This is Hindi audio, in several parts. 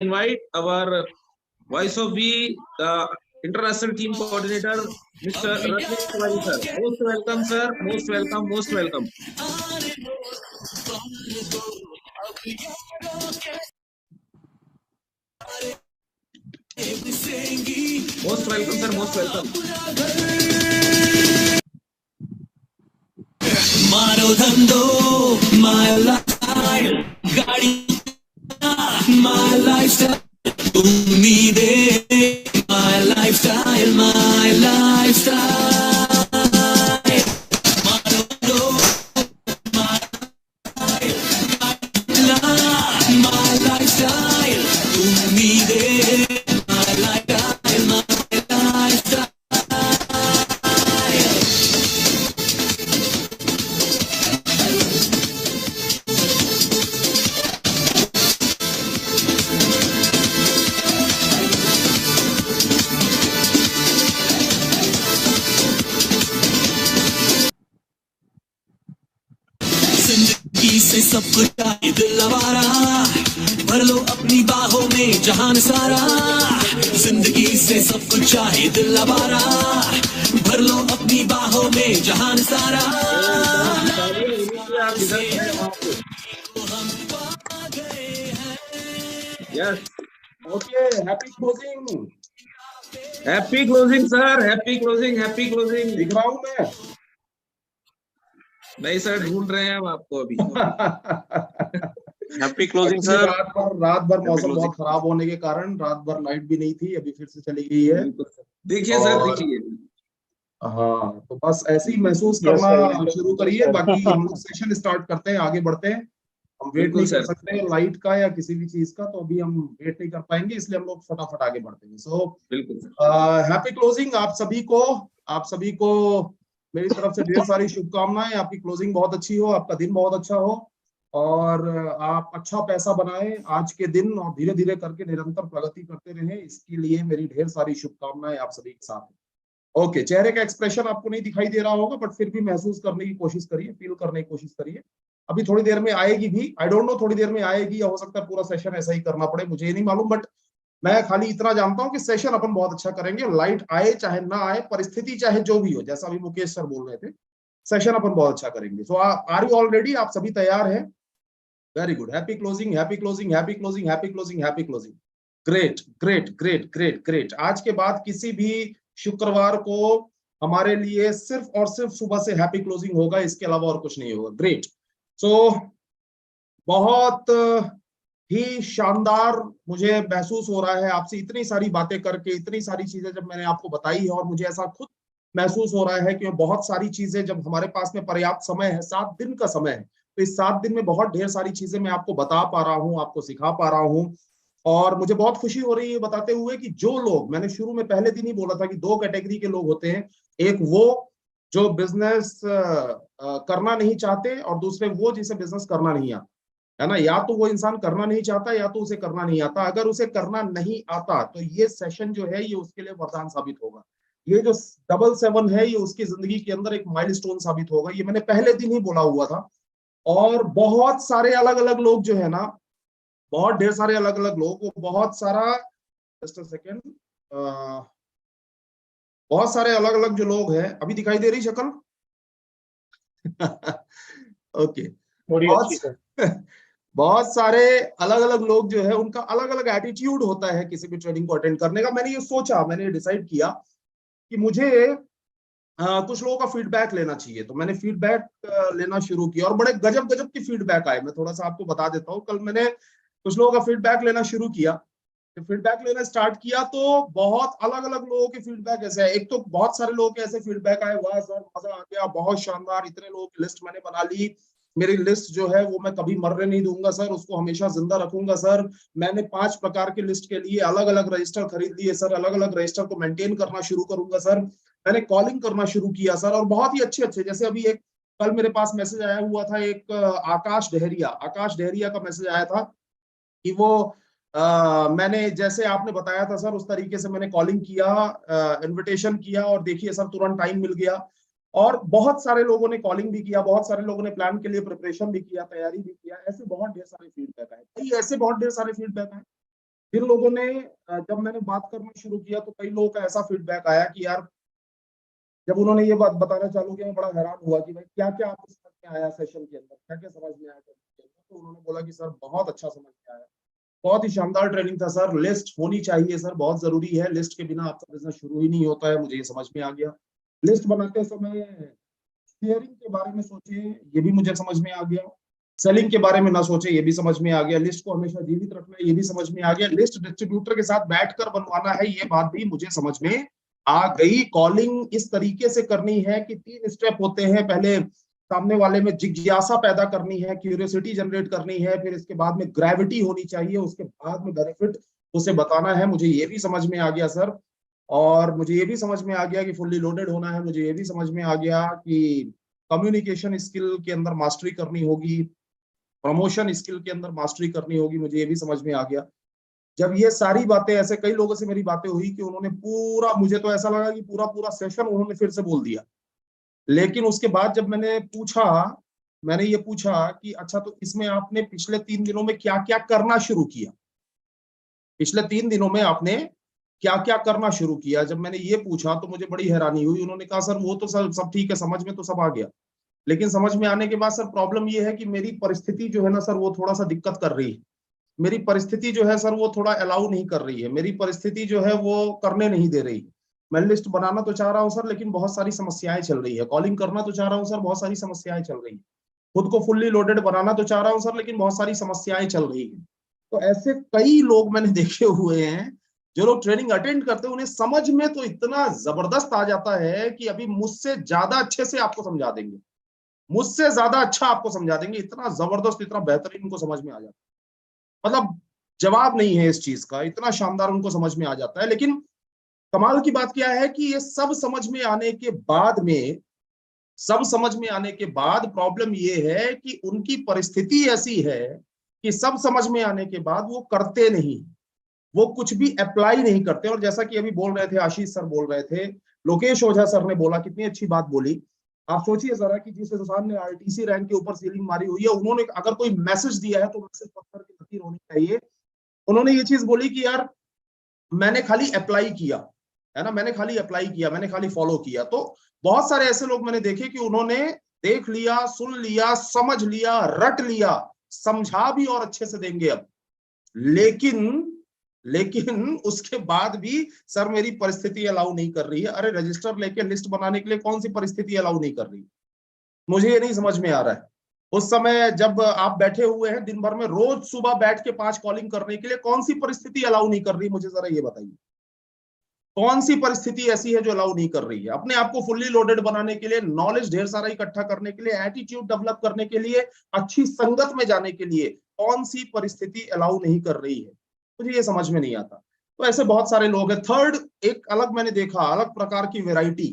invite our Voice of V, the international team coordinator, Mr. Ratnesh Tiwari sir. Most welcome, sir. Most welcome. Most welcome. Most welcome, sir. Most welcome. मारो धंधो my lifestyle गाड़ी my lifestyle उम्मीदें my lifestyle my lifestyle मारो धंधो my lifestyle उम्मीदें my lifestyle my lifestyle जिंदगी से सब कुछ आए दिल आवारा भर लो अपनी बाहों में जहान सारा जिंदगी से सब कुछ चाहे दिल आवारा भर लो अपनी बाहों में जहान सारा Yes. Okay, happy closing. Happy closing, sir. Happy closing. Happy closing. दिख रहा हूँ मैं? नहीं सर, ढूंढ रहे हैं हम आपको अभी। Happy closing sir. रात भर मौसम बहुत खराब होने के कारण रात भर लाइट भी नहीं थी, अभी फिर से चली गई है। देखिए सर, देखिए। हाँ, तो बस ऐसे ही महसूस करना शुरू करिए, बाकी हम लोग सेशन स्टार्ट करते हैं, आगे बढ़ते हैं। हम वेट नहीं कर सकते लाइट का या किसी भी चीज का, तो अभी हम वेट नहीं कर पाएंगे, इसलिए हम लोग फटाफट आगे बढ़ते हैं। सो हैप्पी क्लोजिंग आप सभी को मेरी तरफ से ढेर सारी शुभकामनाएं। आपकी क्लोजिंग बहुत अच्छी हो, आपका दिन बहुत अच्छा हो और आप अच्छा पैसा बनाएं आज के दिन और धीरे धीरे करके निरंतर प्रगति करते रहें, इसके लिए मेरी ढेर सारी शुभकामनाएं आप सभी के साथ हैं। ओके, चेहरे का एक्सप्रेशन आपको नहीं दिखाई दे रहा होगा, बट फिर भी महसूस करने की कोशिश करिए, फील करने की कोशिश करिए। अभी थोड़ी देर में आएगी भी, आई डोंट नो थोड़ी देर में आएगी या हो सकता है पूरा सेशन ऐसा ही करना पड़े, मुझे नहीं मालूम, बट मैं खाली इतना जानता हूं कि सेशन अपन बहुत अच्छा करेंगे। लाइट आए चाहे ना आए, परिस्थिति चाहे जो भी हो, जैसा अभी मुकेश सर बोल रहे थे, सेशन अपन बहुत अच्छा करेंगे। सो आर यू ऑल रेडी? आप सभी तैयार हैं? Very good. Happy closing, happy closing, happy closing, happy closing, happy closing. Great great great great great. आज के बाद किसी भी शुक्रवार को हमारे लिए सिर्फ और सिर्फ सुबह से हैप्पी क्लोजिंग होगा, इसके अलावा और कुछ नहीं होगा। ग्रेट। सो बहुत ही शानदार मुझे महसूस हो रहा है आपसे इतनी सारी बातें करके, इतनी सारी चीजें जब मैंने आपको बताई है, और मुझे ऐसा खुद महसूस हो रहा है कि बहुत सारी चीजें जब हमारे पास में पर्याप्त समय है, 7 दिन का समय है, तो इस 7 दिन में बहुत ढेर सारी चीजें मैं आपको बता पा रहा हूँ, आपको सिखा पा रहा हूँ। और मुझे बहुत खुशी हो रही है बताते हुए कि जो लोग, मैंने शुरू में पहले दिन ही बोला था कि 2 कैटेगरी के लोग होते हैं, एक वो जो बिजनेस करना नहीं चाहते और दूसरे वो जिसे बिजनेस करना नहीं आता, है ना। या तो वो इंसान करना नहीं चाहता या तो उसे करना नहीं आता। अगर उसे करना नहीं आता तो ये सेशन जो है ये उसके लिए वरदान साबित होगा। ये जो 777 है ये उसकी जिंदगी के अंदर एक माइलस्टोन साबित होगा, ये मैंने पहले दिन ही बोला हुआ था। और बहुत सारे अलग अलग लोग जो है ना, बहुत ढेर सारे अलग अलग लोग, वो बहुत सारा, जस्ट अ सेकेंड, बहुत सारे अलग अलग जो लोग हैं, अभी दिखाई दे रही शक्ल? ओके, बहुत सारे अलग अलग लोग जो है उनका अलग अलग एटीट्यूड होता है किसी भी ट्रेनिंग को अटेंड करने का। मैंने ये सोचा, मैंने डिसाइड किया कि मुझे कुछ लोगों का फीडबैक लेना चाहिए, तो मैंने फीडबैक लेना शुरू किया और बड़े गजब गजब की फीडबैक आए। मैं थोड़ा सा आपको बता देता हूँ। कल मैंने कुछ लोगों का फीडबैक लेना शुरू किया, फीडबैक लेना स्टार्ट किया तो बहुत अलग अलग लोगों के फीडबैक ऐसे है। एक तो बहुत सारे लोगों के ऐसे फीडबैक आए, वाह सर मजा आ गया, बहुत शानदार, इतने लोगों की लिस्ट मैंने बना ली, मेरी लिस्ट जो है वो मैं कभी मरने नहीं दूंगा सर, उसको हमेशा जिंदा रखूंगा सर। मैंने 5 प्रकार की लिस्ट के लिए अलग अलग रजिस्टर खरीद लिए सर, अलग अलग रजिस्टर को मेंटेन करना शुरू करूंगा सर। मैंने कॉलिंग करना शुरू किया सर, और बहुत ही अच्छे अच्छे, जैसे अभी एक कल मेरे पास मैसेज आया हुआ था, एक आकाश डहरिया का मैसेज आया था कि वो मैंने जैसे आपने बताया था सर उस तरीके से मैंने कॉलिंग किया, इनविटेशन किया और देखिए सर तुरंत टाइम मिल गया। और बहुत सारे लोगों ने कॉलिंग भी किया, बहुत सारे लोगों ने प्लान के लिए प्रिपरेशन भी किया, तैयारी भी किया। ऐसे बहुत ढेर सारे फीडबैक आए, ऐसे बहुत ढेर सारे फीडबैक आए। जिन लोगों ने जब मैंने बात करना शुरू किया तो कई लोगों का ऐसा फीडबैक आया कि यार जब उन्होंने ये बात बताना चालू किया, मैं बड़ा हैरान हुआ कि भाई क्या क्या आपको समझ में आया सेशन के अंदर, क्या क्या समझ में आया सेशन के अंदर। तो उन्होंने बोला कि सर बहुत अच्छा समझ में आया, बहुत ही शानदार ट्रेनिंग था सर, लिस्ट होनी चाहिए सर, बहुत जरूरी है, लिस्ट के बिना आपका बिजनेस शुरू ही नहीं होता है, मुझे ये समझ में आ गया। लिस्ट बनाते समय शेयरिंग के बारे में सोचे, ये भी मुझे समझ में आ गया। सेलिंग के बारे में ना सोचे, ये भी समझ में आ गया। लिस्ट को हमेशा जीवित रखना है, ये भी समझ में आ गया। लिस्ट डिस्ट्रीब्यूटर के साथ बैठकर बनवाना है, ये बात भी मुझे समझ में आ गई। कॉलिंग इस तरीके से करनी है कि 3 स्टेप होते हैं, पहले सामने वाले में जिज्ञासा पैदा करनी है, क्यूरियोसिटी जनरेट करनी है, फिर इसके बाद में ग्रेविटी होनी चाहिए, उसके बाद में बेनिफिट उसे बताना है। मुझे ये भी समझ में आ गया सर, और मुझे ये भी समझ में आ गया कि फुल्ली लोडेड होना है। मुझे ये भी समझ में आ गया कि कम्युनिकेशन स्किल के अंदर मास्टरी करनी होगी, प्रमोशन स्किल के अंदर मास्टरी करनी होगी, मुझे ये भी समझ में आ गया। जब ये सारी बातें, ऐसे कई लोगों से मेरी बातें हुई कि उन्होंने पूरा, मुझे तो ऐसा लगा कि पूरा पूरा सेशन उन्होंने फिर से बोल दिया। लेकिन उसके बाद जब मैंने ये पूछा कि अच्छा तो इसमें आपने पिछले 3 दिनों में क्या क्या करना शुरू किया, पिछले 3 दिनों में आपने क्या क्या करना शुरू किया, जब मैंने ये पूछा तो मुझे बड़ी हैरानी हुई। उन्होंने कहा सर वो तो सब ठीक है, समझ में तो सब आ गया, लेकिन समझ में आने के बाद सर प्रॉब्लम ये है कि मेरी परिस्थिति जो है ना सर, वो थोड़ा सा दिक्कत कर रही है। मेरी परिस्थिति जो है सर वो थोड़ा अलाउ नहीं कर रही है, मेरी परिस्थिति जो है वो करने नहीं दे रही। मैं लिस्ट बनाना तो चाह रहा हूँ सर, लेकिन बहुत सारी समस्याएं चल रही है। कॉलिंग करना तो चाह रहा हूँ सर, बहुत सारी समस्याएं चल रही है। खुद को फुल्ली लोडेड बनाना तो चाह रहा हूँ सर, लेकिन बहुत सारी समस्याएं चल रही है। तो ऐसे कई लोग मैंने देखे हुए हैं, जो लोग ट्रेनिंग अटेंड करते हैं, उन्हें समझ में तो इतना जबरदस्त आ जाता है कि अभी मुझसे ज्यादा अच्छे से आपको समझा देंगे, मुझसे ज्यादा अच्छा आपको समझा देंगे, इतना जबरदस्त, इतना बेहतरीन उनको समझ में आ जाता है। मतलब जवाब नहीं है इस चीज का, इतना शानदार उनको समझ में आ जाता है। लेकिन कमाल की बात क्या है कि ये सब समझ में आने के बाद में, सब समझ में आने के बाद प्रॉब्लम ये है कि उनकी परिस्थिति ऐसी है कि सब समझ में आने के बाद वो करते नहीं, वो कुछ भी अप्लाई नहीं करते। और जैसा कि अभी बोल रहे थे, आशीष सर बोल रहे थे, लोकेश ओझा सर ने बोला, कितनी अच्छी बात बोली। आप सोचिए जरा कि जिस इंसान ने आरटीसी रैंक के ऊपर सीलिंग मारी हुई है, उन्होंने अगर कोई मैसेज दिया है तो मैसेज पत्थर की लकीर होनी चाहिए। उन्होंने ये चीज बोली कि यार मैंने खाली अप्लाई किया, है ना, मैंने खाली अप्लाई किया, मैंने खाली फॉलो किया। तो बहुत सारे ऐसे लोग मैंने देखे कि उन्होंने देख लिया, सुन लिया, समझ लिया, रट लिया, समझा भी और अच्छे से देंगे अब, लेकिन उसके बाद भी सर मेरी परिस्थिति अलाउ नहीं कर रही है। अरे रजिस्टर लेके लिस्ट बनाने के लिए कौन सी परिस्थिति अलाउ नहीं कर रही, मुझे ये नहीं समझ में आ रहा है। उस समय जब आप बैठे हुए हैं दिन भर में, रोज सुबह बैठ के 5 कॉलिंग करने के लिए, कौन सी परिस्थिति अलाउ नहीं कर रही, मुझे जरा ये बताइए, कौन सी परिस्थिति ऐसी है जो अलाउ नहीं कर रही है। अपने आप को फुल्ली लोडेड बनाने के लिए, नॉलेज ढेर सारा इकट्ठा करने के लिए, एटीट्यूड डेवलप करने के लिए, अच्छी संगत में जाने के लिए कौन सी परिस्थिति अलाउ नहीं कर रही है, मुझे ये समझ में नहीं आता। तो ऐसे बहुत सारे लोग हैं। थर्ड, एक अलग मैंने देखा, अलग प्रकार की वैरायटी,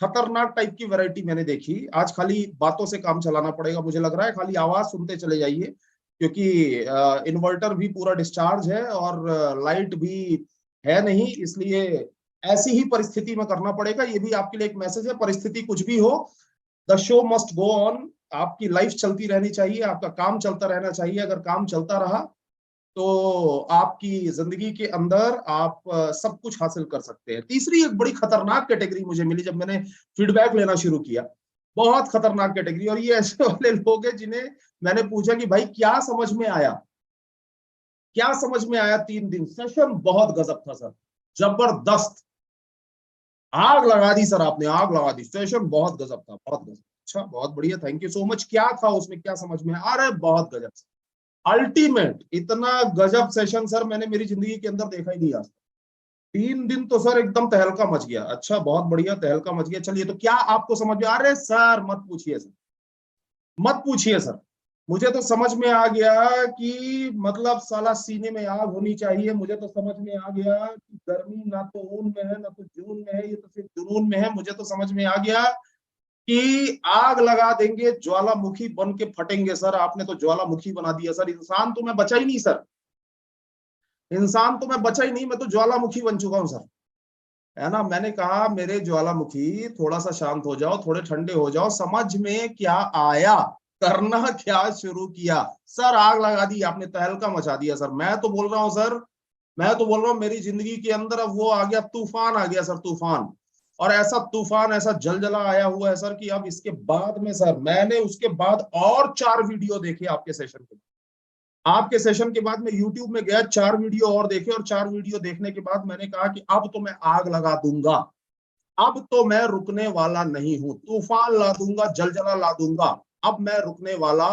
खतरनाक टाइप की वैरायटी मैंने देखी। आज खाली बातों से काम चलाना पड़ेगा मुझे लग रहा है, खाली आवाज सुनते चले जाइए, क्योंकि इन्वर्टर भी पूरा डिस्चार्ज है और लाइट भी है नहीं, इसलिए ऐसी ही परिस्थिति में करना पड़ेगा। ये भी आपके लिए एक मैसेज है, परिस्थिति कुछ भी हो, the show must go on. आपकी लाइफ चलती रहनी चाहिए, आपका काम चलता रहना चाहिए। अगर काम चलता रहा तो आपकी जिंदगी के अंदर आप सब कुछ हासिल कर सकते हैं। तीसरी एक बड़ी खतरनाक कैटेगरी मुझे मिली जब मैंने फीडबैक लेना शुरू किया, बहुत खतरनाक कैटेगरी। और ये ऐसे वाले लोग हैं जिन्हें मैंने पूछा कि भाई क्या समझ में आया, क्या समझ में आया 3 दिन सेशन बहुत गजब था सर, जबरदस्त, आग लगा दी सर आपने, आग लगा दी, सेशन बहुत गजब था, बहुत गजब। अच्छा, बहुत बढ़िया, थैंक यू सो मच। क्या था उसमें, क्या समझ में आ रहा है? बहुत गजब, अल्टीमेट, इतना गजब सेशन सर मैंने मेरी जिंदगी के अंदर देखा ही नहीं आज। 3 दिन तो सर एकदम तहलका मच गया। अच्छा, बहुत बढ़िया, तहलका मच गया। चलिए, तो क्या आपको समझ में आ रहा है? सर मत पूछिए सर, मत पूछिए सर, मुझे तो समझ में आ गया कि मतलब साला सीने में आग होनी चाहिए। मुझे तो समझ में आ गया कि गर्मी ना तो ऊन में है ना तो जून में है, ये तो सिर्फ जुनून में है। मुझे तो समझ में आ गया कि आग लगा देंगे, ज्वालामुखी बन के फटेंगे सर। आपने तो ज्वालामुखी बना दिया सर, इंसान तो मैं बचा ही नहीं सर, इंसान तो मैं बचा ही नहीं, मैं तो ज्वालामुखी बन चुका हूं सर, है ना। मैंने कहा मेरे ज्वालामुखी थोड़ा सा शांत हो जाओ, थोड़े ठंडे हो जाओ, समझ में क्या आया, करना क्या शुरू किया सर, आग लगा दी आपने, तहलका मचा दिया सर। मैं तो बोल रहा हूं सर, मैं तो बोल रहा हूँ मेरी जिंदगी के अंदर अब वो आ गया, तूफान आ गया सर, तूफान। और ऐसा तूफान, ऐसा जलजला आया हुआ है सर कि अब इसके बाद में सर, मैंने उसके बाद और 4 वीडियो देखे आपके सेशन के। आपके सेशन के बाद मैं YouTube में गया, 4 वीडियो और देखे, और 4 वीडियो देखने के बाद मैंने कहा कि अब तो मैं आग लगा दूंगा, अब तो मैं रुकने वाला नहीं हूं, तूफान ला दूंगा, जलजला ला दूंगा, अब मैं रुकने वाला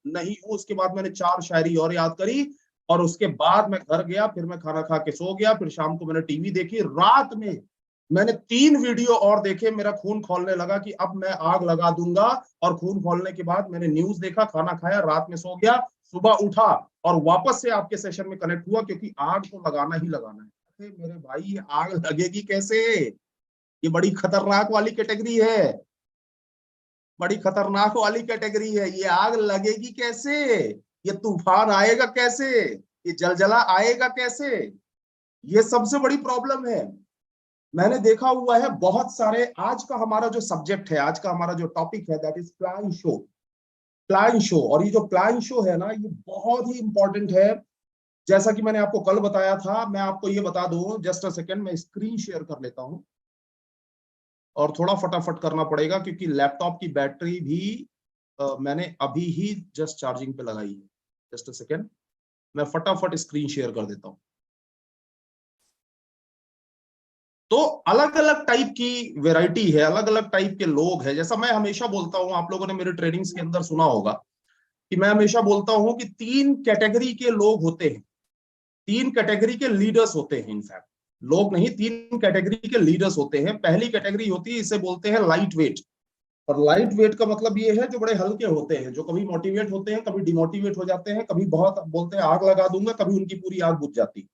नहीं हूं। उसके बाद मैंने 4 शायरी और याद करी, और उसके बाद मैं घर गया, फिर मैं खाना खा के सो गया, फिर शाम को मैंने टीवी देखी, रात में मैंने 3 वीडियो और देखे, मेरा खून खौलने लगा कि अब मैं आग लगा दूंगा। और खून खौलने के बाद मैंने न्यूज देखा, खाना खाया, रात में सो गया, सुबह उठा और वापस से आपके सेशन में कनेक्ट हुआ, क्योंकि आग तो लगाना ही लगाना है। मेरे भाई ये आग लगेगी कैसे? ये बड़ी खतरनाक वाली कैटेगरी है, बड़ी खतरनाक वाली कैटेगरी है। ये आग लगेगी कैसे? ये तूफान आएगा कैसे? ये जलजला आएगा कैसे? ये सबसे बड़ी प्रॉब्लम है। मैंने देखा हुआ है बहुत सारे, आज का हमारा जो सब्जेक्ट है, आज का हमारा जो टॉपिक है, that is plan show. Plan show, और ये जो प्लान शो है ना, ये बहुत ही इंपॉर्टेंट है। जैसा कि मैंने आपको कल बताया था, मैं आपको ये बता दूं, जस्ट अ सेकंड, मैं स्क्रीन शेयर कर लेता हूं, और थोड़ा फटाफट करना पड़ेगा क्योंकि लैपटॉप की बैटरी भी मैंने अभी ही जस्ट चार्जिंग पे लगाई है। जस्ट अ सेकंड, मैं फटाफट स्क्रीन शेयर कर देता हूं। तो अलग अलग टाइप की वैरायटी है, अलग अलग टाइप के लोग हैं। जैसा मैं हमेशा बोलता हूं, आप लोगों ने मेरे ट्रेनिंग्स के अंदर सुना होगा कि मैं हमेशा बोलता हूं कि 3 कैटेगरी के लोग होते हैं, 3 कैटेगरी के लीडर्स होते हैं। इनफैक्ट लोग नहीं, 3 कैटेगरी के लीडर्स होते हैं। पहली कैटेगरी होती है, इसे बोलते हैं लाइट वेट। और लाइट वेट का मतलब ये है जो बड़े हल्के होते हैं, जो कभी मोटिवेट होते हैं, कभी डिमोटिवेट हो जाते हैं, कभी बहुत बोलते हैं आग लगा दूंगा, कभी उनकी पूरी आग बुझ जाती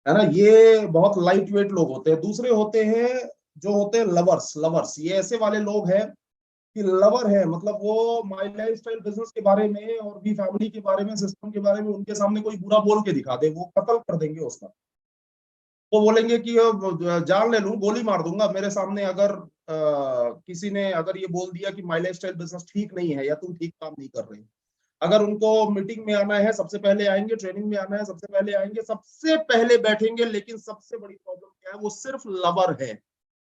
है ना। ये बहुत लाइट वेट लोग होते हैं। दूसरे होते हैं जो होते हैं लवर्स। लवर्स ये ऐसे वाले लोग हैं कि लवर है, मतलब वो माय लाइफस्टाइल बिजनेस के बारे में और भी फैमिली के बारे में, सिस्टम के बारे में उनके सामने कोई बुरा बोल के दिखा दे, वो कत्ल कर देंगे उसका। वो बोलेंगे कि जान ले लूं, गोली मार दूंगा मेरे सामने अगर किसी ने अगर ये बोल दिया कि माय लाइफस्टाइल बिजनेस ठीक नहीं है या तुम ठीक काम नहीं कर रहे। अगर उनको मीटिंग में आना है सबसे पहले आएंगे, ट्रेनिंग में आना है सबसे पहले आएंगे, सबसे पहले बैठेंगे। लेकिन सबसे बड़ी प्रॉब्लम क्या है, वो सिर्फ लवर है,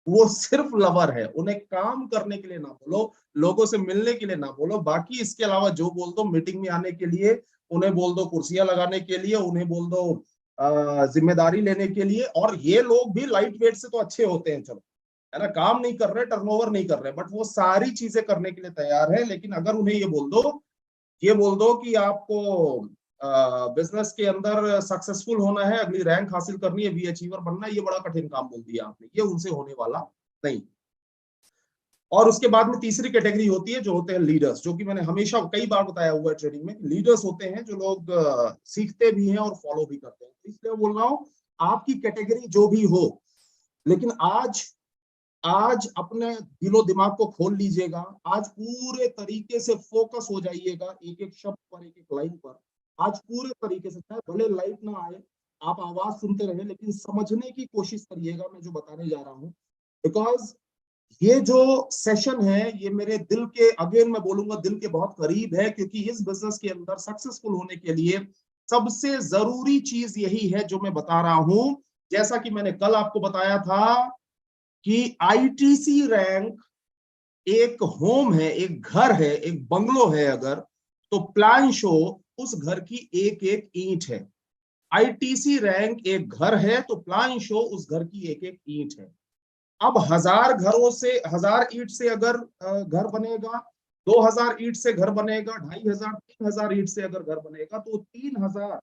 वो सिर्फ लवर है। उन्हें काम करने के लिए ना बोलो, लोगों से मिलने के लिए ना बोलो, बाकी इसके अलावा जो बोल दो, मीटिंग में आने के लिए उन्हें बोल दो, कुर्सियां लगाने के लिए उन्हें बोल दो, जिम्मेदारी लेने के लिए। और ये लोग भी लाइट वेट से तो अच्छे होते हैं, चलो है ना, काम नहीं कर रहे, टर्नओवर नहीं कर रहे, बट वो सारी चीजें करने के लिए तैयार है। लेकिन अगर उन्हें ये बोल दो कि आपको बिजनेस के अंदर सक्सेसफुल होना है, अगली रैंक हासिल करनी है, वी अचीवर बनना है, ये बड़ा कठिन काम बोल दिया आपने, ये उनसे होने वाला नहीं। और उसके बाद में तीसरी कैटेगरी होती है जो होते हैं लीडर्स, जो कि मैंने हमेशा कई बार बताया हुआ है ट्रेनिंग में। लीडर्स होते हैं जो लोग सीखते भी हैं और फॉलो भी करते हैं। इसलिए बोल रहा हूँ, आपकी कैटेगरी जो भी हो, लेकिन आज आज अपने दिलो दिमाग को खोल लीजिएगा, आज पूरे तरीके से फोकस हो जाइएगा एक एक शब्द पर, एक एक लाइन पर। आज पूरे तरीके से, चाहे भले लाइट ना आए, आप आवाज सुनते रहे, लेकिन समझने की कोशिश करिएगा मैं जो बताने जा रहा हूँ। बिकॉज ये जो सेशन है ये मेरे दिल के, अगेन मैं बोलूंगा, दिल के बहुत करीब है। क्योंकि इस बिजनेस के अंदर सक्सेसफुल होने के लिए सबसे जरूरी चीज यही है जो मैं बता रहा हूं। जैसा कि मैंने कल आपको बताया था कि आईटीसी रैंक एक होम है, एक घर है, एक बंगलो है अगर, तो प्लान शो उस घर की एक एक ईंट है। आईटीसी रैंक एक घर है तो प्लान शो उस घर की एक एक ईंट है। अब 1000 घरों से, 1000 ईंट से अगर घर बनेगा, 2000 ईंट से घर बनेगा, 2500, 3000 ईंट से अगर घर बनेगा, तो 3000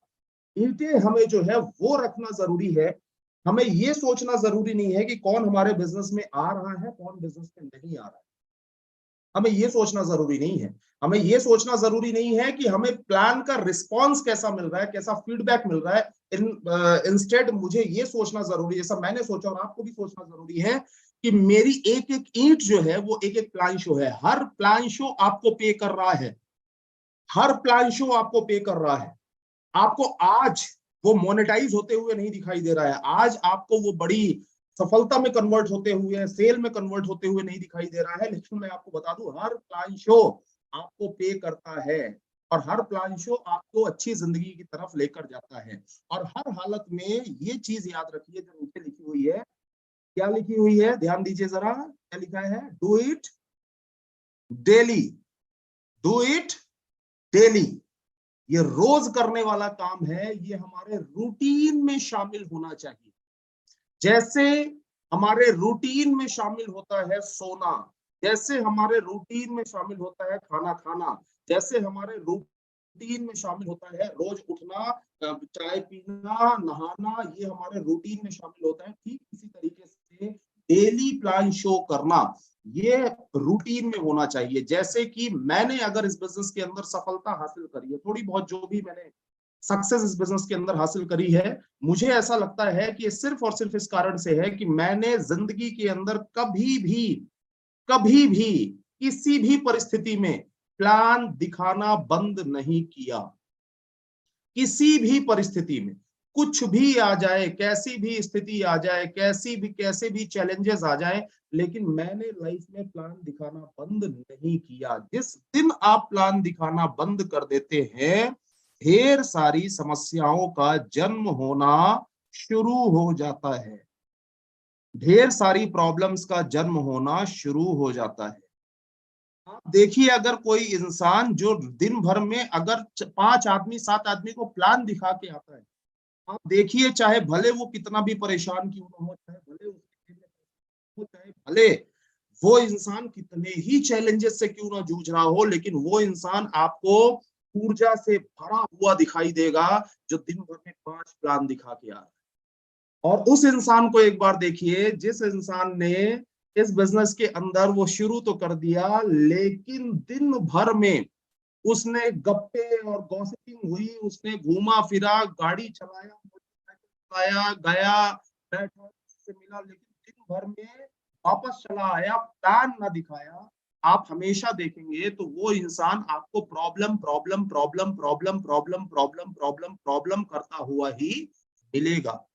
ईंटें हमें जो है वो रखना जरूरी है। हमें ये सोचना जरूरी नहीं है कि कौन हमारे बिजनेस में आ रहा है, कौन बिजनेस में नहीं आ रहा है। हमें ये सोचना जरूरी नहीं है। हमें ये सोचना जरूरी नहीं है कि हमें प्लान का रिस्पांस कैसा मिल रहा है, कैसा फीडबैक मिल रहा है। इंस्टेड मुझे ये सोचना जरूरी है, जैसा मैंने सोचा और आपको भी सोचना जरूरी है, कि मेरी एक एक ईंट जो है वो एक एक प्लान शो है। हर प्लान शो आपको पे कर रहा है, हर प्लान शो आपको पे कर रहा है। आपको आज वो मोनेटाइज होते हुए नहीं दिखाई दे रहा है, आज आपको वो बड़ी सफलता में कन्वर्ट होते हुए, सेल में कन्वर्ट होते हुए नहीं दिखाई दे रहा है। लेकिन मैं आपको बता दूं, हर प्लान शो आपको पे करता है। और हर प्लान शो आपको अच्छी जिंदगी की तरफ लेकर जाता है। और हर हालत में ये चीज याद रखिए जो नीचे लिखी हुई है, क्या लिखी हुई है, ध्यान दीजिए जरा, क्या लिखा है, do it daily, do it daily. ये रोज करने वाला काम है, ये हमारे रूटीन में शामिल होना चाहिए। जैसे हमारे रूटीन में शामिल होता है सोना, जैसे हमारे रूटीन में शामिल होता है खाना खाना, जैसे हमारे रूटीन में शामिल होता है रोज उठना, चाय पीना, नहाना, ये हमारे रूटीन में शामिल होता है। ठीक इसी तरीके से डेली प्लान शो करना ये रूटीन में होना चाहिए। जैसे कि मैंने अगर इस बिजनेस के अंदर सफलता हासिल करी है, थोड़ी बहुत जो भी मैंने सक्सेस इस बिजनेस के अंदर हासिल करी है, मुझे ऐसा लगता है कि सिर्फ और सिर्फ इस कारण से है कि मैंने जिंदगी के अंदर कभी भी किसी भी परिस्थिति में प्लान दिखाना बंद नहीं किया। किसी भी परिस्थिति में कुछ भी आ जाए, कैसी भी स्थिति आ जाए, कैसे भी चैलेंजेस आ जाए, लेकिन मैंने लाइफ में प्लान दिखाना बंद नहीं किया। जिस दिन आप प्लान दिखाना बंद कर देते हैं, ढेर सारी समस्याओं का जन्म होना शुरू हो जाता है, ढेर सारी प्रॉब्लम्स का जन्म होना शुरू हो जाता है। आप देखिए, अगर कोई इंसान जो दिन भर में अगर 5 आदमी 7 आदमी को प्लान दिखा के आता है, आप देखिए, चाहे भले वो कितना भी परेशान क्यों ना हो, चाहे भले वो इंसान कितने ही चैलेंजेस से क्यों ना जूझ रहा हो, लेकिन वो इंसान आपको ऊर्जा से भरा हुआ दिखाई देगा जो दिन भर में 5 प्लान दिखा के आ रहा है। और उस इंसान को एक बार देखिए, जिस इंसान ने इस बिजनेस के अंदर वो शुरू तो कर दिया, लेकिन दिन भर में उसने गप्पे और गॉसिपिंग हुई, उसने घूमा फिरा, गाड़ी चलाया, गया, बैठा, से मिला, लेकिन दिन भर में वापस चला आया, प्लान ना दिखाया। आप हमेशा देखेंगे तो वो इंसान आपको प्रॉब्लम करता हुआ ही मिलेगा।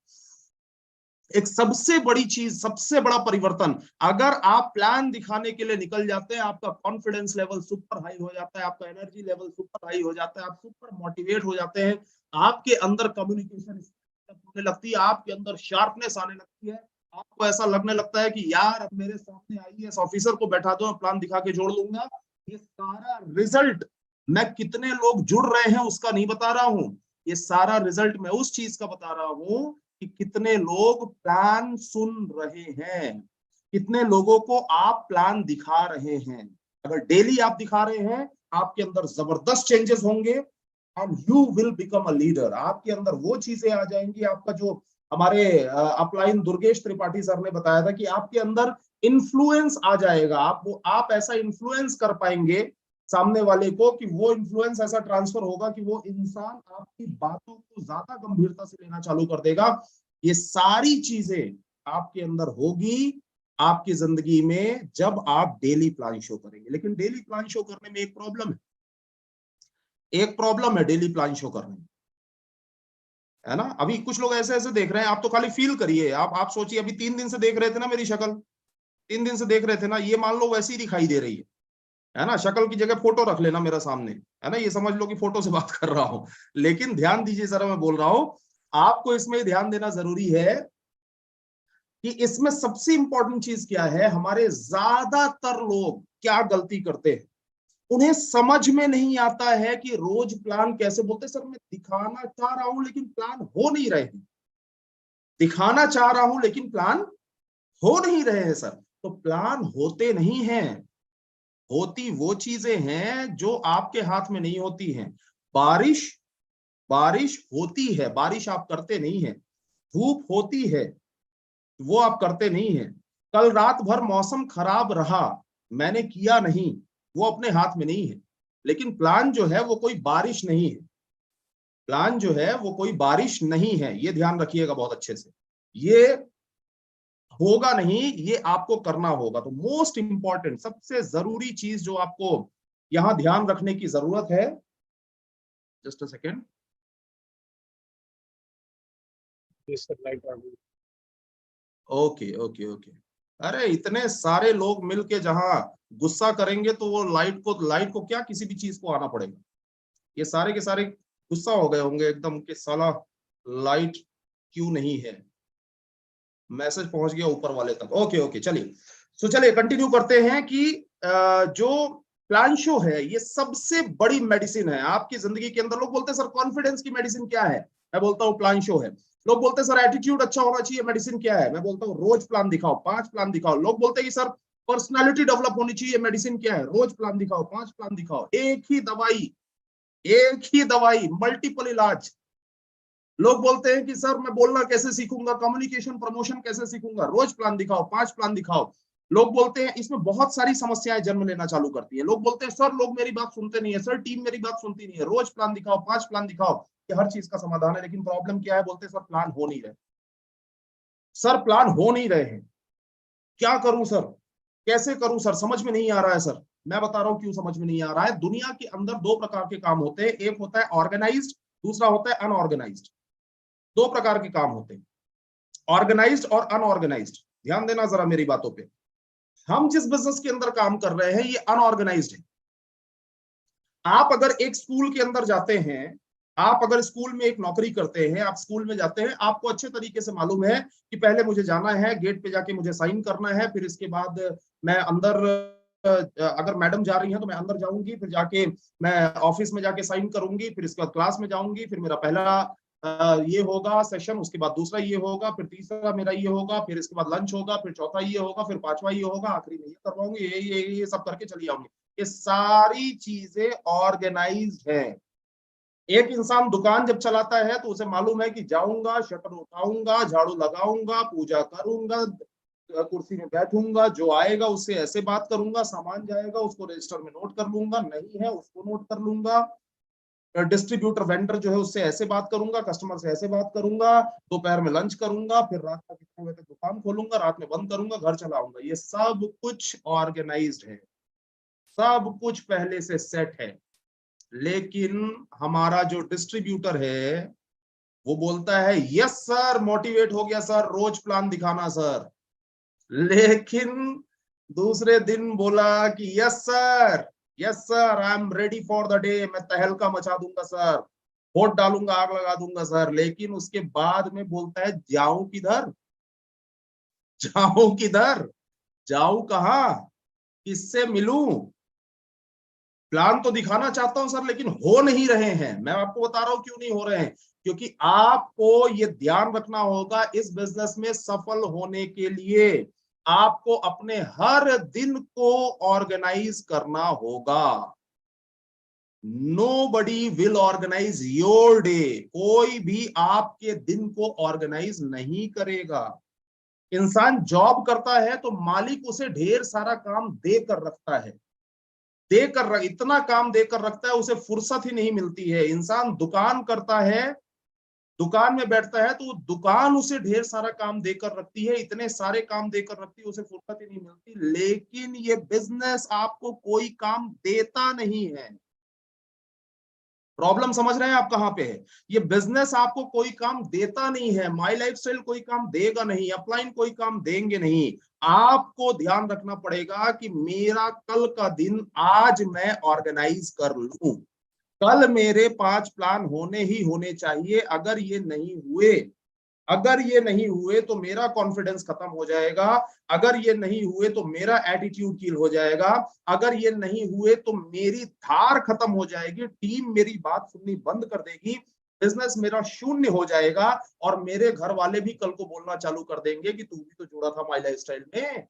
एक सबसे बड़ी चीज, सबसे बड़ा परिवर्तन, अगर आप प्लान दिखाने के लिए निकल जाते हैं, आपका कॉन्फिडेंस लेवल सुपर हाई हो जाता है, आपका एनर्जी लेवल सुपर हाई हो जाता है, आप सुपर मोटिवेट हो जाते हैं, आपके अंदर कम्युनिकेशन होने लगती है, आपके अंदर शार्पनेस आने लगती है, आपको ऐसा लगने लगता है कि यार अब मेरे सामने आईएएस ऑफिसर को बैठा दो, प्लान दिखा के जोड़ लूंगा। ये सारा रिजल्ट मैं कितने लोग जुड़ रहे हैं उसका नहीं बता रहा हूं, ये सारा रिजल्ट मैं उस चीज का बता रहा हूं कि कितने लोग प्लान सुन रहे हैं, कितने लोगों को आप प्लान दिखा रहे हैं। अगर डेली आप दिखा रहे हैं, आपके अंदर जबरदस्त चेंजेस होंगे and you will become a leader. आपके अंदर वो चीजें आ जाएंगी, आपका जो हमारे अपलाइन दुर्गेश त्रिपाठी सर ने बताया था कि आपके अंदर इन्फ्लुएंस आ जाएगा, आप ऐसा इन्फ्लुएंस कर पाएंगे सामने वाले को कि वो इन्फ्लुएंस ऐसा ट्रांसफर होगा कि वो इंसान आपकी बातों को ज्यादा गंभीरता से लेना चालू कर देगा। ये सारी चीजें आपके अंदर होगी आपकी जिंदगी में जब आप डेली प्लान शो करेंगे। लेकिन डेली प्लान शो करने में एक प्रॉब्लम है डेली प्लान शो करने में, है ना। अभी कुछ लोग ऐसे ऐसे देख रहे हैं, आप तो खाली फील करिए, आप सोचिए, अभी 3 दिन से देख रहे थे ना मेरी शक्ल, 3 दिन से देख रहे थे ना, ये मान लो वैसी ही दिखाई दे रही है ना। शक्ल की जगह फोटो रख लेना मेरा सामने, है ना, ये समझ लो कि फोटो से बात कर रहा हूं। लेकिन ध्यान दीजिए जरा, मैं बोल रहा हूं, आपको इसमें ध्यान देना जरूरी है कि इसमें सबसे इंपॉर्टेंट चीज क्या है। हमारे ज्यादातर लोग क्या गलती करते हैं, उन्हें समझ में नहीं आता है कि रोज प्लान कैसे, बोलते सर मैं दिखाना चाह रहा हूं लेकिन प्लान हो नहीं रहे हैं, दिखाना चाह रहा हूं लेकिन प्लान हो नहीं रहे हैं सर। तो प्लान होते नहीं हैं, होती वो चीजें हैं जो आपके हाथ में नहीं होती हैं। बारिश होती है, बारिश आप करते नहीं है। धूप होती है, वो आप करते नहीं है। कल रात भर मौसम खराब रहा, मैंने किया नहीं, वो अपने हाथ में नहीं है। लेकिन प्लान जो है वो कोई बारिश नहीं है, प्लान जो है वो कोई बारिश नहीं है, ये ध्यान रखिएगा बहुत अच्छे से। ये होगा नहीं, ये आपको करना होगा। तो मोस्ट इंपॉर्टेंट, सबसे जरूरी चीज जो आपको यहां ध्यान रखने की जरूरत है, जस्ट अ सेकेंड, ओके। अरे इतने सारे लोग मिलके जहां गुस्सा करेंगे तो वो लाइट को क्या किसी भी चीज को आना पड़ेगा। ये सारे के सारे गुस्सा हो गए होंगे एकदम कि साला लाइट क्यों नहीं है। मैसेज पहुंच गया ऊपर वाले तक। ओके ओके, चलिए। तो चलिए कंटिन्यू करते हैं कि जो प्लान शो है ये सबसे बड़ी मेडिसिन है आपकी जिंदगी के अंदर। लोग बोलते हैं सर कॉन्फिडेंस की मेडिसिन क्या है, मैं बोलता हूँ प्लान शो है। लोग बोलते हैं सर एटीट्यूड अच्छा होना चाहिए, मेडिसिन क्या है, मैं बोलता हूँ रोज प्लान दिखाओ, 5 प्लान दिखाओ। लोग बोलते हैं कि सर पर्सनालिटी डेवलप होनी चाहिए, मेडिसिन क्या है, रोज प्लान दिखाओ, 5 प्लान दिखाओ। एक ही दवाई मल्टीपल इलाज। लोग बोलते हैं कि सर मैं बोलना कैसे सीखूंगा, कम्युनिकेशन प्रमोशन कैसे सीखूंगा, रोज प्लान दिखाओ, 5 प्लान दिखाओ। लोग बोलते हैं इसमें बहुत सारी समस्याएं जन्म लेना चालू करती है। लोग बोलते हैं सर लोग मेरी बात सुनते नहीं है, सर टीम मेरी बात सुनती नहीं है, रोज प्लान दिखाओ, 5 प्लान दिखाओ, कि हर चीज का समाधान है। लेकिन प्रॉब्लम क्या है, बोलते हैं सर प्लान हो नहीं रहे, सर प्लान हो नहीं रहे हैं, क्या करूं सर, कैसे करूं सर, समझ में नहीं आ रहा है सर। मैं बता रहा हूं क्यों समझ में नहीं आ रहा है। दुनिया के अंदर 2 प्रकार के काम होते हैं, एक होता है ऑर्गेनाइज्ड, दूसरा होता है अनऑर्गेनाइज्ड। 2 प्रकार के काम होते हैं, ऑर्गेनाइज्ड और अनऑर्गेनाइज्ड। ध्यान देना जरा मेरी बातों पे। हम जिस बिजनेस के अंदर काम कर रहे हैं ये अनऑर्गेनाइज्ड है। आप अगर एक स्कूल के अंदर जाते हैं, आप अगर स्कूल में एक नौकरी करते हैं, आप स्कूल में जाते हैं, आपको अच्छे तरीके से मालूम है कि पहले मुझे जाना है, गेट पे जाके मुझे साइन करना है, फिर इसके बाद मैं अंदर, अगर मैडम जा रही हैं तो मैं अंदर जाऊंगी, फिर जाके मैं ऑफिस में जाके साइन करूंगी, फिर इसके बाद क्लास में जाऊंगी, फिर मेरा पहला ये होगा सेशन, उसके बाद दूसरा ये होगा, फिर तीसरा मेरा ये होगा, फिर इसके बाद लंच होगा, फिर चौथा ये होगा, फिर 5वां ये होगा, आखिरी में ये करवाऊंगी, ये सब करके चली आऊंगी। ये सारी चीजें ऑर्गेनाइज्ड है। एक इंसान दुकान जब चलाता है तो उसे मालूम है कि जाऊंगा, शटर उठाऊंगा, झाड़ू लगाऊंगा, पूजा करूंगा, कुर्सी में बैठूंगा, जो आएगा उससे ऐसे बात करूंगा, सामान जाएगा उसको रजिस्टर में नोट कर लूंगा, नहीं है उसको नोट कर लूंगा, डिस्ट्रीब्यूटर वेंडर जो है उससे ऐसे बात करूंगा, कस्टमर से ऐसे बात करूंगा, दोपहर में लंच करूंगा, फिर रात का कितने बजे तक दुकान खोलूंगा, रात में बंद करूंगा, घर चलाऊंगा। ये सब कुछ ऑर्गेनाइज्ड है, सब कुछ पहले से सेट है। लेकिन हमारा जो डिस्ट्रीब्यूटर है वो बोलता है यस सर, मोटिवेट हो गया सर, रोज प्लान दिखाना सर। लेकिन दूसरे दिन बोला कि yes sir, I am ready for the day, मैं तहलका मचा दूंगा सर, वोट डालूंगा, आग लगा दूंगा सर। लेकिन उसके बाद में बोलता है जाऊं किधर, जाऊं किधर, जाऊं कहां, किससे मिलूं। प्लान तो दिखाना चाहता हूं सर लेकिन हो नहीं रहे हैं। मैं आपको बता रहा हूं क्यों नहीं हो रहे हैं, क्योंकि आपको ये ध्यान रखना होगा इस बिजनेस में सफल होने के लिए आपको अपने हर दिन को ऑर्गेनाइज करना होगा। Nobody will organise your day, कोई भी आपके दिन को ऑर्गेनाइज नहीं करेगा। इंसान जॉब करता है तो मालिक उसे ढेर सारा काम देकर रखता है, इतना काम देकर रखता है उसे फुर्सत ही नहीं मिलती है। इंसान दुकान करता है, दुकान में बैठता है तो दुकान उसे ढेर सारा काम देकर रखती है, इतने सारे काम देकर रखती है उसे फुर्सत ही नहीं मिलती। लेकिन ये बिजनेस आपको कोई काम देता नहीं है। प्रॉब्लम समझ रहे हैं आप कहां पे है। ये बिजनेस आपको कोई काम देता नहीं है, माई लाइफस्टाइल कोई काम देगा नहीं, अपलाइन कोई काम देंगे नहीं। आपको ध्यान रखना पड़ेगा कि मेरा कल का दिन आज मैं ऑर्गेनाइज कर लूं, कल मेरे 5 प्लान होने ही होने चाहिए। अगर ये नहीं हुए तो मेरा कॉन्फिडेंस खत्म हो जाएगा, अगर ये नहीं हुए तो मेरा एटीट्यूड किल हो जाएगा, अगर ये नहीं हुए तो मेरी धार खत्म हो जाएगी, टीम मेरी बात सुननी बंद कर देगी, बिजनेस मेरा शून्य हो जाएगा और मेरे घर वाले भी कल को बोलना चालू कर देंगे कि तू भी तो जुड़ा था माई लाइफस्टाइल में।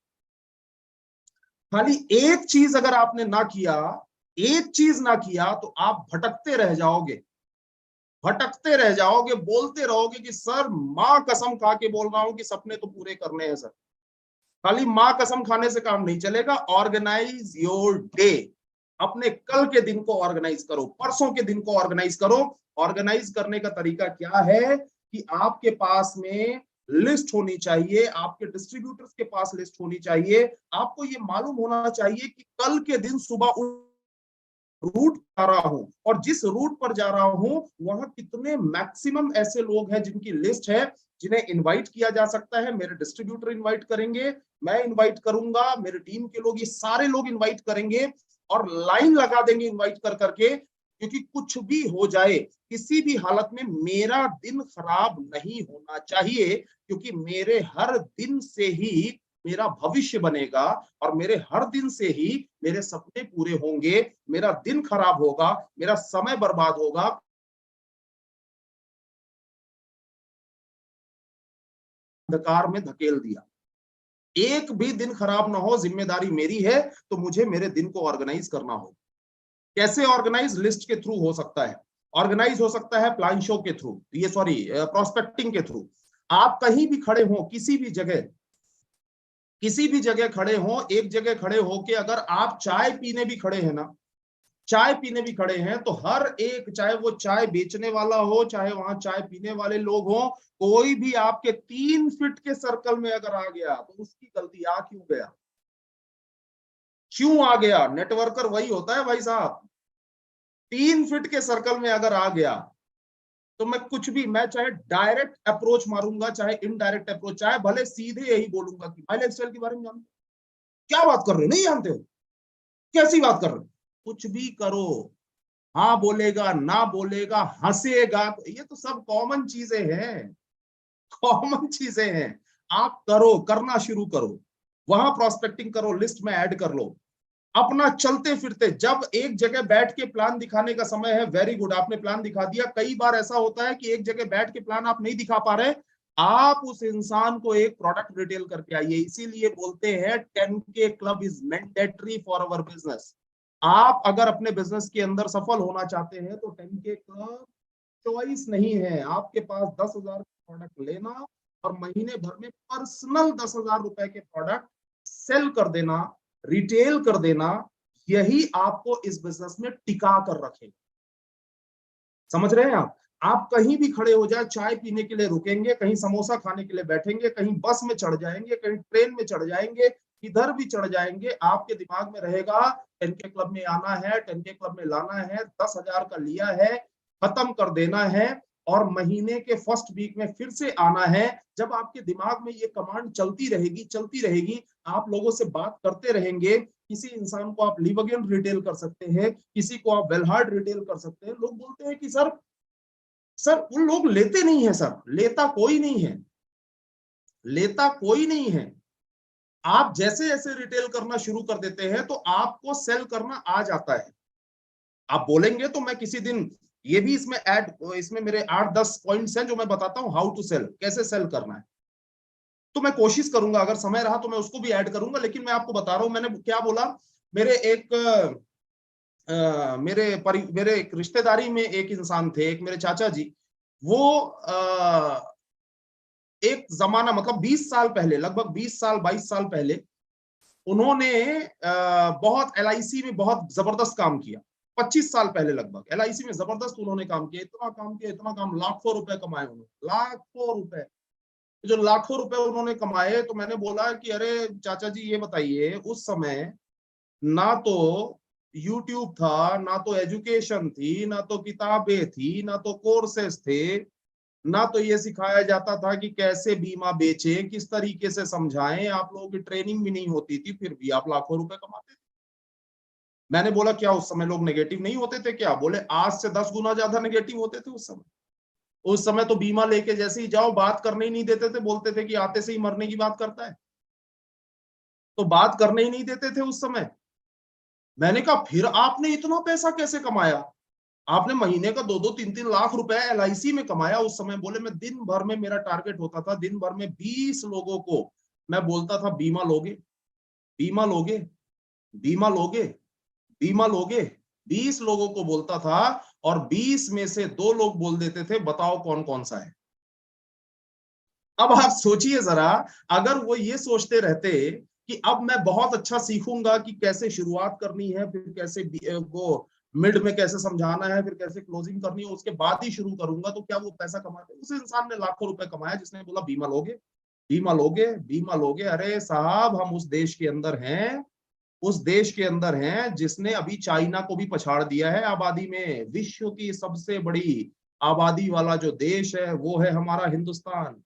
खाली एक चीज अगर आपने ना किया, एक चीज ना किया तो आप भटकते रह जाओगे, बोलते रहोगे कि सर मां कसम खा के बोल रहा हूं कि सपने तो पूरे करने हैं सर। खाली मां कसम खाने से काम नहीं चलेगा। ऑर्गेनाइज योर डे, अपने कल के दिन को ऑर्गेनाइज करो, परसों के दिन को ऑर्गेनाइज करो। ऑर्गेनाइज करने का तरीका क्या है कि आपके पास में लिस्ट होनी चाहिए, आपके डिस्ट्रीब्यूटर्स के पास लिस्ट होनी चाहिए। आपको ये मालूम होना चाहिए कि कल के दिन सुबह रूट जा रहा हूं और जिस रूट पर जा रहा हूं वहां कितने मैक्सिमम ऐसे लोग हैं जिनकी लिस्ट है, जिन्हें इनवाइट किया जा सकता है। मेरे डिस्ट्रीब्यूटर इनवाइट करेंगे, मैं इनवाइट करूंगा, मेरे टीम के लोग, ये सारे लोग इनवाइट करेंगे और लाइन लगा देंगे इनवाइट कर करके। क्योंकि कुछ भी हो जाए, किसी भी हालत में मेरा दिन खराब नहीं होना चाहिए, क्योंकि मेरे हर दिन से ही मेरा भविष्य बनेगा और मेरे हर दिन से ही मेरे सपने पूरे होंगे। मेरा दिन खराब होगा, मेरा समय बर्बाद होगा, अंधकार में धकेल दिया। एक भी दिन खराब ना हो, जिम्मेदारी मेरी है, तो मुझे मेरे दिन को ऑर्गेनाइज करना होगा। कैसे ऑर्गेनाइज? लिस्ट के थ्रू हो सकता है, ऑर्गेनाइज हो सकता है प्लान शो के थ्रू, ये सॉरी प्रोस्पेक्टिंग के थ्रू। आप कहीं भी खड़े हो, किसी भी जगह खड़े हो, एक जगह खड़े हो के अगर आप चाय पीने भी खड़े हैं ना, चाय पीने भी खड़े हैं, तो हर एक, चाहे वो चाय बेचने वाला हो, चाहे वहां चाय पीने वाले लोग हो, कोई भी आपके 3 फीट के सर्कल में अगर आ गया तो उसकी गलती। आ क्यों गया? क्यों आ गया? नेटवर्कर वही होता है भाई साहब। 3 फीट के सर्कल में अगर आ गया तो मैं कुछ भी, मैं चाहे डायरेक्ट अप्रोच मारूंगा, चाहे इनडायरेक्ट अप्रोच, चाहे भले सीधे यही बोलूंगा कि भाई लाइफस्टाइल के बारे में जानते हो? क्या बात कर रहे हो? नहीं जानते हो? कैसी बात कर रहे हो? कुछ भी करो, हाँ बोलेगा, ना बोलेगा, हंसेगा, ये तो सब कॉमन चीजें हैं, कॉमन चीजें हैं। आप करो, करना शुरू करो, वहां प्रोस्पेक्टिंग करो, लिस्ट में ऐड कर लो। अपना चलते फिरते, जब एक जगह बैठ के प्लान दिखाने का समय है, वेरी गुड, आपने प्लान दिखा दिया। कई बार ऐसा होता है कि एक जगह बैठ के प्लान आप नहीं दिखा पा रहे, आप उस इंसान को एक प्रोडक्ट रिटेल करके आइए। इसीलिए बोलते हैं 10K club is mandatory for our business. आप अगर अपने बिजनेस के अंदर सफल होना चाहते हैं तो 10K क्लब चॉइस नहीं है। आपके पास 10,000 प्रोडक्ट लेना और महीने भर में पर्सनल 10,000 रुपए के प्रोडक्ट सेल कर देना, रिटेल कर देना, यही आपको इस बिजनेस में टिका कर रखेगा। समझ रहे हैं आप कहीं भी खड़े हो जाए, चाय पीने के लिए रुकेंगे, कहीं समोसा खाने के लिए बैठेंगे, कहीं बस में चढ़ जाएंगे, कहीं ट्रेन में चढ़ जाएंगे, इधर भी चढ़ जाएंगे, आपके दिमाग में रहेगा 10K क्लब में आना है, 10K क्लब में लाना है, 10,000 का लिया है, खत्म कर देना है और महीने के फर्स्ट वीक में फिर से आना है। जब आपके दिमाग में ये कमांड चलती रहेगी, आप लोगों से बात करते रहेंगे। किसी इंसान को आप लिव अगेन रिटेल कर सकते हैं, किसी को आप वेलहार्ड रिटेल कर सकते हैं। लोग बोलते हैं कि सर उन लोग लेते नहीं है। सर लेता कोई नहीं है, लेता कोई नहीं है। आप जैसे जैसे रिटेल करना शुरू कर देते हैं तो आपको सेल करना आ जाता है। आप बोलेंगे तो मैं किसी दिन ये भी इसमें मेरे 8-10 पॉइंट्स हैं जो मैं बताता हूं, हाउ टू सेल, कैसे सेल करना है। तो मैं कोशिश करूंगा, अगर समय रहा तो मैं उसको भी ऐड करूंगा। लेकिन मैं आपको बता रहा हूं, मैंने क्या बोला, मेरे एक रिश्तेदारी में एक इंसान थे, एक मेरे चाचा जी, वो एक जमाना, मतलब 20 साल पहले, लगभग 20 साल 22 साल पहले, उन्होंने बहुत LIC में बहुत जबरदस्त काम किया। 25 साल पहले लगभग LIC में जबरदस्त उन्होंने काम किया, इतना काम, लाखों रुपए कमाए उन्होंने, लाखों रुपए। जो लाखों रुपए उन्होंने कमाए, तो मैंने बोला कि अरे चाचा जी ये बताइए, उस समय ना तो YouTube था, ना तो एजुकेशन थी, ना तो किताबें थी, ना तो कोर्सेस थे, ना तो ये सिखाया जाता था कि कैसे बीमा बेचें, किस तरीके से समझाएं, आप लोगों की ट्रेनिंग भी नहीं होती थी, फिर भी आप लाखों रुपए कमाते थे। मैंने बोला क्या उस समय लोग नेगेटिव नहीं होते थे क्या? बोले आज से 10 गुना ज्यादा नेगेटिव होते थे उस समय। उस समय तो बीमा लेके जैसे ही जाओ, बात करने ही नहीं देते थे, बोलते थे कि आते से ही मरने की बात करता है, तो बात करने ही नहीं देते थे उस समय। मैंने कहा फिर आपने इतना पैसा कैसे कमाया? आपने महीने का 2-2 3-3 लाख रुपए LIC में कमाया उस समय। बोले मैं दिन भर में, मेरा टारगेट होता था दिन भर में 20 लोगों को मैं बोलता था बीमा लोगे, बीमा लोगे, बीमा लोगे, बीमा लोगे। 20 लोगों को बोलता था और 20 में से 2 लोग बोल देते थे बताओ कौन कौन सा है। अब आप सोचिए जरा, अगर वो ये सोचते रहते कि अब मैं बहुत अच्छा सीखूंगा कि कैसे शुरुआत करनी है, फिर कैसे वो मिड में कैसे समझाना है, फिर कैसे क्लोजिंग करनी है, उसके बाद ही शुरू करूंगा, तो क्या वो पैसा कमाते? उस इंसान ने लाखों रुपए कमाया जिसने बोला बीमा लोगे, बीमा लोगे, बीमा लोगे। अरे साहब, हम उस देश के अंदर हैं, उस देश के अंदर हैं जिसने अभी चाइना को भी पछाड़ दिया है आबादी में। विश्व की सबसे बड़ी आबादी वाला जो देश है वो है हमारा हिंदुस्तान।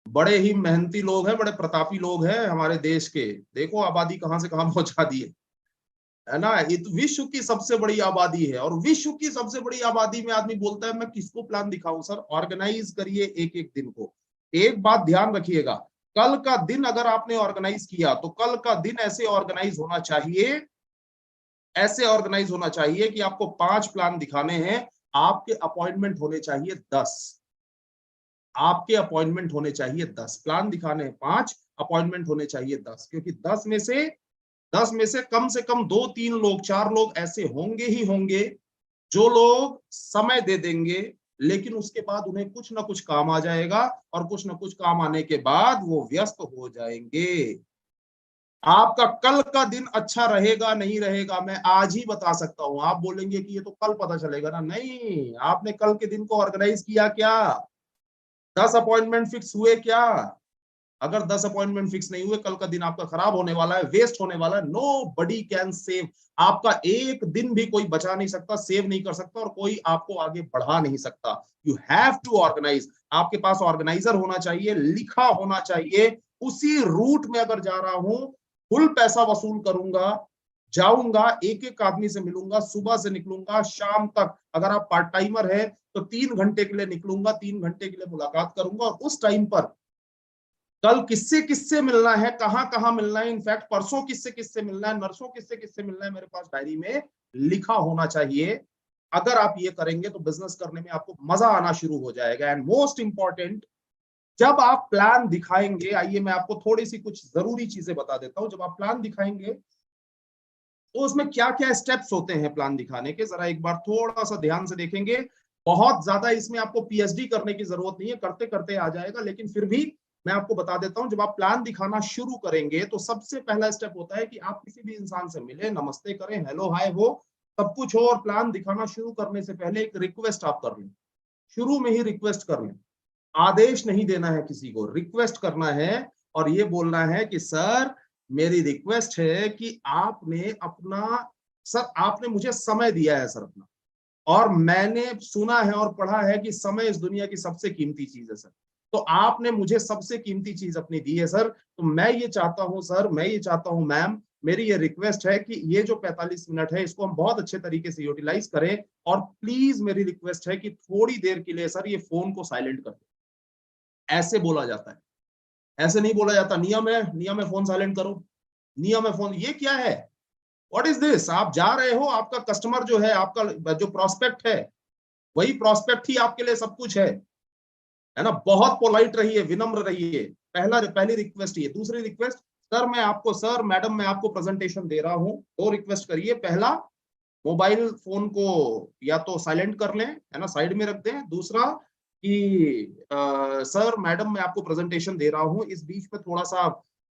बड़े ही मेहनती लोग हैं, बड़े प्रतापी लोग हैं हमारे देश के। देखो आबादी कहां से कहां पहुंचा दी है। है ना, ये तो विश्व की सबसे बड़ी आबादी है, और विश्व की सबसे बड़ी आबादी में आदमी बोलता है मैं किसको प्लान दिखाऊं सर। ऑर्गेनाइज करिए एक एक दिन को। एक बात ध्यान रखिएगा, कल का दिन अगर आपने ऑर्गेनाइज किया तो कल का दिन ऐसे ऑर्गेनाइज होना चाहिए, ऐसे ऑर्गेनाइज होना चाहिए कि आपको 5 प्लान दिखाने हैं, आपके अपॉइंटमेंट होने चाहिए 10। आपके अपॉइंटमेंट होने चाहिए 10, प्लान दिखाने हैं 5, अपॉइंटमेंट होने चाहिए 10, क्योंकि 10 में से कम 2-3 लोग 4 लोग ऐसे होंगे ही होंगे जो लोग समय दे देंगे, लेकिन उसके बाद उन्हें कुछ ना कुछ काम आ जाएगा, और कुछ ना कुछ काम आने के बाद वो व्यस्त हो जाएंगे। आपका कल का दिन अच्छा रहेगा नहीं रहेगा मैं आज ही बता सकता हूं। आप बोलेंगे कि ये तो कल पता चलेगा ना, नहीं, आपने कल के दिन को ऑर्गेनाइज किया क्या? 10 अपॉइंटमेंट फिक्स हुए क्या? अगर 10 अपॉइंटमेंट फिक्स नहीं हुए, कल का दिन आपका खराब होने वाला है, वेस्ट होने वाला है। नोबडी कैन सेव, आपका एक दिन भी कोई बचा नहीं सकता, सेव नहीं कर सकता, और कोई आपको आगे बढ़ा नहीं सकता। You have to organise. आपके पास ऑर्गेनाइजर होना चाहिए, लिखा होना चाहिए, उसी रूट में अगर जा रहा हूं, फुल पैसा वसूल करूंगा, जाऊंगा, एक एक आदमी से मिलूंगा, सुबह से निकलूंगा शाम तक। अगर आप पार्ट टाइमर है तो 3 घंटे के लिए निकलूंगा, 3 घंटे के लिए मुलाकात करूंगा, और उस टाइम पर कल किससे किससे मिलना है, कहां कहां मिलना है, इनफैक्ट परसों किससे किससे मिलना है, नर्सों किससे किससे मिलना है, मेरे पास डायरी में लिखा होना चाहिए। अगर आप ये करेंगे तो बिजनेस करने में आपको मजा आना शुरू हो जाएगा। एंड मोस्ट इंपॉर्टेंट, जब आप प्लान दिखाएंगे, आइए मैं आपको थोड़ी सी कुछ जरूरी चीजें बता देता हूं। जब आप प्लान दिखाएंगे तो उसमें क्या क्या स्टेप्स होते हैं प्लान दिखाने के, जरा एक बार थोड़ा सा ध्यान से देखेंगे। बहुत ज्यादा इसमें आपको पीएचडी करने की जरूरत नहीं है, करते करते आ जाएगा, लेकिन फिर भी मैं आपको बता देता हूं। जब आप प्लान दिखाना शुरू करेंगे तो सबसे पहला स्टेप होता है कि आप किसी भी इंसान से मिले, नमस्ते करें, हेलो हाय हो, सब कुछ हो, और प्लान दिखाना शुरू करने से पहले एक रिक्वेस्ट आप कर लें। शुरू में ही रिक्वेस्ट कर लें, आदेश नहीं देना है किसी को, रिक्वेस्ट करना है, और ये बोलना है कि सर मेरी रिक्वेस्ट है कि आपने मुझे समय दिया है सर अपना, और मैंने सुना है और पढ़ा है कि समय इस दुनिया की सबसे कीमती चीज है सर। तो आपने मुझे सबसे कीमती चीज अपनी दी है सर, तो मैं ये चाहता हूं सर, मैं ये चाहता हूं मैम, मेरी ये रिक्वेस्ट है कि ये जो 45 मिनट है इसको हम बहुत अच्छे तरीके से यूटिलाइज करें, और प्लीज मेरी रिक्वेस्ट है कि थोड़ी देर के लिए सर ये फोन को साइलेंट कर दें। ऐसे बोला जाता है, ऐसे नहीं बोला जाता नियम है फोन साइलेंट करो, नियम है फोन, ये क्या है, व्हाट इज दिस। आप जा रहे हो, आपका कस्टमर जो है, आपका जो प्रोस्पेक्ट है, वही प्रोस्पेक्ट ही आपके लिए सब कुछ है ना। बहुत पोलाइट रहिए, विनम्र रहिए, पहली रिक्वेस्ट ये। दूसरी रिक्वेस्ट, सर मैडम मैं आपको प्रेजेंटेशन दे रहा हूं, दो रिक्वेस्ट करिए। पहला, मोबाइल फोन को या तो साइलेंट कर लें, है ना, साइड में रख दें। दूसरा कि सर मैडम मैं आपको प्रेजेंटेशन दे रहा हूं, इस बीच में थोड़ा सा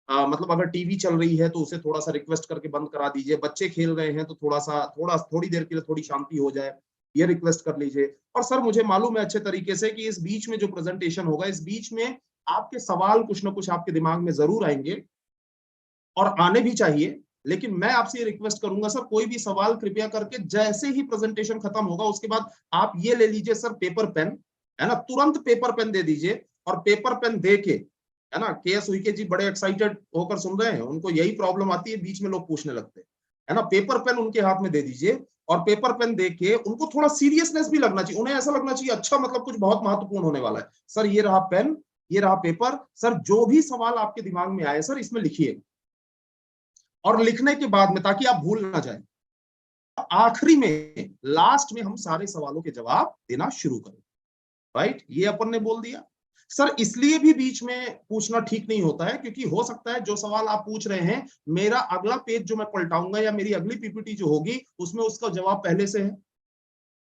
मतलब अगर टीवी चल रही है तो उसे थोड़ा सा रिक्वेस्ट करके बंद करा दीजिए, बच्चे खेल रहे हैं तो थोड़ी देर के लिए थोड़ी शांति हो जाए, ये रिक्वेस्ट कर लीजिए। और सर मुझे मालूम है अच्छे तरीके से कि इस बीच में जो प्रेजेंटेशन होगा, इस बीच में आपके सवाल कुछ ना कुछ आपके दिमाग में जरूर आएंगे, और आने भी चाहिए, लेकिन मैं आपसे ये रिक्वेस्ट करूंगा सर कोई भी सवाल कृपया करके जैसे ही प्रेजेंटेशन खत्म होगा उसके बाद आप ये ले लीजिए सर पेपर पेन, है ना, तुरंत पेपर पेन दे दीजिए। और पेपर पेन दे के, है ना, के.एस. उइके जी बड़े एक्साइटेड होकर सुन रहे हैं, उनको यही प्रॉब्लम आती है, बीच में लोग पूछने लगते हैं, है ना। पेपर पेन उनके हाथ में दे दीजिए, और पेपर पेन दे के उनको थोड़ा सीरियसनेस भी लगना चाहिए, उन्हें ऐसा लगना चाहिए अच्छा मतलब कुछ बहुत महत्वपूर्ण होने वाला है। सर ये रहा पेन, ये रहा पेपर, सर जो भी सवाल आपके दिमाग में आए सर इसमें लिखिए, और लिखने के बाद में, ताकि आप भूल ना जाए, आखिरी में लास्ट में हम सारे सवालों के जवाब देना शुरू करें। राइट, ये अपन ने बोल दिया। सर इसलिए भी बीच में पूछना ठीक नहीं होता है क्योंकि हो सकता है जो सवाल आप पूछ रहे हैं, मेरा अगला पेज जो मैं पलटाऊंगा या मेरी अगली पीपीटी जो होगी उसमें उसका जवाब पहले से है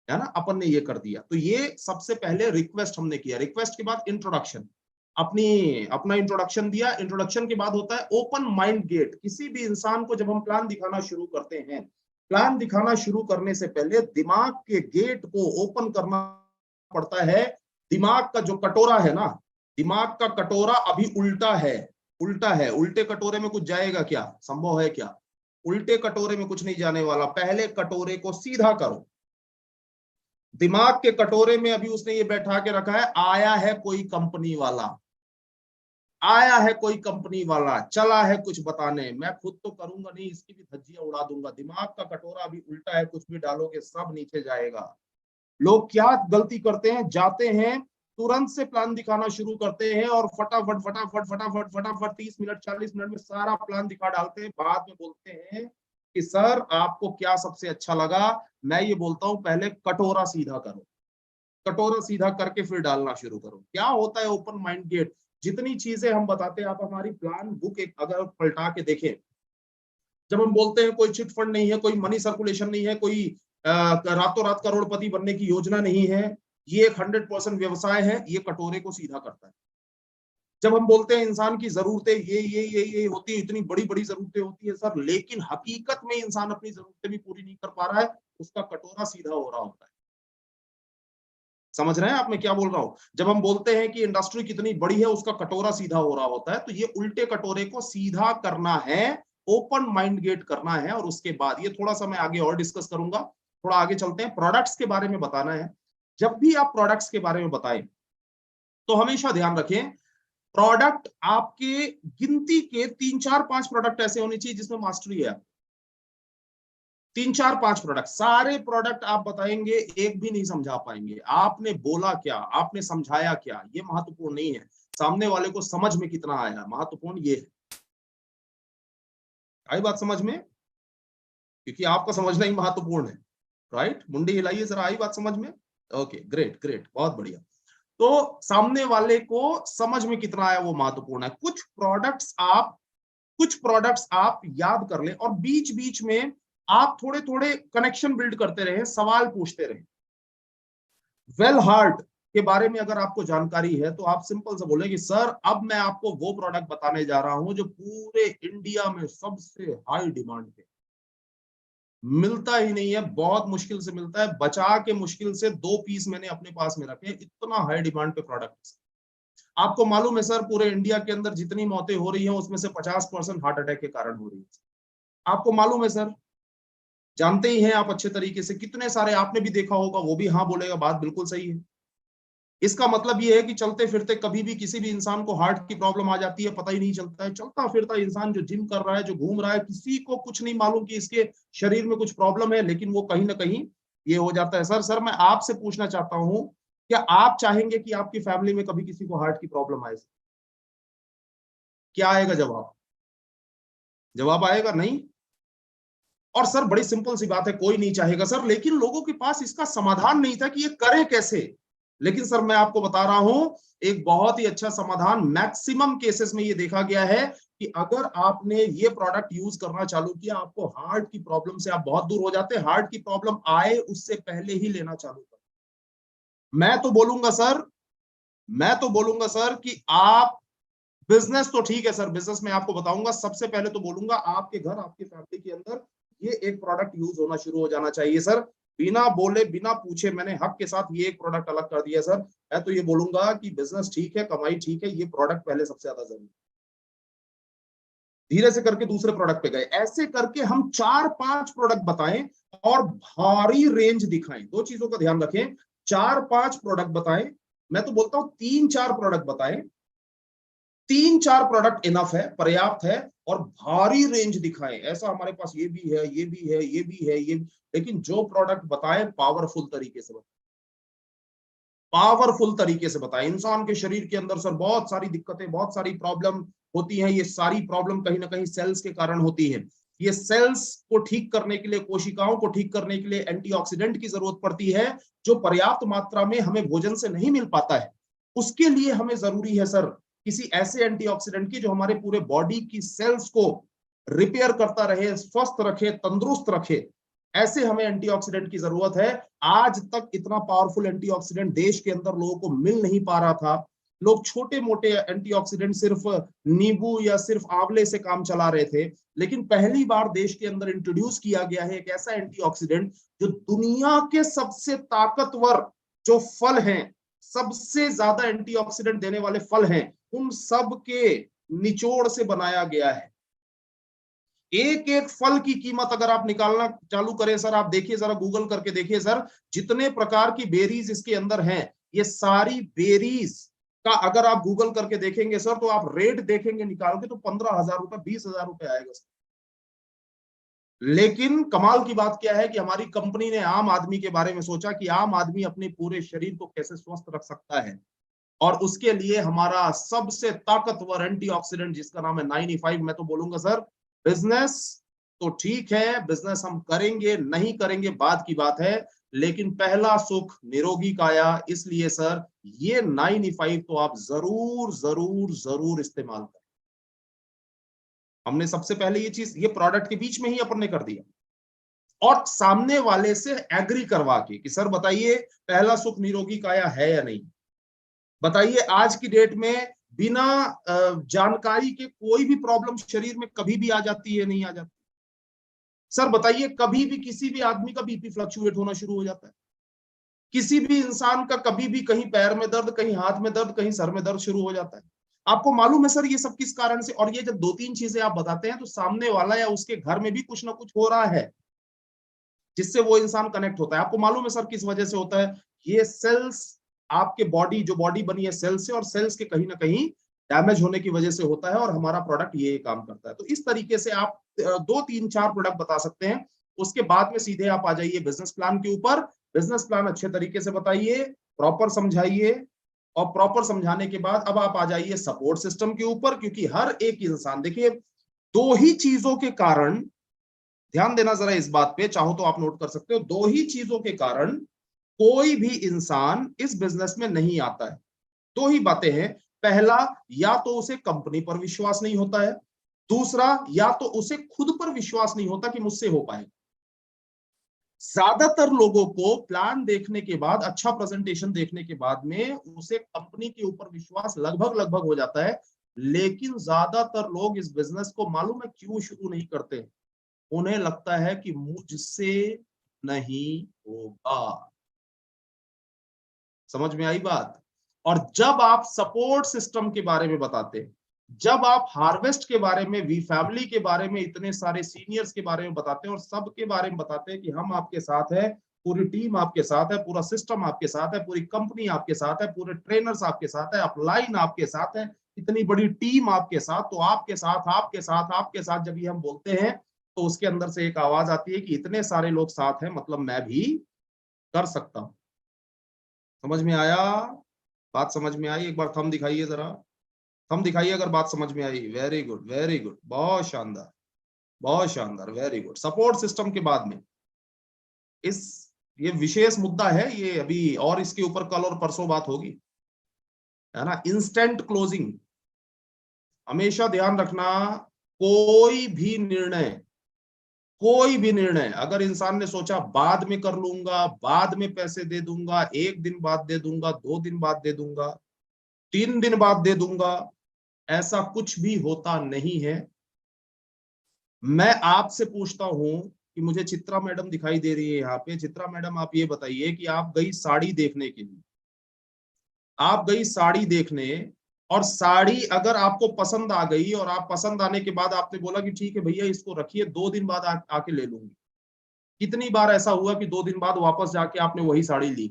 ना, अपन ने ये कर दिया। तो ये सबसे पहले रिक्वेस्ट हमने किया। रिक्वेस्ट के बाद इंट्रोडक्शन, अपना इंट्रोडक्शन दिया। इंट्रोडक्शन के बाद होता है ओपन माइंड गेट। किसी भी इंसान को जब हम प्लान दिखाना शुरू करते हैं, प्लान दिखाना शुरू करने से पहले दिमाग के गेट को ओपन करना पड़ता है। दिमाग का जो कटोरा है ना, दिमाग का कटोरा अभी उल्टा है, उल्टे कटोरे में कुछ जाएगा क्या, संभव है क्या? उल्टे कटोरे में कुछ नहीं जाने वाला। पहले कटोरे को सीधा करो। दिमाग के कटोरे में अभी उसने ये बैठा के रखा है, आया है कोई कंपनी वाला, आया है कोई कंपनी वाला, चला है कुछ बताने, मैं खुद तो करूंगा नहीं, इसकी भी धज्जियां उड़ा दूंगा, दिमाग का कटोरा भी उल्टा है, कुछ भी डालोगे सब नीचे जाएगा। लोग क्या गलती करते हैं, जाते हैं तुरंत से प्लान दिखाना शुरू करते हैं और फटाफट फटाफट फटाफट फटाफट 30 मिनट 40 मिनट में सारा प्लान दिखा डालते हैं। बाद में बोलते हैं कि सर आपको क्या सबसे अच्छा लगा। मैं ये बोलता हूं पहले कटोरा सीधा करो, कटोरा सीधा करके फिर डालना शुरू करो। क्या होता है ओपन माइंड गेट, जितनी चीजें हम बताते हैं, आप हमारी प्लान बुक एक अगर पलटा के देखें, जब हम बोलते हैं कोई चिट फंड नहीं है, कोई मनी सर्कुलेशन नहीं है, कोई रातों रात करोड़पति बनने की योजना नहीं है, ये एक 100% व्यवसाय है, ये कटोरे को सीधा करता है। जब हम बोलते हैं इंसान की जरूरतें ये होती है, इतनी बड़ी बड़ी जरूरतें होती है सर, लेकिन हकीकत में इंसान अपनी जरूरतें भी पूरी नहीं कर पा रहा है, उसका कटोरा सीधा हो रहा होता है। समझ रहे हैं आप मैं क्या बोल रहा हूं? जब हम बोलते हैं कि इंडस्ट्री कितनी बड़ी है, उसका कटोरा सीधा हो रहा होता है, तो ये उल्टे कटोरे को सीधा करना है, ओपन माइंड गेट करना है। और उसके बाद ये थोड़ा सा मैं आगे और डिस्कस करूंगा, थोड़ा आगे चलते हैं, प्रोडक्ट्स के बारे में बताना है। जब भी आप प्रोडक्ट्स के बारे में बताएं तो हमेशा ध्यान रखें, प्रोडक्ट आपके गिनती के 3-4-5 प्रोडक्ट ऐसे होने चाहिए जिसमें मास्टरी है। 3-4-5 प्रोडक्ट, सारे प्रोडक्ट आप बताएंगे एक भी नहीं समझा पाएंगे। आपने बोला क्या, आपने समझाया क्या, ये महत्वपूर्ण नहीं है, सामने वाले को समझ में कितना आया, महत्वपूर्ण ये है। आई बात समझ में? क्योंकि आपका समझना ही महत्वपूर्ण है, राइट? मुंडी हिलाइए जरा, आई बात समझ में? ओके, ग्रेट ग्रेट, बहुत बढ़िया। तो सामने वाले को समझ में कितना आया वो महत्वपूर्ण है। कुछ प्रोडक्ट्स आप याद कर लें और बीच बीच में आप थोड़े थोड़े कनेक्शन बिल्ड करते रहे, सवाल पूछते रहे। वेल हार्ट के बारे में अगर आपको जानकारी है तो आप सिंपल से बोले कि सर अब मैं आपको वो प्रोडक्ट बताने जा रहा हूं जो पूरे इंडिया में सबसे हाई डिमांड पे, मिलता ही नहीं है, बहुत मुश्किल से मिलता है, बचा के मुश्किल से 2 पीस मैंने अपने पास में रखे, इतना हाई डिमांड पे प्रोडक्ट। आपको मालूम है सर पूरे इंडिया के अंदर जितनी मौतें हो रही हैं उसमें से 50% हार्ट अटैक के कारण हो रही है। आपको मालूम है सर, जानते ही हैं आप अच्छे तरीके से, कितने सारे आपने भी देखा होगा, वो भी हाँ बोलेगा, बात बिल्कुल सही है। इसका मतलब ये है कि चलते फिरते कभी भी किसी भी इंसान को हार्ट की प्रॉब्लम आ जाती है, पता ही नहीं चलता है। चलता फिरता इंसान जो जिम कर रहा है, जो घूम रहा है, किसी को कुछ नहीं मालूम कि इसके शरीर में कुछ प्रॉब्लम है, लेकिन वो कहीं ना कहीं ये हो जाता है। सर मैं आपसे पूछना चाहता हूं, क्या आप चाहेंगे कि आपकी फैमिली में कभी किसी को हार्ट की प्रॉब्लम आए? क्या आएगा जवाब? जवाब आएगा नहीं। और सर बड़ी सिंपल सी बात है, कोई नहीं चाहेगा सर, लेकिन लोगों के पास इसका समाधान नहीं था कि ये करें कैसे। लेकिन सर मैं आपको बता रहा हूं एक बहुत ही अच्छा समाधान, मैक्सिमम केसेस में ये देखा गया है कि अगर आपने ये प्रोडक्ट यूज करना चालू किया, आपको हार्ट की प्रॉब्लम से आप बहुत दूर हो जाते। हार्ट की प्रॉब्लम आए उससे पहले ही लेना चालू कर। मैं तो बोलूंगा सर कि आप बिजनेस तो ठीक है सर, बिजनेस में आपको बताऊंगा, सबसे पहले तो बोलूंगा आपके घर, आपके फैमिली के अंदर ये एक प्रोडक्ट यूज होना शुरू हो जाना चाहिए सर। बिना बोले बिना पूछे मैंने हक के साथ ये एक प्रोडक्ट अलग कर दिया सर। मैं तो ये बोलूंगा कि बिजनेस ठीक है, कमाई ठीक है, ये प्रोडक्ट पहले सबसे ज्यादा जरूरी। धीरे से करके दूसरे प्रोडक्ट पे गए, ऐसे करके हम 4-5 प्रोडक्ट बताएं और भारी रेंज दिखाएं। 2 चीजों का ध्यान रखें, 4-5 प्रोडक्ट बताएं, मैं तो बोलता हूं 3-4 प्रोडक्ट बताएं, 3-4 प्रोडक्ट इनफ है, पर्याप्त है, और भारी रेंज दिखाएं। ऐसा हमारे पास ये भी है, ये भी है, ये भी है, ये भी, लेकिन जो प्रोडक्ट बताएं पावरफुल तरीके से बताएं, पावरफुल तरीके से बताएं। इंसान के शरीर के अंदर सर बहुत सारी दिक्कतें, बहुत सारी प्रॉब्लम होती हैं, ये सारी प्रॉब्लम कहीं ना कहीं सेल्स के कारण होती है। ये सेल्स को ठीक करने के लिए, कोशिकाओं को ठीक करने के लिए एंटीऑक्सीडेंट की जरूरत पड़ती है, जो पर्याप्त मात्रा में हमें भोजन से नहीं मिल पाता है। उसके लिए हमें जरूरी है सर किसी ऐसे एंटीऑक्सीडेंट की जो हमारे पूरे बॉडी की सेल्स को रिपेयर करता रहे, स्वस्थ रखे, तंदुरुस्त रखे। ऐसे हमें एंटीऑक्सीडेंट की जरूरत है। आज तक इतना पावरफुल एंटीऑक्सीडेंट देश के अंदर लोगों को मिल नहीं पा रहा था। लोग छोटे मोटे एंटीऑक्सीडेंट सिर्फ नींबू या सिर्फ आंवले से काम चला रहे थे, लेकिन पहली बार देश के अंदर इंट्रोड्यूस किया गया है एक ऐसा एंटीऑक्सीडेंट जो दुनिया के सबसे ताकतवर जो फल हैं, सबसे ज्यादा एंटीऑक्सीडेंट देने वाले फल हैं, उन सब के निचोड़ से बनाया गया है। एक एक फल की कीमत अगर आप निकालना चालू करें सर, आप देखिए जरा, गूगल करके देखिए सर, जितने प्रकार की बेरीज इसके अंदर हैं, ये सारी बेरीज का अगर आप गूगल करके देखेंगे सर, तो आप रेट देखेंगे निकाल के, तो 15,000 रुपए 20,000 रुपए आएगा सर। लेकिन कमाल की बात क्या है कि हमारी कंपनी ने आम आदमी के बारे में सोचा कि आम आदमी अपने पूरे शरीर को कैसे स्वस्थ रख सकता है, और उसके लिए हमारा सबसे ताकतवर एंटीऑक्सीडेंट जिसका नाम है 9E5। मैं तो बोलूंगा सर, बिजनेस तो ठीक है, बिजनेस हम करेंगे नहीं करेंगे बाद की बात है, लेकिन पहला सुख निरोगी काया, इसलिए सर ये 9E5 तो आप जरूर जरूर जरूर इस्तेमाल करें। हमने सबसे पहले ये चीज, ये प्रोडक्ट के बीच में ही अपन ने कर दिया, और सामने वाले से एग्री करवा के कि सर बताइए पहला सुख निरोगी काया है या नहीं। बताइए आज की डेट में बिना जानकारी के कोई भी प्रॉब्लम शरीर में कभी भी आ जाती है, नहीं आ जाती? सर बताइए कभी भी किसी भी आदमी का बीपी फ्लक्चुएट होना शुरू हो जाता है, किसी भी इंसान का कभी भी कहीं पैर में दर्द, कहीं हाथ में दर्द, कहीं सर में दर्द शुरू हो जाता है। आपको मालूम है सर ये सब किस कारण से? और ये जब 2-3 चीजें आप बताते हैं तो सामने वाला या उसके घर में भी कुछ ना कुछ हो रहा है जिससे वो इंसान कनेक्ट होता है। आपको मालूम है सर किस वजह से होता है? ये सेल्स, आपके बॉडी, जो बॉडी बनी है सेल्स से, और सेल्स के कहीं ना कहीं डैमेज होने की वजह से होता है, और हमारा प्रोडक्ट ये काम करता है। तो इस तरीके से आप 2-3-4 प्रोडक्ट बता सकते हैं। उसके बाद में सीधे आप आ जाइए बिजनेस प्लान के ऊपर। बिजनेस प्लान अच्छे तरीके से बताइए, प्रॉपर समझाइए, और प्रॉपर समझाने के बाद अब आप आ जाइए सपोर्ट सिस्टम के ऊपर, क्योंकि हर एक इंसान, देखिए 2 ही चीजों के कारण, ध्यान देना जरा इस बात पे, चाहो तो आप नोट कर सकते हो, 2 ही चीजों के कारण कोई भी इंसान इस बिजनेस में नहीं आता है। 2 ही बातें हैं। पहला, या तो उसे कंपनी पर विश्वास नहीं होता है, दूसरा या तो उसे खुद पर विश्वास नहीं होता कि मुझसे हो पाएगा। ज्यादातर लोगों को प्लान देखने के बाद, अच्छा प्रेजेंटेशन देखने के बाद में उसे कंपनी के ऊपर विश्वास लगभग लगभग हो जाता है, लेकिन ज्यादातर लोग इस बिजनेस को मालूम है क्यों शुरू नहीं करते? उन्हें लगता है कि मुझसे नहीं होगा। समझ में आई बात? और जब आप सपोर्ट सिस्टम के बारे में बताते हैं, जब आप हार्वेस्ट के बारे में, वी फैमिली के बारे में, इतने सारे सीनियर्स के बारे में बताते हैं, और सबके बारे में बताते हैं कि हम आपके साथ है, पूरी टीम आपके साथ है, पूरा सिस्टम आपके साथ है, पूरी कंपनी आपके साथ है, पूरे ट्रेनर्स आपके साथ है, अपलाइन आपके साथ है, इतनी बड़ी टीम आपके साथ, तो आपके साथ आपके साथ आपके साथ जब ये हम बोलते हैं तो उसके अंदर से एक आवाज आती है कि इतने सारे लोग साथ हैं, मतलब मैं भी कर सकता हूं। समझ में आया? बात समझ में आई? एक बार थंब दिखाइए जरा, थंब दिखाइए अगर बात समझ में आई। वेरी गुड, वेरी गुड, बहुत शानदार, बहुत शानदार, वेरी गुड। सपोर्ट सिस्टम के बाद में ये विशेष मुद्दा है ये, अभी और इसके ऊपर कल और परसों बात होगी, है ना। इंस्टेंट क्लोजिंग, हमेशा ध्यान रखना, कोई भी निर्णय अगर इंसान ने सोचा बाद में कर लूंगा, बाद में पैसे दे दूंगा, 1 दिन बाद दे दूंगा, 2 दिन बाद दे दूंगा, 3 दिन बाद दे दूंगा, ऐसा कुछ भी होता नहीं है। मैं आपसे पूछता हूं कि मुझे चित्रा मैडम दिखाई दे रही है यहाँ पे। चित्रा मैडम, आप ये बताइए कि आप गई साड़ी देखने के लिए, आप गई साड़ी देखने, और साड़ी अगर आपको पसंद आ गई, और आप पसंद आने के बाद आपने बोला कि ठीक है भैया इसको रखिए, 2 दिन बाद आके ले लूंगी। कितनी बार ऐसा हुआ कि 2 दिन बाद वापस जाके आपने वही साड़ी ली?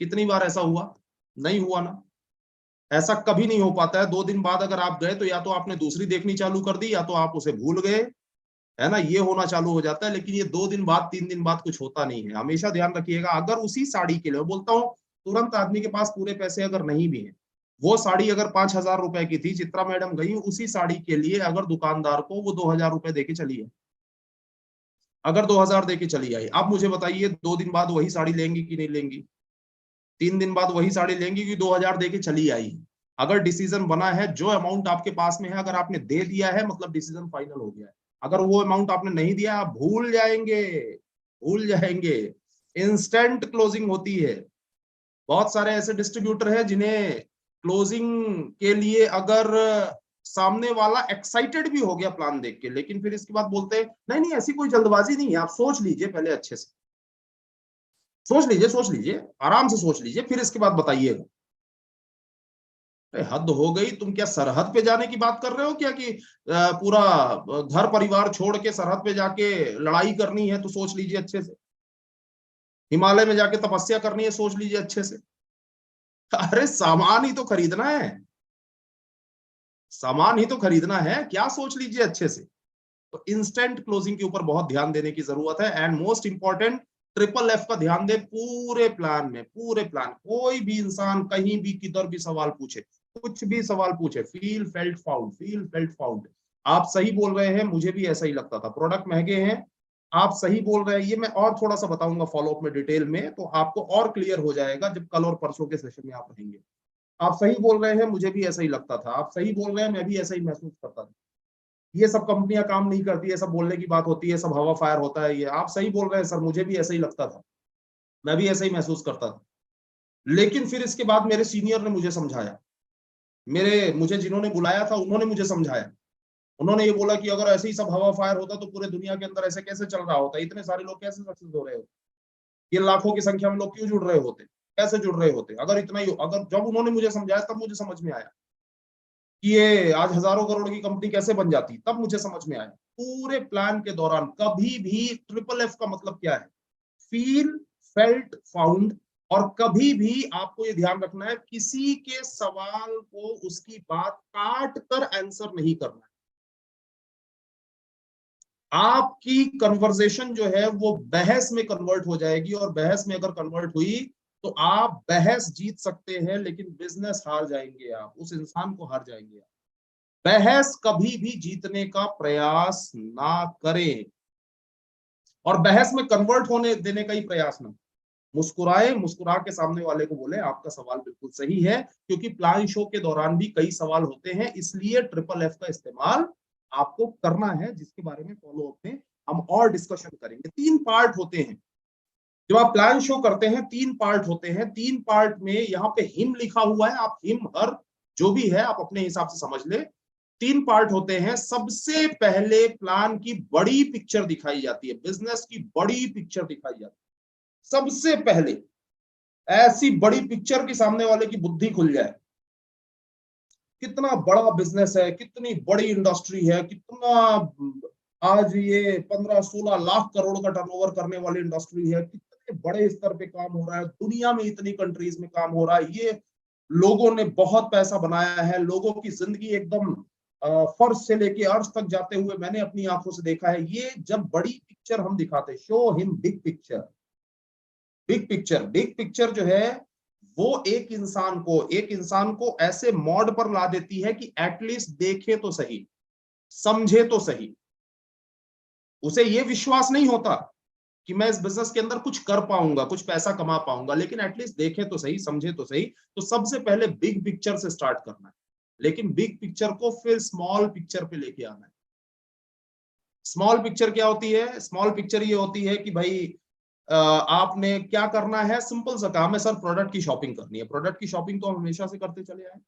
कितनी बार ऐसा हुआ? नहीं हुआ ना। ऐसा कभी नहीं हो पाता है। 2 दिन बाद अगर आप गए तो या तो आपने दूसरी देखनी चालू कर दी, या तो आप उसे भूल गए, है ना, ये होना चालू हो जाता है। लेकिन ये 2 दिन बाद 3 दिन बाद कुछ होता नहीं है। हमेशा ध्यान रखिएगा, अगर उसी साड़ी के लिए, बोलता हूँ तुरंत आदमी के पास पूरे पैसे अगर नहीं भी है, वो साड़ी अगर 5,000 रुपए की थी, चित्रा मैडम गई उसी साड़ी के लिए, अगर दुकानदार को वो 2,000 रुपए देके चली है, अगर 2,000 देके चली आई, आप मुझे बताइए 2 दिन बाद वही साड़ी लेंगी कि नहीं लेंगी? 3 दिन बाद वही साड़ी लेंगी कि 2,000 देके चली आई? अगर डिसीजन बना है, जो अमाउंट आपके पास में है अगर आपने दे दिया है, मतलब डिसीजन फाइनल हो गया है। अगर वो अमाउंट आपने नहीं दिया, आप भूल जाएंगे। इंस्टेंट क्लोजिंग होती है। बहुत सारे ऐसे डिस्ट्रीब्यूटर हैं जिन्हें क्लोजिंग के लिए, अगर सामने वाला एक्साइटेड भी हो गया प्लान देख के, लेकिन फिर इसके बाद बोलते हैं नहीं ऐसी कोई जल्दबाजी नहीं है, आप सोच लीजिए पहले, अच्छे से सोच लीजिए, आराम से सोच लीजिए, फिर इसके बाद बताइएगा। हद हो गई, तुम क्या सरहद पे जाने की बात कर रहे हो क्या, कि पूरा घर परिवार छोड़ के सरहद पे जाके लड़ाई करनी है? तो सोच लीजिए अच्छे से। हिमालय में जाके तपस्या करनी है? सोच लीजिए अच्छे से। अरे सामान ही तो खरीदना है, सामान ही तो खरीदना है, क्या सोच लीजिए अच्छे से। तो इंस्टेंट क्लोजिंग के ऊपर बहुत ध्यान देने की जरूरत है। And most important, triple F का ध्यान दे पूरे प्लान में, पूरे प्लान। कोई भी इंसान कहीं भी किधर भी सवाल पूछे, कुछ भी सवाल पूछे, feel felt found, feel felt found. आप सही बोल रहे हैं, मुझे भी ऐसा ही लगता था, प्रोडक्ट महंगे हैं, आप सही बोल रहे हैं। ये मैं और थोड़ा सा बताऊंगा फॉलोअप में डिटेल में, तो आपको और क्लियर हो जाएगा जब कल और परसों के सेशन में आप रहेंगे। आप सही बोल रहे हैं, मुझे भी ऐसा ही लगता था, आप सही बोल रहे हैं, मैं भी ऐसा ही महसूस करता था। ये सब कंपनियां काम नहीं करती है, सब बोलने की बात होती है, सब हवा फायर होता है, ये आप सही बोल रहे हैं सर, मुझे भी ऐसा ही लगता था, मैं भी ऐसा ही महसूस करता था। लेकिन फिर इसके बाद मेरे सीनियर ने मुझे समझाया, मुझे जिन्होंने बुलाया था उन्होंने मुझे समझाया। उन्होंने ये बोला कि अगर ऐसे ही सब हवा फायर होता तो पूरे दुनिया के अंदर ऐसे कैसे चल रहा होता, इतने सारे लोग कैसे सक्सेस हो रहे होते, ये लाखों की संख्या में लोग क्यों जुड़ रहे होते, कैसे जुड़ रहे होते, अगर इतना ही, अगर जब उन्होंने मुझे समझाया तब मुझे समझ में आया कि ये आज हजारों करोड़ की कंपनी कैसे बन जाती, तब मुझे समझ में आया। पूरे प्लान के दौरान कभी भी, ट्रिपल एफ का मतलब क्या है, फील फेल्ट फाउंड। और कभी भी आपको ये ध्यान रखना है, किसी के सवाल को उसकी बात काट कर आंसर नहीं करना है। आपकी कन्वर्सेशन जो है वो बहस में कन्वर्ट हो जाएगी, और बहस में अगर कन्वर्ट हुई तो आप बहस जीत सकते हैं लेकिन बिजनेस हार जाएंगे, आप उस इंसान को हार जाएंगे। आप बहस कभी भी जीतने का प्रयास ना करें, और बहस में कन्वर्ट होने देने का ही प्रयास ना। मुस्कुराए, मुस्कुरा के सामने वाले को बोले आपका सवाल बिल्कुल सही है, क्योंकि प्लान शो के दौरान भी कई सवाल होते हैं, इसलिए ट्रिपल एफ का इस्तेमाल आपको करना है, जिसके बारे में फॉलो अप में हम और डिस्कशन करेंगे। 3 पार्ट होते हैं जब आप प्लान शो करते हैं, 3 पार्ट होते हैं। 3 पार्ट में यहाँ पे हिम लिखा हुआ है, आप हिम हर जो भी है आप अपने हिसाब से समझ ले। 3 पार्ट होते हैं। सबसे पहले प्लान की बड़ी पिक्चर दिखाई जाती है, बिजनेस की बड़ी पिक्चर दिखाई जाती है सबसे पहले। ऐसी बड़ी पिक्चर की सामने वाले की बुद्धि खुल जाए, कितना बड़ा बिजनेस है, कितनी बड़ी इंडस्ट्री है, कितना आज ये 15-16 लाख करोड़ का टर्नओवर करने वाली इंडस्ट्री है, कितने बड़े स्तर पे काम हो रहा है, दुनिया में इतनी कंट्रीज में काम हो रहा है, ये लोगों ने बहुत पैसा बनाया है, लोगों की जिंदगी एकदम फर्श से लेके अर्श तक जाते हुए मैंने अपनी आंखों से देखा है। ये जब बड़ी पिक्चर हम दिखाते, show him big picture, big picture, big picture जो है वो एक इंसान को ऐसे मोड पर ला देती है कि एटलीस्ट देखे तो सही, समझे तो सही। उसे ये विश्वास नहीं होता कि मैं इस बिजनेस के अंदर कुछ कर पाऊंगा, कुछ पैसा कमा पाऊंगा, लेकिन एटलीस्ट देखे तो सही, समझे तो सही। तो सबसे पहले बिग पिक्चर से स्टार्ट करना है, लेकिन बिग पिक्चर को फिर स्मॉल पिक्चर पे लेके आना है। स्मॉल पिक्चर क्या होती है? स्मॉल पिक्चर ये होती है कि भाई आपने क्या करना है, सिंपल सा काम है सर, प्रोडक्ट की शॉपिंग करनी है। प्रोडक्ट की शॉपिंग तो हम हमेशा से करते चले आए,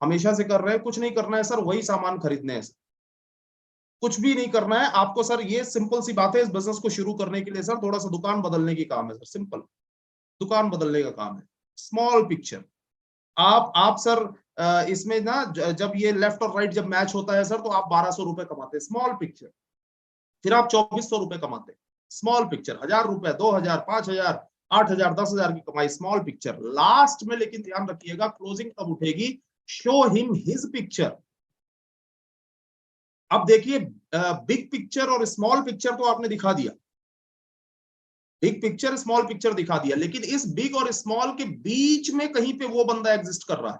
हमेशा से कर रहे हैं, कुछ नहीं करना है सर, वही सामान खरीदने हैं, कुछ भी नहीं करना है आपको सर। ये सिंपल सी बात है, इस बिजनेस को शुरू करने के लिए सर थोड़ा सा दुकान बदलने की काम है सर, सिंपल दुकान बदलने का काम है। Small picture. आप सर इसमें ना जब ये लेफ्ट और राइट जब मैच होता है सर, तो आप 1200 रुपए कमाते हैं, स्मॉल पिक्चर। फिर आप 2400 रुपए कमाते, स्मॉल पिक्चर। 1000 रुपए, 2000, 5000, 8000, 10,000 की कमाई, स्मॉल पिक्चर। लास्ट में लेकिन ध्यान रखिएगा, क्लोजिंग कब उठेगी? Show him his picture. अब देखिए, बिग पिक्चर और स्मॉल पिक्चर तो आपने दिखा दिया, बिग पिक्चर स्मॉल पिक्चर दिखा दिया, लेकिन इस बिग और स्मॉल के बीच में कहीं पे वो बंदा एग्जिस्ट कर रहा है,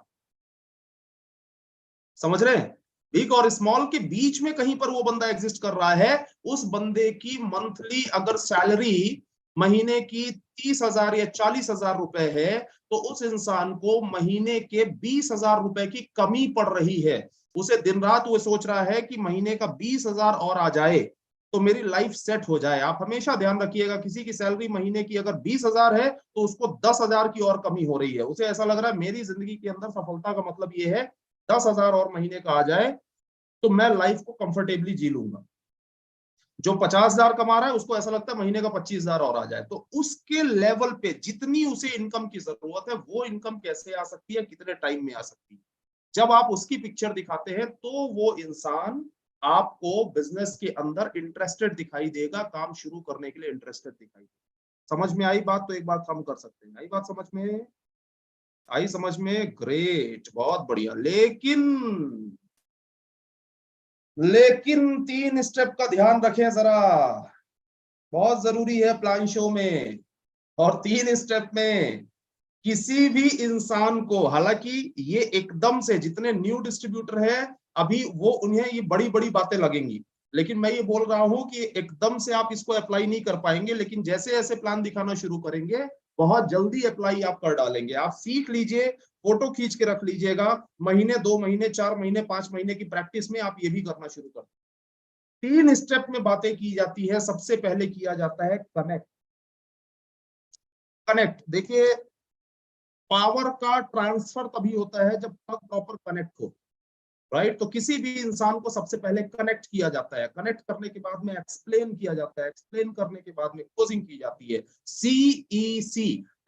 समझ रहे हैं? बिग और स्मॉल के बीच में कहीं पर वो बंदा एग्जिस्ट कर रहा है। उस बंदे की मंथली अगर सैलरी महीने की 30,000 या 40,000 रुपए है, तो उस इंसान को महीने के 20,000 रुपए की कमी पड़ रही है। उसे दिन रात वो सोच रहा है कि महीने का 20,000 और आ जाए तो मेरी लाइफ सेट हो जाए। आप हमेशा ध्यान रखिएगा, किसी की सैलरी महीने की अगर 20,000 है तो उसको 10,000 की और कमी हो रही है। उसे ऐसा लग रहा है मेरी जिंदगी के अंदर सफलता का मतलब ये है 10,000 और महीने का आ जाए तो मैं लाइफ को कंफर्टेबली जी लूंगा। जो 50,000 कमा रहा है उसको ऐसा लगता है महीने का 25,000 और आ जाए। तो उसके लेवल पे जितनी उसे इनकम की जरूरत है, वो इनकम कैसे आ सकती है, कितने टाइम में आ सकती है, जब आप उसकी पिक्चर दिखाते हैं तो वो इंसान आपको बिजनेस के अंदर इंटरेस्टेड दिखाई देगा, काम शुरू करने के लिए इंटरेस्टेड दिखाई देगा। समझ में आई बात? तो एक बात हम कर सकते हैं, आई बात समझ में? आई समझ में? ग्रेट, बहुत बढ़िया। लेकिन 3 स्टेप का ध्यान रखें जरा, बहुत जरूरी है प्लान शो में। और 3 स्टेप में किसी भी इंसान को, हालांकि ये एकदम से जितने न्यू डिस्ट्रीब्यूटर है अभी वो उन्हें ये बड़ी बड़ी बातें लगेंगी, लेकिन मैं ये बोल रहा हूं कि एकदम से आप इसको अप्लाई नहीं कर पाएंगे, लेकिन जैसे जैसे प्लान दिखाना शुरू करेंगे बहुत जल्दी अप्लाई आप कर डालेंगे। आप सीख लीजिए, फोटो खींच के रख लीजिएगा, महीने 2 महीने 4 महीने 5 महीने की प्रैक्टिस में आप ये भी करना शुरू कर। 3 स्टेप में बातें की जाती है। सबसे पहले किया जाता है कनेक्ट। कनेक्ट देखिए, पावर का ट्रांसफर तभी होता है जब तक प्रॉपर कनेक्ट हो, राइट? तो किसी भी इंसान को सबसे पहले कनेक्ट किया जाता है, कनेक्ट करने के बाद में एक्सप्लेन किया जाता है, एक्सप्लेन करने के बाद में क्लोजिंग की जाती है। CEC,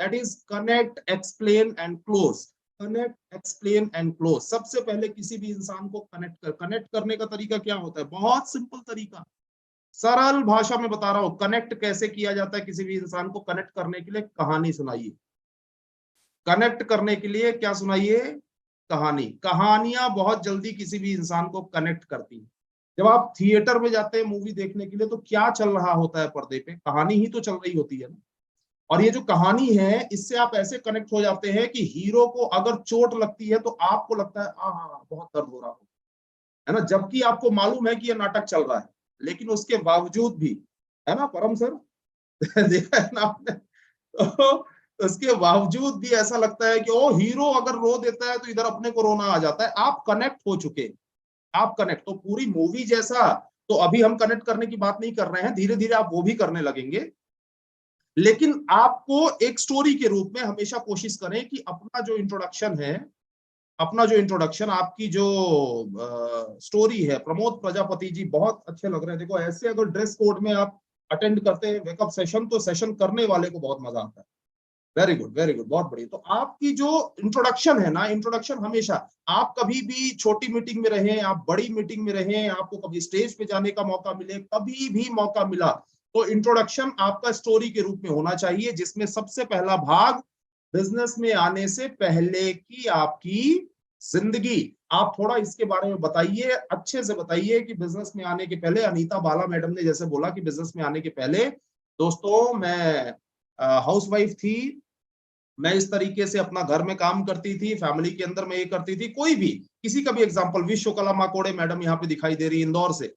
that is connect, explain and close. Connect, explain and close. सबसे पहले किसी भी इंसान को कनेक्ट करने का तरीका क्या होता है? बहुत सिंपल तरीका, सरल भाषा में बता रहा हूं। कनेक्ट कैसे किया जाता है? किसी भी इंसान को कनेक्ट करने के लिए कहानी सुनाइए। कनेक्ट करने के लिए क्या सुनाइए? कहानी। कहानियां बहुत जल्दी किसी भी इंसान को कनेक्ट करती हैं। जब आप थिएटर में जाते हैं मूवी देखने के लिए तो क्या चल रहा होता है पर्दे पे? कहानी ही तो चल रही होती है ना। और ये जो कहानी है इससे आप ऐसे कनेक्ट हो जाते हैं कि हीरो को अगर चोट लगती है तो आपको लगता है बहुत दर्द हो रहा है ना, जबकि आपको मालूम है कि ये नाटक चल रहा है, लेकिन उसके बावजूद भी, है ना परम सर? देखा है ना आपने? तो उसके बावजूद भी ऐसा लगता है कि ओ हीरो अगर रो देता है तो इधर अपने को रोना आ जाता है। आप कनेक्ट हो चुके, आप कनेक्ट। तो पूरी मूवी जैसा तो अभी हम कनेक्ट करने की बात नहीं कर रहे हैं, धीरे धीरे आप वो भी करने लगेंगे, लेकिन आपको एक स्टोरी के रूप में हमेशा कोशिश करें कि अपना जो इंट्रोडक्शन है, अपना जो इंट्रोडक्शन, आपकी जो स्टोरी है। प्रमोद प्रजापति जी बहुत अच्छे लग रहे हैं। देखो ऐसे अगर ड्रेस कोड में आप अटेंड करते हैं वेकअप सेशन तो सेशन करने वाले को बहुत मजा आता है। वेरी गुड, वेरी गुड, बहुत बढ़िया। तो आपकी जो इंट्रोडक्शन है ना, इंट्रोडक्शन हमेशा, आप कभी भी छोटी मीटिंग में रहें, आप बड़ी मीटिंग में रहें, आपको कभी स्टेज पे जाने का मौका मिले, कभी भी मौका मिला, तो इंट्रोडक्शन आपका स्टोरी के रूप में होना चाहिए, जिसमें सबसे पहला भाग बिजनेस में आने से पहले की आपकी जिंदगी। आप थोड़ा इसके बारे में बताइए, अच्छे से बताइए कि बिजनेस में आने के पहले, अनीता बाला मैडम ने जैसे बोला कि बिजनेस में आने के पहले दोस्तों मैं हाउसवाइफ थी, मैं इस तरीके से अपना घर में काम करती थी, फैमिली के अंदर मैं ये करती थी। कोई भी किसी का भी एग्जांपल, विश्वकला माकोड़े मैडम यहाँ पे दिखाई दे रही है इंदौर से।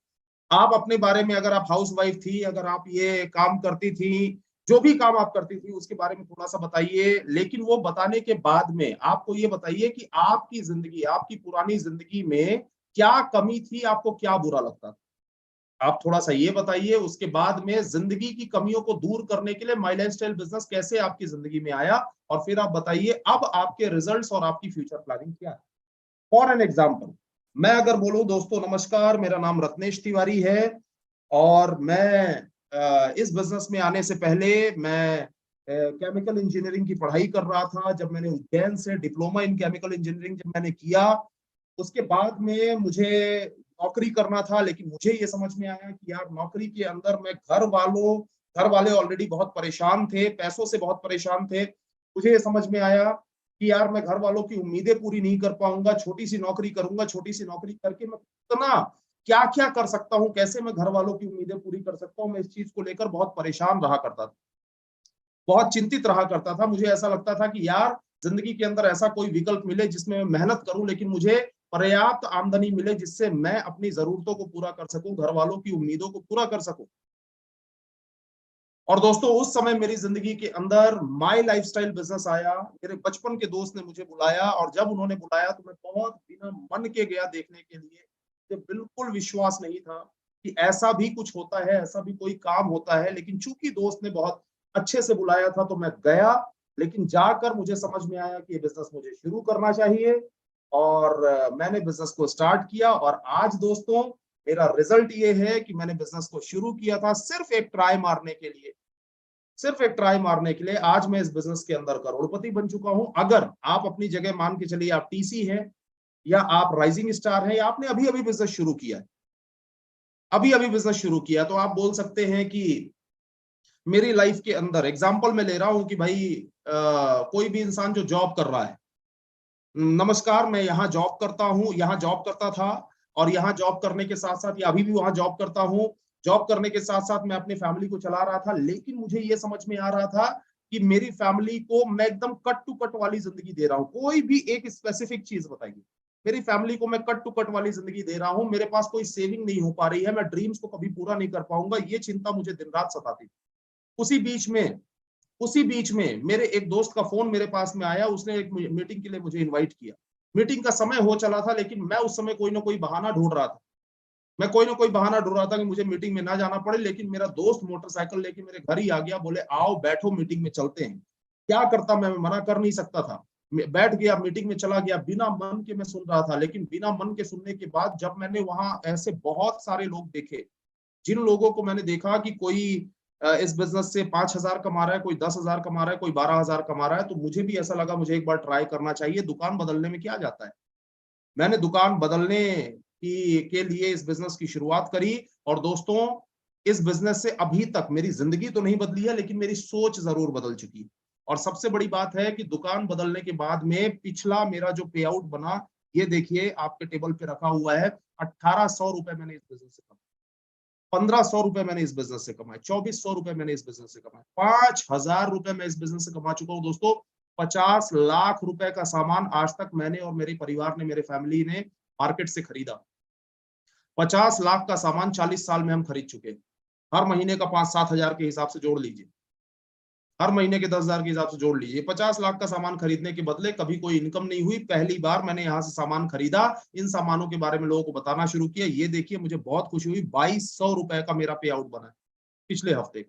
आप अपने बारे में, अगर आप हाउसवाइफ थी, अगर आप ये काम करती थी, जो भी काम आप करती थी उसके बारे में थोड़ा सा बताइए। लेकिन वो बताने के बाद में आपको ये बताइए कि आपकी जिंदगी, आपकी पुरानी जिंदगी में क्या कमी थी, आपको क्या बुरा लगता था, आप थोड़ा सा ये बताइए। उसके बाद में जिंदगी की कमियों को दूर करने के लिए माई लाइफस्टाइल बिजनेस कैसे आपकी जिंदगी में आया, और फिर आप बताइए अब आपके रिजल्ट्स और आपकी फ्यूचर प्लानिंग क्या है। फॉर एन एग्जाम्पल, मैं अगर बोलूं दोस्तों नमस्कार, मेरा नाम रत्नेश तिवारी है और मैं इस बिजनेस में आने से पहले मैं केमिकल इंजीनियरिंग की पढ़ाई कर रहा था। जब मैंने उज्जैन से डिप्लोमा इन केमिकल इंजीनियरिंग जब मैंने किया, उसके बाद में मुझे नौकरी करना था, लेकिन मुझे ये समझ में आया कि यार नौकरी के अंदर मैं घर वाले ऑलरेडी बहुत परेशान थे, पैसों से बहुत परेशान थे। मुझे ये समझ में आया कि यार मैं घर वालों की उम्मीदें पूरी नहीं कर पाऊंगा, छोटी सी नौकरी करूंगा, छोटी सी नौकरी करके मैं कितना क्या क्या कर सकता हूँ, कैसे मैं घर वालों की उम्मीदें पूरी कर सकता हूँ। मैं इस चीज को लेकर बहुत परेशान रहा करता था, बहुत चिंतित रहा करता था। मुझे ऐसा लगता था कि यार जिंदगी के अंदर ऐसा कोई विकल्प मिले जिसमें मैं मेहनत करूं, लेकिन मुझे पर्याप्त आमदनी मिले जिससे मैं अपनी जरूरतों को पूरा कर सकूं, घर वालों की उम्मीदों को पूरा कर सकूं। और दोस्तों उस समय मेरी जिंदगी के अंदर माई लाइफस्टाइल बिजनेस आया। मेरे बचपन के दोस्त ने मुझे बुलाया, और जब उन्होंने बुलाया तो मैं बहुत बिना मन के गया देखने के लिए। मुझे बिल्कुल विश्वास नहीं था कि ऐसा भी कुछ होता है, ऐसा भी कोई काम होता है, लेकिन चूंकि दोस्त ने बहुत अच्छे से बुलाया था तो मैं गया। लेकिन जाकर मुझे समझ में आया कि ये बिजनेस मुझे शुरू करना चाहिए, और मैंने बिजनेस को स्टार्ट किया। और आज दोस्तों मेरा रिजल्ट ये है कि मैंने बिजनेस को शुरू किया था सिर्फ एक ट्राई मारने के लिए, सिर्फ एक ट्राई मारने के लिए। आज मैं इस बिजनेस के अंदर करोड़पति बन चुका हूं। अगर आप अपनी जगह मान के चलिए, आप टीसी हैं या आप राइजिंग स्टार हैं, या आपने अभी अभी बिजनेस शुरू किया है, अभी अभी बिजनेस शुरू किया, तो आप बोल सकते हैं कि मेरी लाइफ के अंदर एग्जाम्पल मैं ले रहा हूं कि भाई कोई भी इंसान जो जॉब कर रहा है, नमस्कार, मैं यहाँ जॉब करता हूँ, यहाँ जॉब करता था और यहाँ जॉब करने के साथ साथ या अभी भी वहां जॉब करता हूँ। जॉब करने के साथ साथ मैं अपनी फैमिली को चला रहा था, लेकिन मुझे ये समझ में आ रहा था कि मेरी फैमिली को मैं एकदम कट टू कट वाली जिंदगी दे रहा हूँ। कोई भी एक स्पेसिफिक चीज बताइए, मेरी फैमिली को मैं कट टू कट वाली जिंदगी दे रहा हूँ, मेरे पास कोई सेविंग नहीं हो पा रही है, मैं ड्रीम्स को कभी पूरा नहीं कर पाऊंगा, ये चिंता मुझे दिन रात सताती थी। उसी बीच में मेरे एक दोस्त का फोन मेरे पास में आया, उसने एक मीटिंग के लिए मुझे इनवाइट किया। मीटिंग का समय हो चला था, लेकिन मैं उस समय कोई ना कोई बहाना ढूंढ रहा था। मैं कोई ना कोई बहाना ढूंढ रहा था कि मुझे मीटिंग में ना जाना पड़े, लेकिन मेरा दोस्त मोटरसाइकिल लेके मेरे घर ही आ गया, बोले आओ बैठो मीटिंग में चलते हैं। क्या करता मैं मना कर नहीं सकता था। बैठ गया, मीटिंग में चला गया, बिना मन के मैं सुन रहा था। लेकिन बिना मन के सुनने के बाद जब मैंने वहां ऐसे बहुत सारे लोग देखे, जिन लोगों को मैंने देखा कि कोई इस बिजनेस से 5,000 कमा रहा है, कोई 10,000 कमा रहा है, कोई 12,000 कमा रहा है, तो मुझे भी ऐसा लगा मुझे एक बार ट्राई करना चाहिए। दुकान बदलने में क्या जाता है। मैंने दुकान बदलने के लिए इस बिजनेस की शुरुआत करी। और दोस्तों, इस बिजनेस से अभी तक मेरी जिंदगी तो नहीं बदली है, लेकिन मेरी सोच जरूर बदल चुकी है। और सबसे बड़ी बात है कि दुकान बदलने के बाद में पिछला मेरा जो पे आउट बना, ये देखिए आपके टेबल पे रखा हुआ है। 1,800 रुपए मैंने इस बिजनेस से कमाए, 1,500 रुपए मैंने इस बिजनेस से कमाए, 2,400 रुपए मैंने इस बिजनेस से कमाए, 5,000 रुपए मैं इस बिजनेस से कमा चुका हूँ दोस्तों। 50 लाख रुपए का सामान आज तक मैंने और मेरे परिवार ने, मेरे फैमिली ने मार्केट से खरीदा। 50 लाख का सामान 40 साल में हम खरीद चुके हैं। हर महीने का 5-7 हजार के हिसाब से जोड़ लीजिए, हर महीने के 10,000 के हिसाब से जोड़ लीजिए। 50 लाख का सामान खरीदने के बदले कभी कोई इनकम नहीं हुई। पहली बार मैंने यहाँ से सामान खरीदा, इन सामानों के बारे में लोगों को बताना शुरू किया। ये देखिए, मुझे बहुत खुशी हुई, 2,200 रुपए का मेरा पे आउट बना है पिछले हफ्ते।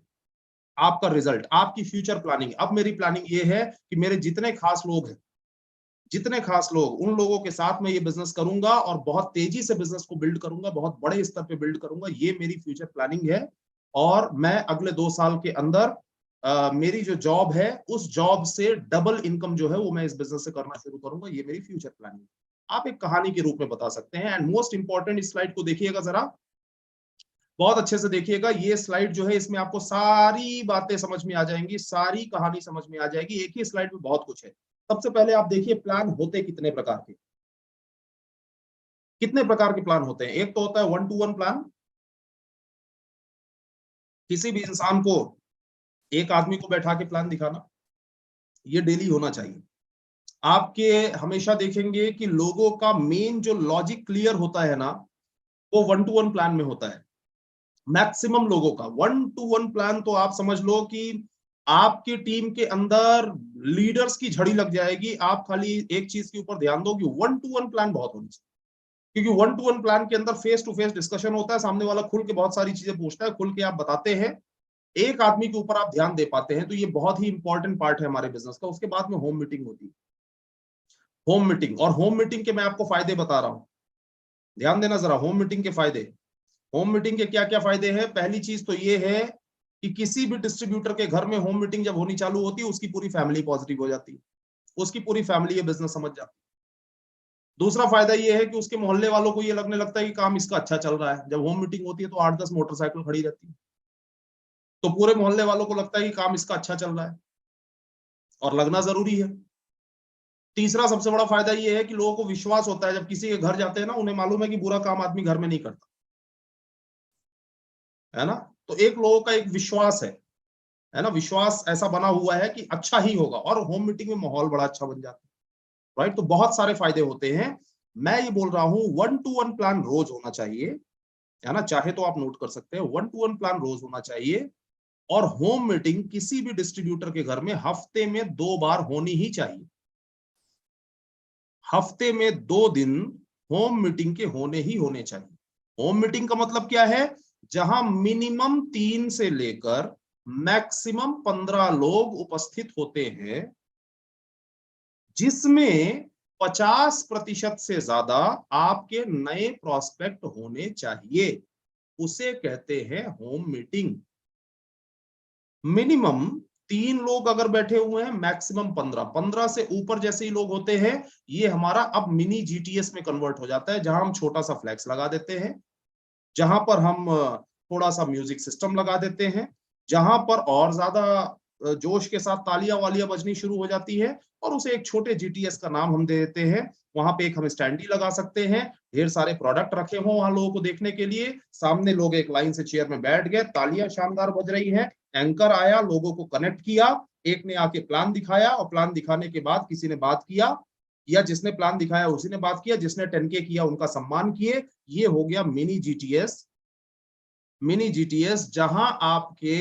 आपका रिजल्ट, आपकी फ्यूचर प्लानिंग। अब मेरी प्लानिंग ये है कि मेरे जितने खास लोग हैं, जितने खास लोग, उन लोगों के साथ मैं ये बिजनेस करूंगा और बहुत तेजी से बिजनेस को बिल्ड करूंगा, बहुत बड़े स्तर पे बिल्ड करूंगा। ये मेरी फ्यूचर प्लानिंग है। और मैं अगले 2 साल के अंदर मेरी जो जॉब है, उस जॉब से डबल इनकम जो है वो मैं इस बिजनेस से करना शुरू करूंगा। ये मेरी फ्यूचर प्लानिंग है। आप एक कहानी के रूप में बता सकते हैं। एंड मोस्ट इंपॉर्टेंट, इस स्लाइड को देखिएगा जरा, बहुत अच्छे से देखिएगा। ये स्लाइड जो है, इसमें आपको सारी बातें समझ में आ जाएंगी, सारी कहानी समझ में आ जाएगी। एक ही स्लाइड में बहुत कुछ है। सबसे पहले आप देखिए, प्लान होते कितने प्रकार के, कितने प्रकार के प्लान होते हैं। एक तो होता है 1-to-1 प्लान। किसी भी इंसान को, एक आदमी को बैठा के प्लान दिखाना, ये डेली होना चाहिए। आपके हमेशा देखेंगे कि लोगों का मेन जो लॉजिक क्लियर होता है ना, वो 1-to-1 प्लान में होता है। मैक्सिमम लोगों का 1-to-1 प्लान, तो आप समझ लो कि आपकी टीम के अंदर लीडर्स की झड़ी लग जाएगी। आप खाली एक चीज के ऊपर ध्यान दो कि 1-to-1 प्लान बहुत होनी चाहिए। क्योंकि 1-to-1 प्लान के अंदर फेस टू फेस डिस्कशन होता है, सामने वाला खुल के बहुत सारी चीजें पूछता है, खुल के आप बताते हैं, एक आदमी के ऊपर आप ध्यान दे पाते हैं। तो ये बहुत ही इंपॉर्टेंट पार्ट है हमारे बिजनेस का। उसके बाद में होम मीटिंग होती है। होम मीटिंग, और होम मीटिंग के मैं आपको फायदे बता रहा हूं, ध्यान देना जरा। होम मीटिंग के फायदे, होम मीटिंग के क्या क्या फायदे हैं। पहली चीज तो ये है कि किसी भी डिस्ट्रीब्यूटर के घर में होम मीटिंग जब होनी चालू होती है, उसकी पूरी फैमिली पॉजिटिव हो जाती है, उसकी पूरी फैमिली ये बिजनेस समझ जाती है। दूसरा फायदा ये है कि उसके मोहल्ले वालों को ये लगने लगता है कि काम इसका अच्छा चल रहा है। जब होम मीटिंग होती है तो 8-10 मोटरसाइकिल खड़ी रहती है, तो पूरे मोहल्ले वालों को लगता है कि काम इसका अच्छा चल रहा है, और लगना जरूरी है। तीसरा सबसे बड़ा फायदा ये है कि लोगों को विश्वास होता है, जब किसी के घर जाते हैं ना, उन्हें मालूम है कि बुरा काम आदमी घर में नहीं करता, है ना। तो एक लोगों का एक विश्वास है ना, विश्वास ऐसा बना हुआ है कि अच्छा ही होगा, और होम मीटिंग में माहौल बड़ा अच्छा बन जाता है, राइट। तो बहुत सारे फायदे होते हैं। मैं ये बोल रहा हूं 1-to-1 प्लान रोज होना चाहिए, है ना। चाहे तो आप नोट कर सकते हैं, 1-to-1 प्लान रोज होना चाहिए। और होम मीटिंग किसी भी डिस्ट्रीब्यूटर के घर में हफ्ते में 2 बार होनी ही चाहिए। हफ्ते में 2 दिन होम मीटिंग के होने ही होने चाहिए। होम मीटिंग का मतलब क्या है, जहां मिनिमम 3 से लेकर मैक्सिमम 15 लोग उपस्थित होते हैं, जिसमें 50% से ज्यादा आपके नए प्रोस्पेक्ट होने चाहिए। उसे कहते हैं होम मीटिंग। मिनिमम 3 लोग अगर बैठे हुए हैं, मैक्सिमम 15 से ऊपर जैसे ही लोग होते हैं, ये हमारा अब मिनी जीटीएस में कन्वर्ट हो जाता है, जहां हम छोटा सा फ्लैक्स लगा देते हैं, जहां पर हम थोड़ा सा म्यूजिक सिस्टम लगा देते हैं, जहां पर और ज्यादा जोश के साथ तालियां वालियां बजनी शुरू हो जाती है और उसे एक छोटे जीटीएस का नाम हम दे देते हैं। वहां पे एक हम स्टैंडी लगा सकते हैं, ढेर सारे प्रोडक्ट रखे हों वहां लोगों को देखने के लिए, सामने लोग एक लाइन से चेयर में बैठ गए, तालियां शानदार बज रही हैं, एंकर आया, लोगों को कनेक्ट किया, एक ने आके प्लान दिखाया और प्लान दिखाने के बाद किसी ने बात किया, या जिसने प्लान दिखाया उसी ने बात किया, जिसने 10K किया उनका सम्मान किए। ये हो गया मिनी जीटीएस। मिनी जीटीएस जहां आपके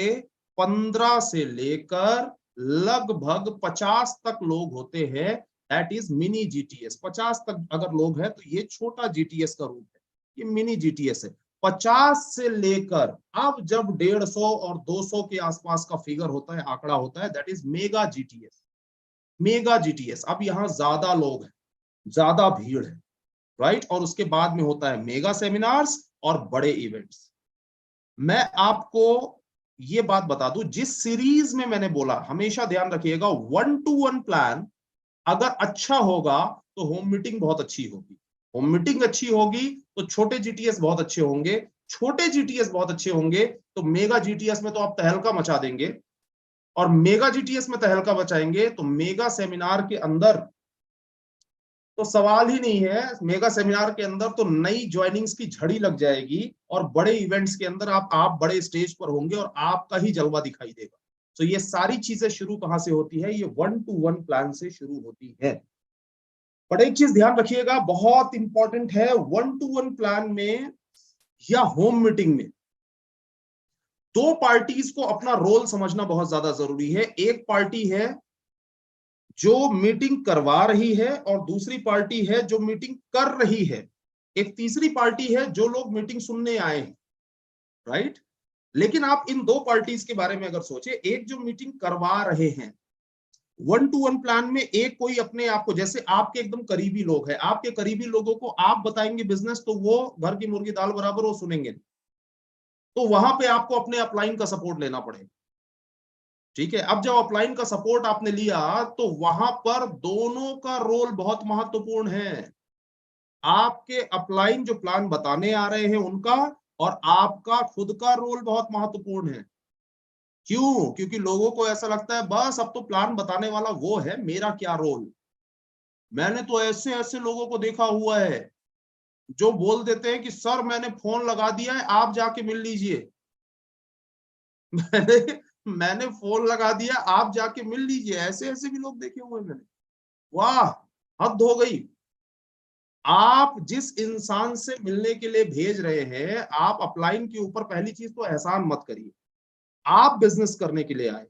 15 से लेकर लगभग 50 तक लोग होते हैं, दैट इज मिनी जीटीएस। 50 तक अगर लोग हैं तो ये छोटा जीटीएस का रूप है, ये मिनी जीटीएस है। 50 से लेकर अब जब 150 और 200 के आसपास का फिगर होता है, आंकड़ा होता है, that is mega GTS. Mega GTS, अब यहां ज्यादा लोग हैं, ज्यादा भीड़ है, राइट। और उसके बाद में होता है मेगा सेमिनार्स और बड़े इवेंट्स। मैं आपको ये बात बता दूं, जिस सीरीज में मैंने बोला, हमेशा ध्यान रखिएगा, 1-to-1 प्लान अगर अच्छा होगा तो होम मीटिंग बहुत अच्छी होगी, होम मीटिंग अच्छी होगी तो छोटे जीटीएस बहुत अच्छे होंगे, छोटे जीटीएस बहुत अच्छे होंगे तो मेगा जीटीएस में तो आप तहलका मचा देंगे, और मेगा जीटीएस में तहलका मचाएंगे तो मेगा सेमिनार के अंदर तो सवाल ही नहीं है, मेगा सेमिनार के अंदर तो नई ज्वाइनिंग्स की झड़ी लग जाएगी, और बड़े इवेंट्स के अंदर आप बड़े स्टेज पर होंगे और आपका ही जलवा दिखाई देगा। तो ये सारी चीजें शुरू कहां से होती है? ये 1-to-1 प्लान से शुरू होती है। पर एक चीज ध्यान रखिएगा, बहुत इंपॉर्टेंट है, 1-to-1 प्लान में या होम मीटिंग में दो पार्टीज को अपना रोल समझना बहुत ज्यादा जरूरी है। एक पार्टी है जो मीटिंग करवा रही है और दूसरी पार्टी है जो मीटिंग कर रही है, एक तीसरी पार्टी है जो लोग मीटिंग सुनने आए हैं, राइट। लेकिन आप इन दो पार्टीज के बारे में अगर सोचे, एक जो मीटिंग करवा रहे हैं 1-to-1 प्लान में, एक कोई अपने आप को, जैसे आपके एकदम करीबी लोग हैं, आपके करीबी लोगों को आप बताएंगे बिजनेस तो वो घर की मुर्गी दाल बराबर वो सुनेंगे, तो वहां पे आपको अपने अपलाइन का सपोर्ट लेना पड़ेगा, ठीक है। अब जब अपलाइन का सपोर्ट आपने लिया तो वहां पर दोनों का रोल बहुत महत्वपूर्ण है, आपके अपलाइन जो प्लान बताने आ रहे हैं उनका, और आपका खुद का रोल बहुत महत्वपूर्ण है। क्यों? क्योंकि लोगों को ऐसा लगता है बस अब तो प्लान बताने वाला वो है, मेरा क्या रोल। मैंने तो ऐसे ऐसे लोगों को देखा हुआ है जो बोल देते हैं कि सर मैंने फोन लगा दिया है, आप जाके मिल लीजिए। मैंने फोन लगा दिया, आप जाके मिल लीजिए। ऐसे ऐसे भी लोग देखे हुए मैंने। वाह, हद हो गई। आप जिस इंसान से मिलने के लिए भेज रहे हैं, आप अपलाइन के ऊपर पहली चीज तो एहसान मत करिए। आप बिजनेस करने के लिए आए,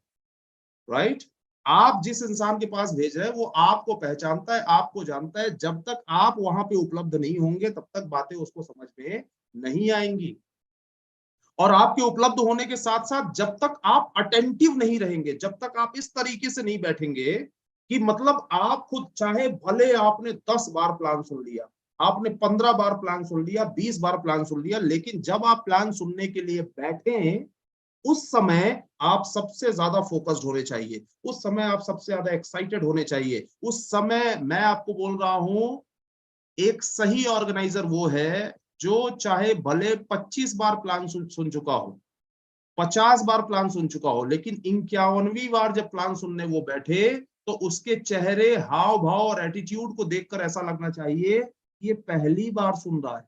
राइट। आप जिस इंसान के पास भेज रहे हैं वो आपको पहचानता है, आपको जानता है। जब तक आप वहां पे उपलब्ध नहीं होंगे तब तक बातें उसको समझ में नहीं आएंगी। और आपके उपलब्ध होने के साथ साथ जब तक आप अटेंटिव नहीं रहेंगे, जब तक आप इस तरीके से नहीं बैठेंगे कि मतलब आप खुद, चाहे भले आपने 10 बार प्लान सुन लिया, आपने 15 बार प्लान सुन लिया, 20 बार प्लान सुन लिया, लेकिन जब आप प्लान सुनने के लिए बैठे उस समय आप सबसे ज्यादा फोकस्ड होने चाहिए, उस समय आप सबसे ज्यादा एक्साइटेड होने चाहिए। उस समय मैं आपको बोल रहा हूं, एक सही ऑर्गेनाइजर वो है जो चाहे भले 25 बार प्लान सुन चुका हो, 50 बार प्लान सुन चुका हो, लेकिन 51वीं बार जब प्लान सुनने वो बैठे तो उसके चेहरे, हाव भाव और एटीट्यूड को देखकर ऐसा लगना चाहिए ये पहली बार सुन रहा है।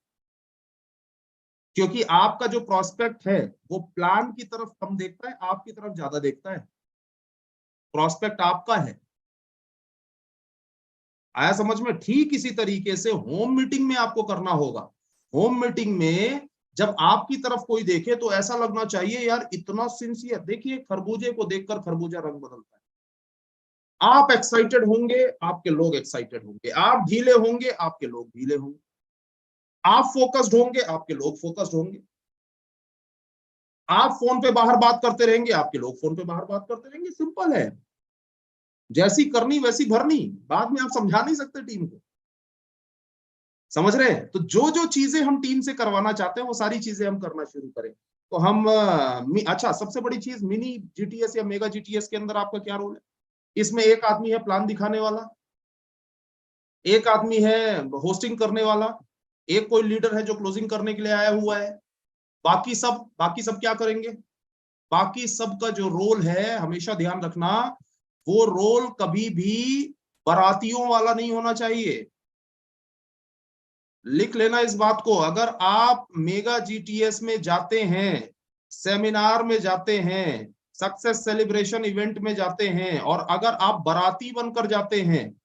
क्योंकि आपका जो प्रोस्पेक्ट है वो प्लान की तरफ कम देखता है, आपकी तरफ ज्यादा देखता है। प्रोस्पेक्ट आपका है, आया समझ में? ठीक इसी तरीके से होम मीटिंग में आपको करना होगा। होम मीटिंग में जब आपकी तरफ कोई देखे तो ऐसा लगना चाहिए यार इतना सिंसियर। देखिए, खरबूजे को देखकर खरबूजा रंग बदलता है। आप एक्साइटेड होंगे, आपके लोग एक्साइटेड होंगे। आप ढीले होंगे, आपके लोग ढीले होंगे। आप फोकस्ड होंगे, आपके लोग फोकस्ड होंगे। आप फोन पे बाहर बात करते रहेंगे, आपके लोग फोन पे बाहर बात करते रहेंगे। सिंपल है, जैसी करनी वैसी भरनी। बाद में आप समझा नहीं सकते टीम को, समझ रहे हैं? तो जो जो चीजें हम टीम से करवाना चाहते हैं वो सारी चीजें हम करना शुरू करें। तो हम अच्छा, सबसे बड़ी चीज मिनी जीटीएस या मेगा जीटीएस के अंदर आपका क्या रोल है? इसमें एक आदमी है प्लान दिखाने वाला, एक आदमी है होस्टिंग करने वाला, एक कोई लीडर है जो क्लोजिंग करने के लिए आया हुआ है। बाकी सब क्या करेंगे? बाकी सबका जो रोल है हमेशा ध्यान रखना, वो रोल कभी भी बारातियों वाला नहीं होना चाहिए। लिख लेना इस बात को। अगर आप मेगा जीटीएस में जाते हैं, सेमिनार में जाते हैं, सक्सेस सेलिब्रेशन इवेंट में जाते हैं, और अगर आप बाराती बनकर जाते हैं,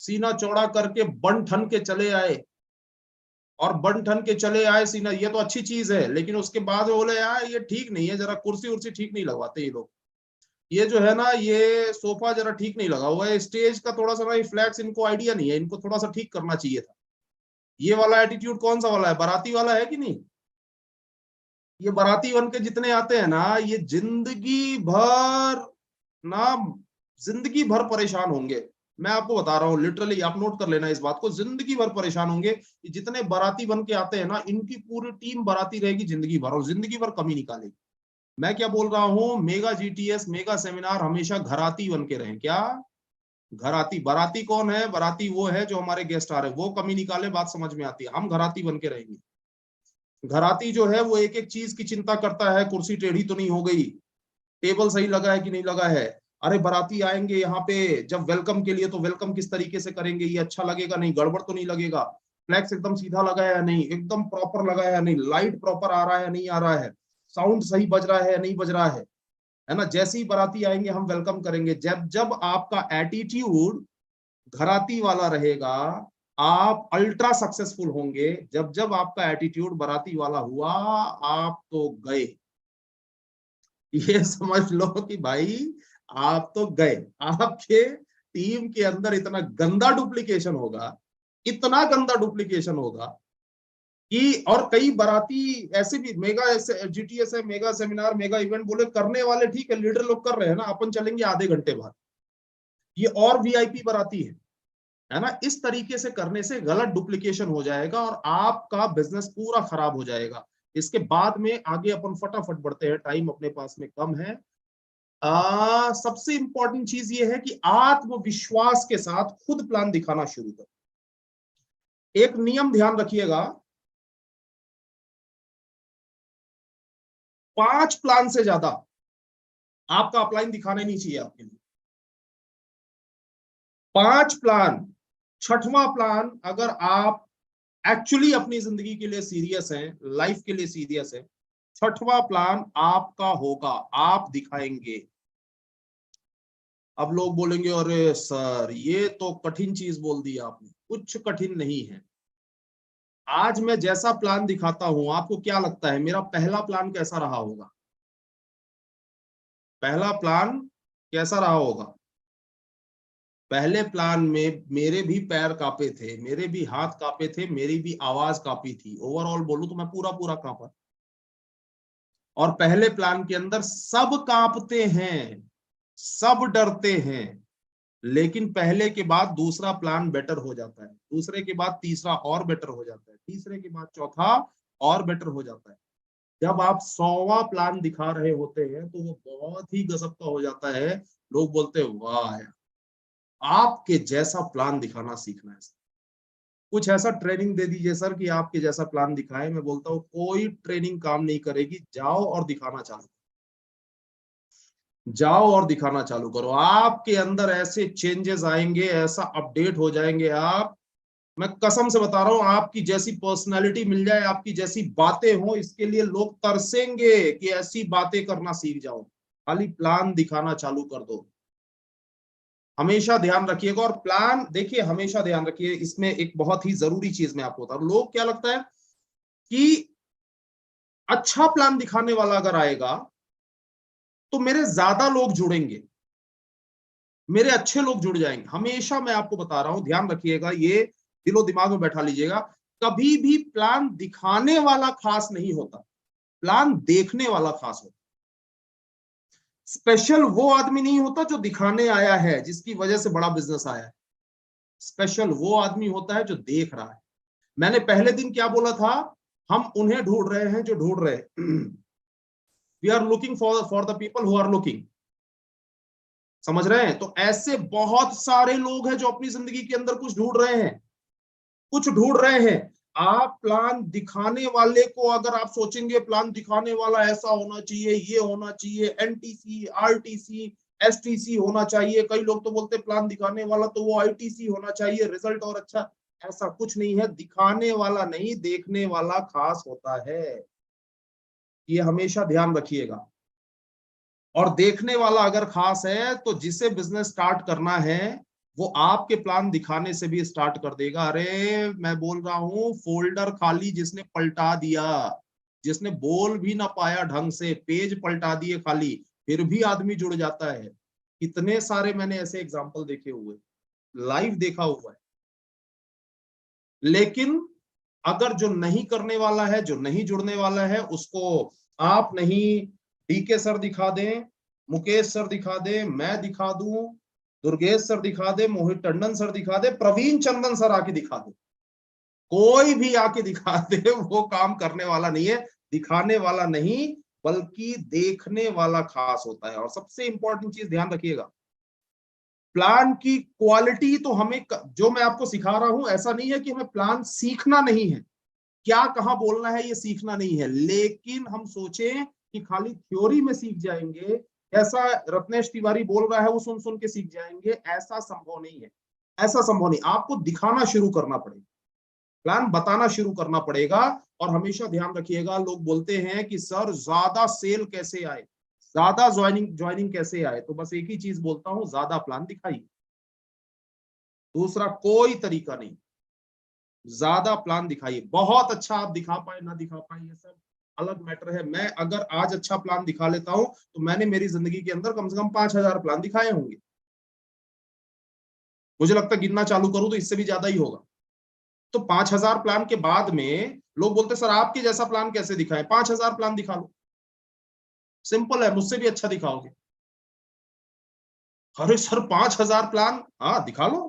सीना चौड़ा करके बन ठन के चले आए, और बन ठन के चले आए सीना, ये तो अच्छी चीज है, लेकिन उसके बाद बोले यार ये ठीक नहीं है, जरा कुर्सी उर्सी ठीक नहीं लगवाते ये लोग, ये जो है ना ये सोफा जरा ठीक नहीं लगा हुआ है, स्टेज का थोड़ा सा ना फ्लैक्स इनको आइडिया नहीं है, इनको थोड़ा सा ठीक करना चाहिए था। ये वाला एटीट्यूड कौन सा वाला है? बाराती वाला है कि नहीं? ये बाराती बन के जितने आते हैं ना, ये जिंदगी भर परेशान होंगे। मैं आपको बता रहा हूँ, लिटरली आप नोट कर लेना इस बात को, जिंदगी भर परेशान होंगे। जितने बाराती बन के आते हैं ना, इनकी पूरी टीम बाराती रहेगी जिंदगी भर, और जिंदगी भर कमी निकालेगी। मैं क्या बोल रहा हूँ, मेगा जीटीएस, मेगा सेमिनार हमेशा घराती बन के रहे। क्या घराती? बाराती कौन है? बाराती वो है जो हमारे गेस्ट आ रहे हैं, वो कमी निकाले, बात समझ में आती है। हम घराती बन के रहेंगे। घराती जो है वो एक एक चीज की चिंता करता है, कुर्सी टेढ़ी तो नहीं हो गई, टेबल सही लगा है कि नहीं लगा है। अरे बाराती आएंगे यहाँ पे जब वेलकम के लिए, तो वेलकम किस तरीके से करेंगे, ये अच्छा लगेगा नहीं, गड़बड़ तो नहीं लगेगा, फ्लैक्स एकदम सीधा लगा है या नहीं, एकदम प्रॉपर लगा है या नहीं, लाइट प्रॉपर आ रहा है या नहीं आ रहा है, साउंड सही बज रहा है या नहीं बज रहा है ना। जैसे ही बाराती आएंगे हम वेलकम करेंगे। जब जब आपका एटीट्यूड घराती वाला रहेगा, आप अल्ट्रा सक्सेसफुल होंगे। जब जब आपका एटीट्यूड बाराती वाला हुआ, आप तो गए। ये समझ लो कि भाई आप तो गए। आपके टीम के अंदर इतना गंदा डुप्लीकेशन होगा, इतना गंदा डुप्लीकेशन होगा कि, और कई बाराती ऐसे भी, मेगा जीटीएस है, मेगा सेमिनार, मेगा इवेंट बोले करने वाले ठीक है, लीडर लोग कर रहे हैं ना, अपन चलेंगे आधे घंटे बाद, ये और वीआईपी बाराती है ना। इस तरीके से करने से गलत डुप्लीकेशन हो जाएगा और आपका बिजनेस पूरा खराब हो जाएगा। इसके बाद में आगे अपन फटाफट बढ़ते हैं, टाइम अपने पास में कम है। सबसे इंपॉर्टेंट चीज ये है कि आत्मविश्वास के साथ खुद प्लान दिखाना शुरू करो। एक नियम ध्यान रखिएगा, 5 प्लान से ज्यादा आपका अपलाइन दिखाने नहीं चाहिए आपके लिए। 5 प्लान, 6वां प्लान, अगर आप एक्चुअली अपनी जिंदगी के लिए सीरियस हैं, लाइफ के लिए सीरियस हैं, 6वां प्लान आपका होगा, आप दिखाएंगे। अब लोग बोलेंगे अरे सर ये तो कठिन चीज बोल दी आपने। कुछ कठिन नहीं है। आज मैं जैसा प्लान दिखाता हूं, आपको क्या लगता है मेरा पहला प्लान कैसा रहा होगा? पहला प्लान कैसा रहा होगा? पहले प्लान में मेरे भी पैर कांपे थे, मेरे भी हाथ कांपे थे, मेरी भी आवाज कांपी थी। ओवरऑल बोलूं तो मैं पूरा कांपा। और पहले प्लान के अंदर सब कांपते हैं, सब डरते हैं, लेकिन पहले के बाद दूसरा प्लान बेटर हो जाता है, दूसरे के बाद तीसरा और बेटर हो जाता है, तीसरे के बाद चौथा और बेटर हो जाता है। जब आप 100वां प्लान दिखा रहे होते हैं तो वो बहुत ही गजब का हो जाता है। लोग बोलते हैं वाह यार, आपके जैसा प्लान दिखाना सीखना है। कुछ ऐसा ट्रेनिंग दे दीजिए सर कि आपके जैसा प्लान दिखाए। मैं बोलता हूँ कोई ट्रेनिंग काम नहीं करेगी। जाओ और दिखाना चालू, जाओ और दिखाना चालू करो। आपके अंदर ऐसे चेंजेस आएंगे, ऐसा अपडेट हो जाएंगे आप, मैं कसम से बता रहा हूं। आपकी जैसी पर्सनालिटी मिल जाए, आपकी जैसी बातें हो, इसके लिए लोग तरसेंगे कि ऐसी बातें करना सीख जाओ। खाली प्लान दिखाना चालू कर दो। हमेशा ध्यान रखिएगा। और प्लान देखिए, हमेशा ध्यान रखिए, इसमें एक बहुत ही जरूरी चीज मैं आपको बता रहा हूं। लोग क्या लगता है कि अच्छा प्लान दिखाने वाला अगर आएगा तो मेरे ज्यादा लोग जुड़ेंगे, मेरे अच्छे लोग जुड़ जाएंगे। हमेशा मैं आपको बता रहा हूं, ध्यान रखिएगा, ये दिलो दिमाग में बैठा लीजिएगा। कभी भी प्लान दिखाने वाला खास नहीं होता, प्लान देखने वाला खास होता। स्पेशल वो आदमी नहीं होता जो दिखाने आया है, जिसकी वजह से बड़ा बिजनेस आया है। स्पेशल वो आदमी होता है जो देख रहा है। मैंने पहले दिन क्या बोला था? हम उन्हें ढूंढ रहे हैं जो ढूंढ रहे हैं। We are looking for the people who are looking. समझ रहे हैं? तो ऐसे बहुत सारे लोग हैं जो अपनी जिंदगी के अंदर कुछ ढूंढ रहे हैं, कुछ ढूंढ रहे हैं। आप प्लान दिखाने वाले को अगर आप सोचेंगे प्लान दिखाने वाला ऐसा होना चाहिए, ये होना चाहिए, एनटीसी, आरटीसी, एसटीसी होना चाहिए, कई लोग तो बोलते प्लान दिखाने वाला तो वो आईटीसी होना चाहिए, रिजल्ट और अच्छा, ऐसा कुछ नहीं है। दिखाने वाला नहीं, देखने वाला खास होता है, ये हमेशा ध्यान रखिएगा। और देखने वाला अगर खास है तो जिसे बिजनेस स्टार्ट करना है वो आपके प्लान दिखाने से भी स्टार्ट कर देगा। अरे मैं बोल रहा हूं, फोल्डर खाली जिसने पलटा दिया, जिसने बोल भी ना पाया ढंग से, पेज पलटा दिए खाली, फिर भी आदमी जुड़ जाता है। कितने सारे मैंने ऐसे एग्जांपल देखे हुए, लाइव देखा हुआ है। लेकिन अगर जो नहीं करने वाला है, जो नहीं जुड़ने वाला है, उसको आप नहीं डीके सर दिखा दें, मुकेश सर दिखा दे, मैं दिखा दूं, दुर्गेश सर दिखा दे, मोहित टंडन सर दिखा दे, प्रवीण चंदन सर आके दिखा दे, कोई भी आके दिखा दे, वो काम करने वाला नहीं है। दिखाने वाला नहीं बल्कि देखने वाला खास होता है। और सबसे इंपॉर्टेंट चीज ध्यान रखिएगा, प्लान की क्वालिटी तो हमें, जो मैं आपको सिखा रहा हूं ऐसा नहीं है कि हमें प्लान सीखना नहीं है, क्या कहां बोलना है ये सीखना नहीं है, लेकिन हम सोचें कि खाली थ्योरी में सीख जाएंगे, ऐसा रत्नेश तिवारी बोल रहा है वो सुन सुन के सीख जाएंगे, ऐसा संभव नहीं है। ऐसा संभव नहीं, आपको दिखाना शुरू करना पड़ेगा, प्लान बताना शुरू करना पड़ेगा। और हमेशा ध्यान रखिएगा, लोग बोलते हैं कि सर ज्यादा सेल कैसे आए, ज्यादा ज्वाइनिंग कैसे आए, तो बस एक ही चीज बोलता हूं, ज्यादा प्लान दिखाइए, दूसरा कोई तरीका नहीं। ज्यादा प्लान दिखाइए, बहुत अच्छा आप दिखा पाए ना दिखा पाए ये सब अलग मैटर है। मैं अगर आज अच्छा प्लान दिखा लेता हूं तो मैंने मेरी जिंदगी के अंदर कम से कम 5000 प्लान दिखाए होंगे, मुझे लगता है गिनना चालू करूं तो इससे भी ज्यादा ही होगा। तो 5000 प्लान के बाद में लोग बोलते सर आपके जैसा प्लान कैसे दिखाएं, 5000 प्लान दिखा लो, सिंपल है, मुझसे भी अच्छा दिखाओगे। अरे सर 5000 प्लान, हाँ दिखा लो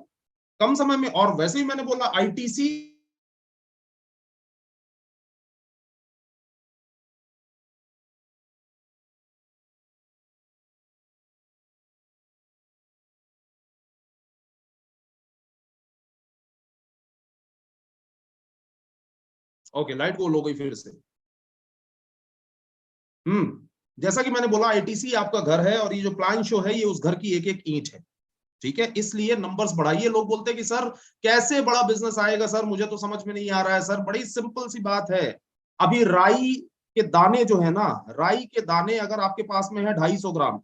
कम समय में। और वैसे ही मैंने बोला आईटीसी, ओके लाइट गोल हो गई फिर से। जैसा कि मैंने बोला आईटीसी आपका घर है और ये जो प्लान शो है ये उस घर की एक एक ईंट है, ठीक है। इसलिए नंबर्स बढ़ाइए। लोग बोलते हैं कि सर कैसे बड़ा बिजनेस आएगा सर, मुझे तो समझ में नहीं आ रहा है सर। बड़ी सिंपल सी बात है, अभी राई के दाने जो है ना, राई के दाने अगर आपके पास में है 250 ग्राम,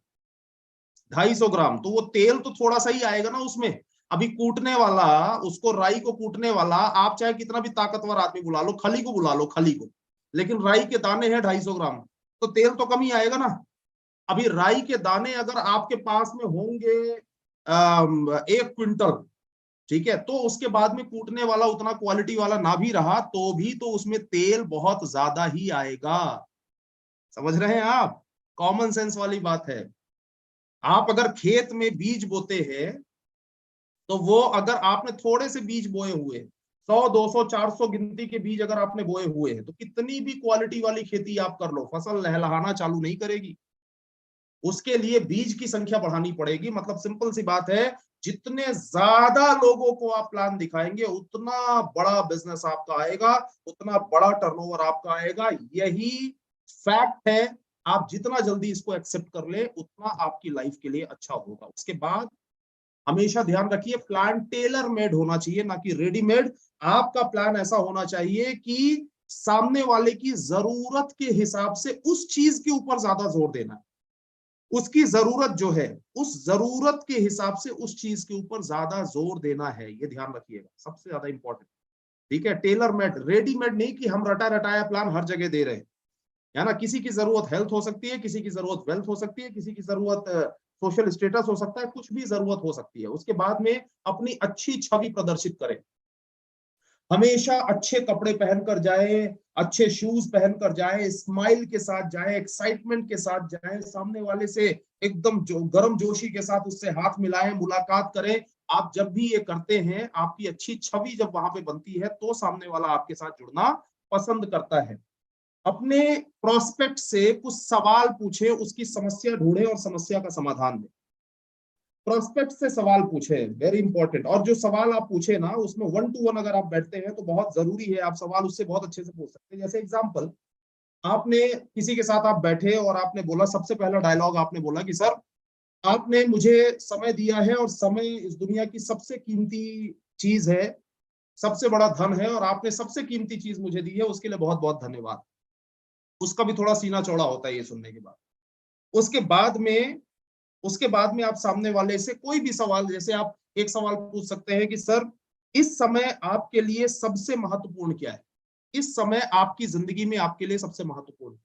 250 ग्राम, तो वो तेल तो थोड़ा सा ही आएगा ना उसमें। अभी कूटने वाला, उसको राई को कूटने वाला आप चाहे कितना भी ताकतवर आदमी बुला लो, खली को बुला लो, खली को, लेकिन राई के दाने हैं 250 ग्राम, तो तेल तो कम ही आएगा ना। अभी राई के दाने अगर आपके पास में होंगे 1 क्विंटल, ठीक है, तो उसके बाद में कूटने वाला उतना क्वालिटी वाला ना भी रहा तो भी तो उसमें तेल बहुत ज्यादा ही आएगा। समझ रहे हैं आप, कॉमन सेंस वाली बात है। आप अगर खेत में बीज बोते हैं तो वो अगर आपने थोड़े से बीज बोए हुए, 100 200 400 गिनती के बीज अगर आपने बोए हुए हैं, तो कितनी भी क्वालिटी वाली खेती आप कर लो, फसल लहलहाना चालू नहीं करेगी। उसके लिए बीज की संख्या बढ़ानी पड़ेगी। मतलब सिंपल सी बात है, जितने ज्यादा लोगों को आप प्लान दिखाएंगे उतना बड़ा बिजनेस आपका आएगा, उतना बड़ा टर्नओवर आपका आएगा। यही फैक्ट है। आप जितना जल्दी इसको एक्सेप्ट कर ले उतना आपकी लाइफ के लिए अच्छा होगा। उसके बाद हमेशा ध्यान रखिए, प्लान टेलर मेड होना चाहिए, ना कि रेडीमेड। आपका प्लान ऐसा होना चाहिए कि सामने वाले की जरूरत के हिसाब से उस चीज के ऊपर ज्यादा जोर देना है, उसकी जरूरत जो है उस जरूरत के हिसाब से उस चीज के ऊपर ज्यादा जोर देना है, ये ध्यान रखिएगा, सबसे ज्यादा इंपॉर्टेंट, ठीक है। टेलर मेड, रेडीमेड नहीं कि हम रटा रटाया प्लान हर जगह दे रहे हैं, है ना। किसी की जरूरत हेल्थ हो सकती है, किसी की जरूरत वेल्थ हो सकती है, किसी की जरूरत सोशल स्टेटस हो सकता है, कुछ भी जरूरत हो सकती है। उसके बाद में अपनी अच्छी छवि प्रदर्शित करें, हमेशा अच्छे कपड़े पहनकर जाए, अच्छे शूज पहनकर जाए, स्माइल के साथ जाए, एक्साइटमेंट के साथ जाए, सामने वाले से एकदम गर्म जोशी के साथ उससे हाथ मिलाएं, मुलाकात करें। आप जब भी ये करते हैं, आपकी अच्छी छवि जब वहां पे बनती है तो सामने वाला आपके साथ जुड़ना पसंद करता है। अपने प्रोस्पेक्ट से कुछ सवाल पूछे, उसकी समस्या ढूंढे और समस्या का समाधान दें। प्रोस्पेक्ट से सवाल पूछे, वेरी इंपॉर्टेंट। और जो सवाल आप पूछे ना उसमें 1 to 1 अगर आप बैठते हैं तो बहुत जरूरी है, आप सवाल उससे बहुत अच्छे से पूछ सकते हैं। जैसे एग्जांपल, आपने किसी के साथ आप बैठे और आपने बोला, सबसे पहला डायलॉग आपने बोला कि सर आपने मुझे समय दिया है और समय इस दुनिया की सबसे कीमती चीज है, सबसे बड़ा धन है, और आपने सबसे कीमती चीज मुझे दी है, उसके लिए बहुत बहुत धन्यवाद। उसका भी थोड़ा सीना चौड़ा होता है ये सुनने के बाद। उसके बाद में आप सामने वाले से कोई भी सवाल, जैसे आप एक सवाल पूछ सकते हैं कि सर इस समय आपके लिए सबसे महत्वपूर्ण क्या है, इस समय आपकी जिंदगी में आपके लिए सबसे महत्वपूर्ण।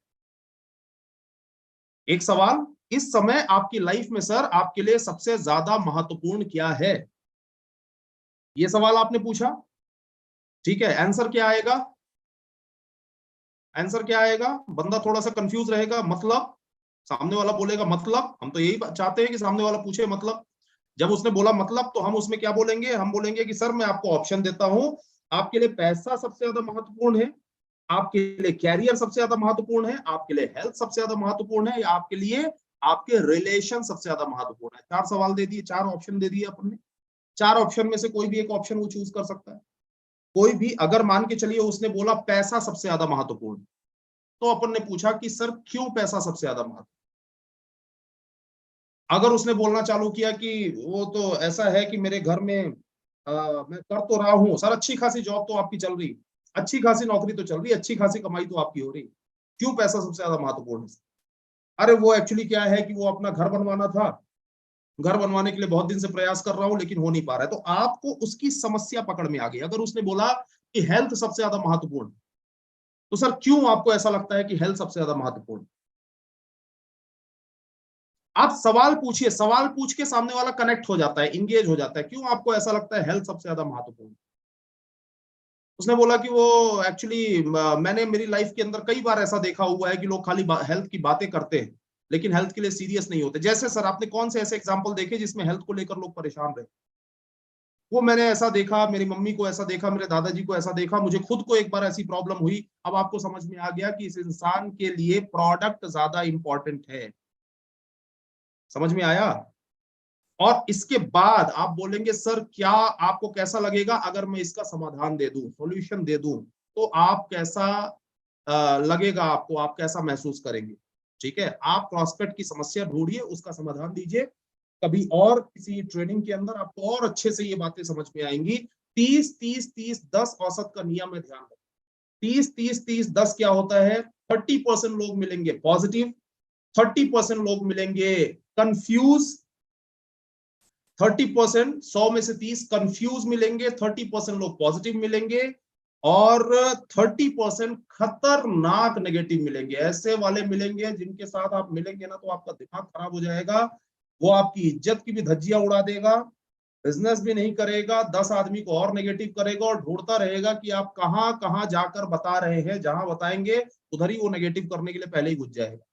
एक सवाल, इस समय आपकी लाइफ में सर आपके लिए सबसे ज्यादा महत्वपूर्ण क्या है, ये सवाल आपने पूछा। ठीक है, आंसर क्या आएगा? आंसर क्या आएगा? बंदा थोड़ा सा कंफ्यूज रहेगा, मतलब सामने वाला बोलेगा मतलब, हम तो यही चाहते हैं कि सामने वाला पूछे मतलब। जब उसने बोला मतलब तो हम उसमें क्या बोलेंगे? हम बोलेंगे कि सर मैं आपको ऑप्शन देता हूं, आपके लिए पैसा सबसे ज्यादा महत्वपूर्ण है, आपके लिए कैरियर सबसे ज्यादा महत्वपूर्ण है, आपके लिए हेल्थ सबसे ज्यादा महत्वपूर्ण है, या आपके लिए आपके रिलेशन सबसे ज्यादा महत्वपूर्ण है। 4 सवाल दे दिए, 4 ऑप्शन दे दिए अपन ने। 4 ऑप्शन में से कोई भी एक ऑप्शन वो चूज कर सकता है। कोई भी, अगर मान के चलिए उसने बोला पैसा सबसे ज्यादा महत्वपूर्ण, तो अपन ने पूछा कि सर क्यों पैसा सबसे ज्यादा महत्वपूर्ण। अगर उसने बोलना चालू किया कि वो तो ऐसा है कि मेरे घर में मैं कर तो रहा हूँ सर, अच्छी खासी जॉब तो आपकी चल रही, अच्छी खासी नौकरी तो चल रही, अच्छी खासी कमाई तो आपकी हो रही, क्यों पैसा सबसे ज्यादा महत्वपूर्ण है? अरे वो एक्चुअली क्या है कि वो अपना घर बनवाना था, घर बनवाने के लिए बहुत दिन से प्रयास कर रहा हूँ लेकिन हो नहीं पा रहा है। तो आपको उसकी समस्या पकड़ में आ गई। अगर उसने बोला कि हेल्थ सबसे ज्यादा महत्वपूर्ण, तो सर क्यों आपको ऐसा लगता है कि हेल्थ सबसे ज्यादा महत्वपूर्ण? आप सवाल पूछिए, सवाल पूछ के सामने वाला कनेक्ट हो जाता है, इंगेज हो जाता है। क्यों आपको ऐसा लगता है हेल्थ सबसे ज्यादा महत्वपूर्ण? उसने बोला कि वो एक्चुअली मैंने मेरी लाइफ के अंदर कई बार ऐसा देखा हुआ है कि लोग खाली हेल्थ की बातें करते हैं लेकिन हेल्थ के लिए सीरियस नहीं होते। जैसे सर आपने कौन से ऐसे एग्जांपल देखे जिसमें हेल्थ को लेकर लोग परेशान रहे? वो मैंने ऐसा देखा, मेरी मम्मी को ऐसा देखा, मेरे दादाजी को ऐसा देखा, मुझे खुद को एक बार ऐसी प्रॉब्लम हुई। अब आपको समझ में आ गया कि इस इंसान के लिए प्रोडक्ट ज्यादा इंपॉर्टेंट है। समझ में आया? और इसके बाद आप बोलेंगे सर क्या आपको कैसा लगेगा अगर मैं इसका समाधान दे दूं, सॉल्यूशन दे दूं, तो आप कैसा लगेगा आपको, आप कैसा महसूस करेंगे? ठीक है, आप प्रॉस्पेक्ट की समस्या ढूंढिए, उसका समाधान दीजिए। कभी और किसी ट्रेनिंग के अंदर आपको और अच्छे से ये बातें समझ में आएंगी। 30-30-30-10 औसत का नियम है, ध्यान रखें। 30-30-30-10 क्या होता है? 30% लोग मिलेंगे पॉजिटिव, 30% लोग मिलेंगे कंफ्यूज, 30%, 100 में से 30 कंफ्यूज मिलेंगे, 30% लोग पॉजिटिव मिलेंगे, और 30% खतरनाक नेगेटिव मिलेंगे। ऐसे वाले मिलेंगे जिनके साथ आप मिलेंगे ना तो आपका दिमाग खराब हो जाएगा, वो आपकी इज्जत की भी धज्जियां उड़ा देगा, बिजनेस भी नहीं करेगा, 10 आदमी को और नेगेटिव करेगा और ढूंढता रहेगा कि आप कहां कहां जाकर बता रहे हैं। जहां बताएंगे उधर ही वो नेगेटिव करने के लिए पहले ही घुस जाएगा।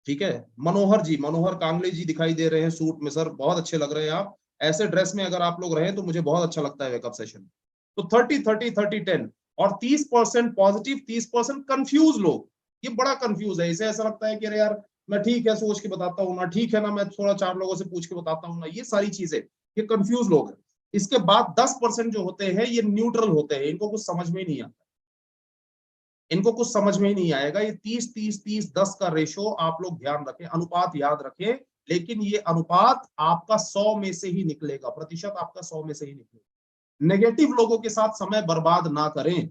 ठीक है, मनोहर जी, मनोहर कांगले जी दिखाई दे रहे हैं सूट में। सर बहुत अच्छे लग रहे हैं आप, ऐसे ड्रेस में अगर आप लोग रहे तो मुझे बहुत अच्छा लगता है वेकअप सेशन। तो 30-30-30-10 और 30% पॉजिटिव, 30% कंफ्यूज लोग। ये बड़ा कंफ्यूज है, इसे ऐसा लगता है कि अरे यार मैं ठीक है सोच के बताता हूँ ना, ठीक है ना मैं थोड़ा 4 लोगों से पूछ के बताता हूँ ना, ये सारी चीजें, ये कंफ्यूज लोग हैं। इसके बाद 10% जो होते हैं ये न्यूट्रल होते हैं, इनको कुछ समझ में ही नहीं आता, इनको कुछ समझ में ही नहीं आएगा। ये 30-30-30-10 का रेशो आप लोग ध्यान रखें, अनुपात याद रखें। लेकिन ये अनुपात आपका 100 में से ही निकलेगा, प्रतिशत आपका 100 में से ही निकलेगा। नेगेटिव लोगों के साथ समय बर्बाद ना करें।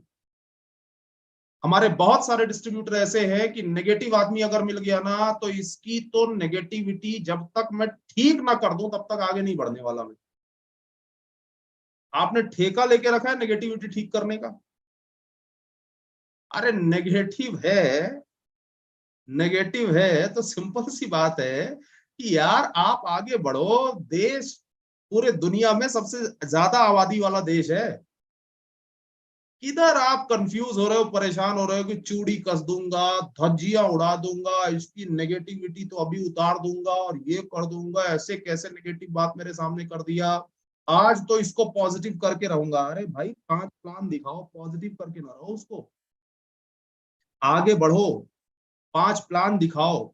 हमारे बहुत सारे डिस्ट्रीब्यूटर ऐसे हैं कि नेगेटिव आदमी अगर मिल गया ना तो इसकी तो नेगेटिविटी जब तक मैं ठीक ना कर दूं तब तक आगे नहीं बढ़ने वाला मैं। आपने ठेका लेके रखा है नेगेटिविटी ठीक करने का? अरे नेगेटिव है, नेगेटिव है तो सिंपल सी बात है कि यार आप आगे बढ़ो। देश पूरे दुनिया में सबसे ज्यादा आबादी वाला देश है, किधर आप कंफ्यूज हो रहे हो, परेशान हो रहे हो कि चूड़ी कस दूंगा, धज्जियां उड़ा दूंगा, इसकी नेगेटिविटी तो अभी उतार दूंगा और ये कर दूंगा, ऐसे कैसे नेगेटिव बात मेरे सामने कर दिया, आज तो इसको पॉजिटिव करके रहूंगा। अरे भाई 5 प्लान दिखाओ, पॉजिटिव करके ना रहो उसको, आगे बढ़ो, 5 प्लान दिखाओ।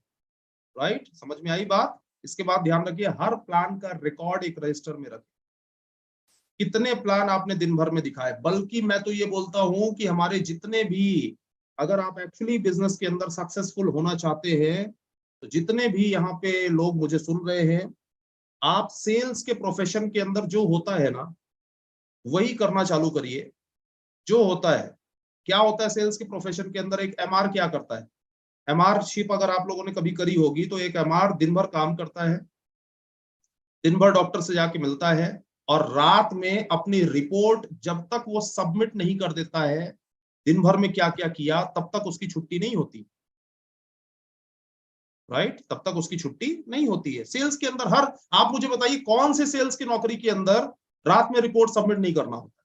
राइट, समझ में आई बात? इसके बाद ध्यान रखिए हर प्लान का रिकॉर्ड एक रजिस्टर में रखें, कितने प्लान आपने दिन भर में दिखाए। बल्कि मैं तो ये बोलता हूं कि हमारे जितने भी, अगर आप एक्चुअली बिजनेस के अंदर सक्सेसफुल होना चाहते हैं, तो जितने भी यहाँ पे लोग मुझे सुन रहे हैं, आप सेल्स के प्रोफेशन के अंदर जो होता है ना, वही करना चालू करिए। जो होता है, क्या होता है सेल्स के प्रोफेशन के अंदर, एक एमआर क्या करता है, एमआर शिप अगर आप लोगों ने कभी करी होगी, तो एक एमआर दिन भर काम करता है, दिन भर डॉक्टर से जाके मिलता है, और रात में अपनी रिपोर्ट जब तक वो सबमिट नहीं कर देता है, दिन भर में क्या क्या किया, तब तक उसकी छुट्टी नहीं होती। राइट, तब तक उसकी छुट्टी नहीं होती है। सेल्स के अंदर हर, आप मुझे बताइए कौन से सेल्स की नौकरी के अंदर रात में रिपोर्ट सबमिट नहीं करना होता।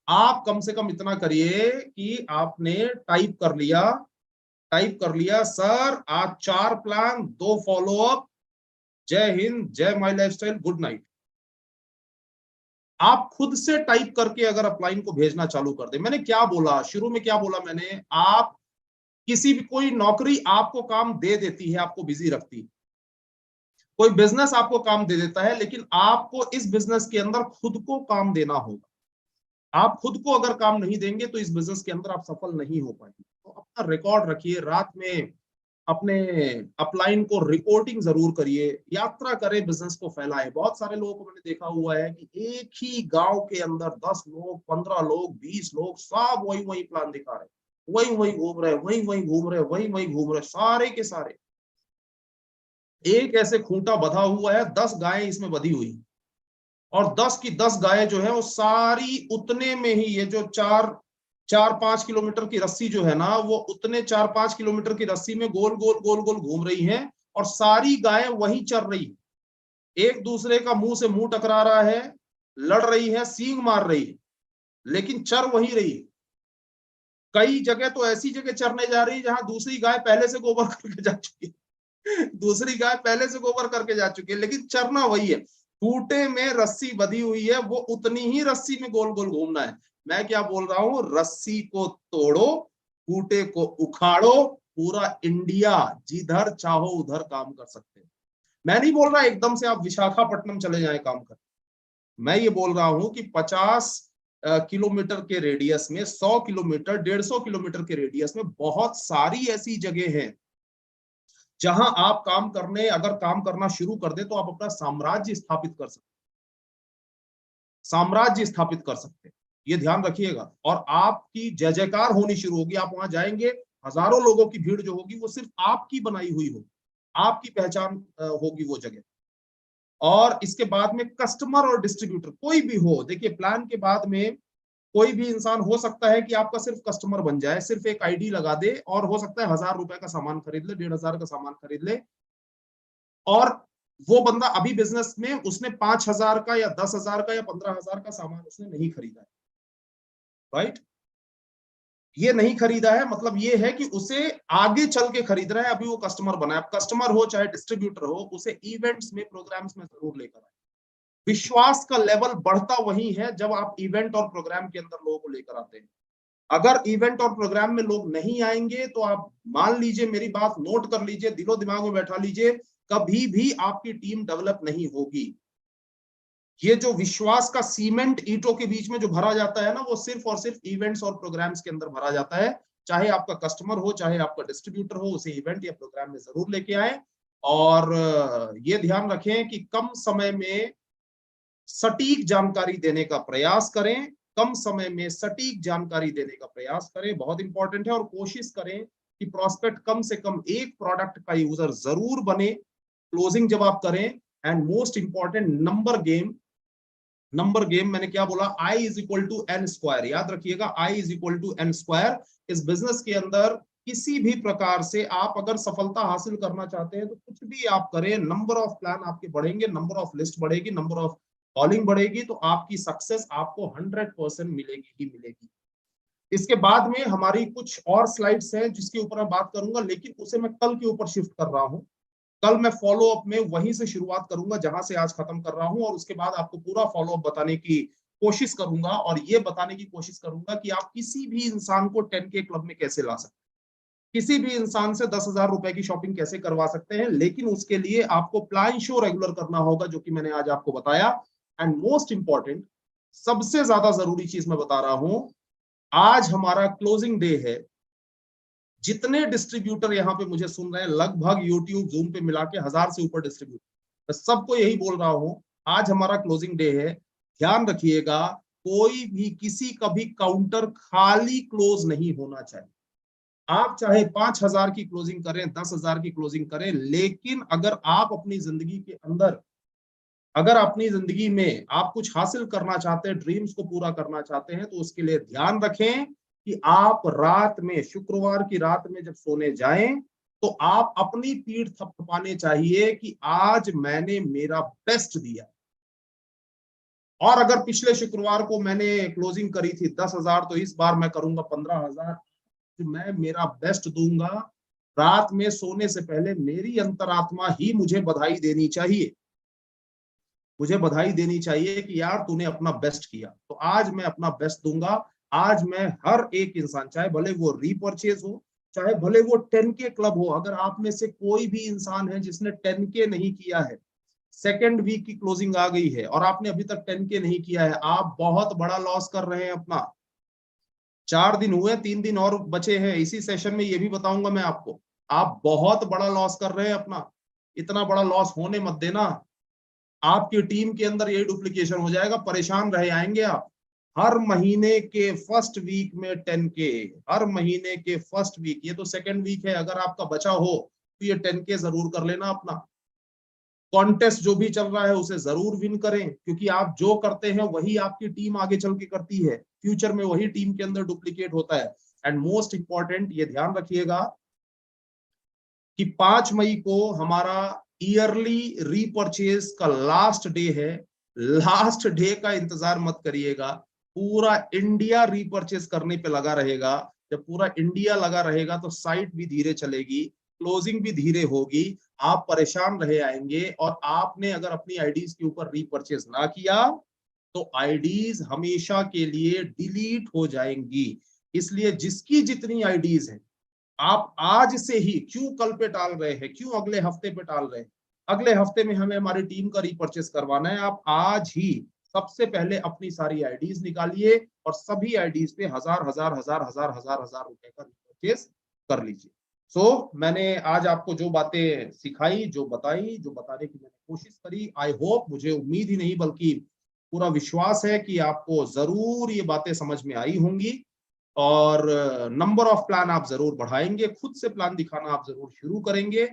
आप कम से कम इतना करिए कि आपने टाइप कर लिया सर आज 4 प्लान, 2 फॉलोअप, जय हिंद, जय माई लाइफस्टाइल, गुड नाइट। आप खुद से टाइप करके अगर अपलाइन को भेजना चालू कर दे। मैंने क्या बोला शुरू में, क्या बोला मैंने, आप किसी भी, कोई नौकरी आपको काम दे देती है, आपको बिजी रखती है, कोई बिजनेस आपको काम दे देता है, लेकिन आपको इस बिजनेस के अंदर खुद को काम देना होगा। आप खुद को अगर काम नहीं देंगे तो इस बिजनेस के अंदर आप सफल नहीं हो पाएंगे। तो अपना रिकॉर्ड रखिए, रात में अपने अपलाइन को रिपोर्टिंग जरूर करिए, यात्रा करें, बिजनेस को फैलाएं। बहुत सारे लोगों को मैंने देखा हुआ है कि एक ही गांव के अंदर 10 लोग, 15 लोग, 20 लोग, सब वही वही प्लान दिखा रहे, वही वही घूम रहे, वही वही घूम रहे, वही वही घूम रहे, सारे के सारे। एक ऐसे खूंटा बंधा हुआ है, 10 गायें इसमें बंधी हुई, और 10 की 10 गायें जो है वो सारी उतने में ही, ये जो 4-5 किलोमीटर की रस्सी जो है ना, वो उतने 4-5 किलोमीटर की रस्सी में गोल गोल गोल गोल घूम रही हैं, और सारी गायें वहीं चर रही, एक दूसरे का मुंह से मुंह टकरा रहा है, लड़ रही है, सींग मार रही है, लेकिन चर वही रही। कई जगह तो ऐसी जगह चरने जा रही है जहां दूसरी गाय पहले से गोबर करके जा चुकी है, दूसरी गाय पहले से गोबर करके जा चुकी है, लेकिन चरना वही है। खूंटे में रस्सी बंधी हुई है, वो उतनी ही रस्सी में गोल गोल घूमना है। मैं क्या बोल रहा हूं, रस्सी को तोड़ो, खूंटे को उखाड़ो, पूरा इंडिया जिधर चाहो उधर काम कर सकते हैं। मैं नहीं बोल रहा एकदम से आप विशाखापट्टनम चले जाएं काम कर, मैं ये बोल रहा हूं कि 50 किलोमीटर के रेडियस में, 100 किलोमीटर, 150 किलोमीटर के रेडियस में बहुत सारी ऐसी जगह हैं जहां आप अगर काम करना शुरू कर दे तो आप अपना साम्राज्य स्थापित कर सकते, साम्राज्य स्थापित कर सकते। ये ध्यान रखिएगा। और आपकी जय जयकार होनी शुरू होगी। आप वहां जाएंगे, हजारों लोगों की भीड़ जो होगी वो सिर्फ आपकी बनाई हुई होगी, आपकी पहचान होगी वो जगह। और इसके बाद में कस्टमर और डिस्ट्रीब्यूटर कोई भी हो, देखिए प्लान के बाद में कोई भी इंसान हो सकता है कि आपका सिर्फ कस्टमर बन जाए, सिर्फ एक आईडी लगा दे, और हो सकता है 1000 रुपए का सामान खरीद ले, 1500 का सामान खरीद ले, और वो बंदा अभी बिजनेस में उसने 5000 का या 10,000 का या 15,000 का सामान उसने नहीं खरीदा है। राइट, ये नहीं खरीदा है, मतलब ये है कि उसे आगे चल के खरीद रहा है, अभी वो कस्टमर बना है। कस्टमर हो चाहे डिस्ट्रीब्यूटर हो, उसे इवेंट्स में, प्रोग्राम्स में जरूर लेकर आए। विश्वास का लेवल बढ़ता वही है जब आप इवेंट और प्रोग्राम के अंदर लोगों को लेकर आते हैं। अगर इवेंट और प्रोग्राम में लोग नहीं आएंगे तो आप मान लीजिए, मेरी बात नोट कर लीजिए, दिलो दिमाग में बैठा लीजिए, कभी भी आपकी टीम डेवलप नहीं होगी। ये जो विश्वास का सीमेंट ईंटों के बीच में जो भरा जाता है ना, वो सिर्फ और सिर्फ इवेंट्स और प्रोग्राम्स के अंदर भरा जाता है। चाहे आपका कस्टमर हो, चाहे आपका डिस्ट्रीब्यूटर हो, उसे इवेंट या प्रोग्राम में जरूर लेके आए। और ये ध्यान रखें कि कम समय में सटीक जानकारी देने का प्रयास करें, कम समय में सटीक जानकारी देने का प्रयास करें, बहुत इंपॉर्टेंट है। और कोशिश करें कि प्रॉस्पेक्ट कम से कम एक प्रोडक्ट का यूजर जरूर बने क्लोजिंग जब आप करें। And most important, number game मैंने क्या बोला, I is equal to N square, याद रखिएगा, I is equal to N square. इस बिजनेस के अंदर किसी भी प्रकार से आप अगर सफलता हासिल करना चाहते हैं तो कुछ भी आप करें, नंबर ऑफ प्लान आपके बढ़ेंगे, नंबर ऑफ लिस्ट बढ़ेगी, नंबर ऑफ कॉलिंग बढ़ेगी, तो आपकी सक्सेस आपको 100% मिलेगी ही मिलेगी। इसके बाद में हमारी कुछ और स्लाइड्स हैं जिसके ऊपर मैं बात करूंगा, लेकिन उसे मैं कल के ऊपर शिफ्ट कर रहा हूं। कल मैं फॉलो अप में वहीं से शुरुआत करूंगा जहां से आज खत्म कर रहा हूं, और उसके बाद आपको पूरा फॉलो अप बताने की कोशिश करूंगा, और ये बताने की कोशिश करूंगा कि आप किसी भी इंसान को 10K क्लब में कैसे ला सकते हैं। किसी भी इंसान से 10,000 रुपए की शॉपिंग कैसे करवा सकते हैं, लेकिन उसके लिए आपको प्लान शो रेगुलर करना होगा, जो कि मैंने आज आपको बताया। एंड मोस्ट इंपॉर्टेंट, सबसे ज्यादा जरूरी चीज मैं बता रहा हूं, आज हमारा क्लोजिंग डे है। जितने डिस्ट्रीब्यूटर यहाँ पे मुझे सुन रहे हैं, लगभग यूट्यूब जूम पे मिला के 1000 से ऊपर डिस्ट्रीब्यूटर, मैं सबको यही बोल रहा हूं, आज हमारा क्लोजिंग डे है। ध्यान रखिएगा, कोई भी किसी का भी काउंटर खाली क्लोज नहीं होना चाहिए। आप चाहे 5,000 की क्लोजिंग करें, 10,000 की क्लोजिंग करें, लेकिन अगर आप अपनी जिंदगी के अंदर, अगर अपनी जिंदगी में आप कुछ हासिल करना चाहते हैं, ड्रीम्स को पूरा करना चाहते हैं, तो उसके लिए ध्यान रखें कि आप रात में, शुक्रवार की रात में जब सोने जाएं, तो आप अपनी पीठ थपथपाने चाहिए कि आज मैंने मेरा बेस्ट दिया। और अगर पिछले शुक्रवार को मैंने क्लोजिंग करी थी 10,000, तो इस बार मैं करूंगा 15,000। मैं मेरा बेस्ट दूंगा। रात में सोने से पहले मेरी अंतरात्मा ही मुझे बधाई देनी चाहिए, मुझे बधाई देनी चाहिए कि यार तूने अपना बेस्ट किया। तो आज मैं अपना बेस्ट दूंगा। आज मैं हर एक इंसान, चाहे भले वो रीपरचेज हो, चाहे भले वो 10K क्लब हो, अगर आप में से कोई भी इंसान है जिसने 10K नहीं किया है, सेकेंड वीक की क्लोजिंग आ गई है और आपने अभी तक 10K नहीं किया है, आप बहुत बड़ा लॉस कर रहे हैं अपना। 4 दिन हुए, 3 दिन और बचे हैं। इसी सेशन में ये भी बताऊंगा मैं आपको, आप बहुत बड़ा लॉस कर रहे हैं अपना। इतना बड़ा लॉस होने मत देना। आपकी टीम के अंदर ये डुप्लीकेशन हो जाएगा, परेशान रह आएंगे आप। हर महीने के फर्स्ट वीक में 10K, हर महीने के फर्स्ट वीक, ये तो सेकेंड वीक है, अगर आपका बचा हो तो ये 10K जरूर कर लेना अपना। कॉन्टेस्ट जो भी चल रहा है उसे जरूर विन करें, क्योंकि आप जो करते हैं वही आपकी टीम आगे चल के करती है, फ्यूचर में वही टीम के अंदर डुप्लीकेट होता है। एंड मोस्ट इंपॉर्टेंट, ये ध्यान रखिएगा कि 5 मई को हमारा ईयरली रीपरचेज का लास्ट डे है। लास्ट डे का इंतजार मत करिएगा, पूरा इंडिया रीपरचेज करने पे लगा रहेगा। जब पूरा इंडिया लगा रहेगा तो साइट भी धीरे चलेगी, क्लोजिंग भी धीरे होगी, आप परेशान रहे आएंगे। और आपने अगर अपनी आईडीज के ऊपर रीपरचेज ना किया तो आईडीज हमेशा के लिए डिलीट हो जाएंगी। इसलिए जिसकी जितनी आईडीज है, आप आज से ही, क्यों कल पे टाल रहे हैं, क्यों अगले हफ्ते पे टाल रहे हैं? अगले हफ्ते में हमें हमारी टीम का रीपरचेज करवाना है। आप आज ही सबसे पहले अपनी सारी आईडीज निकालिए और सभी आईडीज पे 1000 रुपए का रीपरचेज कर लीजिए। मैंने आज आपको जो बातें सिखाई, जो बताई, जो बताने की मैंने कोशिश करी, आई होप, मुझे उम्मीद ही नहीं बल्कि पूरा विश्वास है कि आपको जरूर ये बातें समझ में आई होंगी। और नंबर ऑफ प्लान आप जरूर बढ़ाएंगे, खुद से प्लान दिखाना आप जरूर शुरू करेंगे।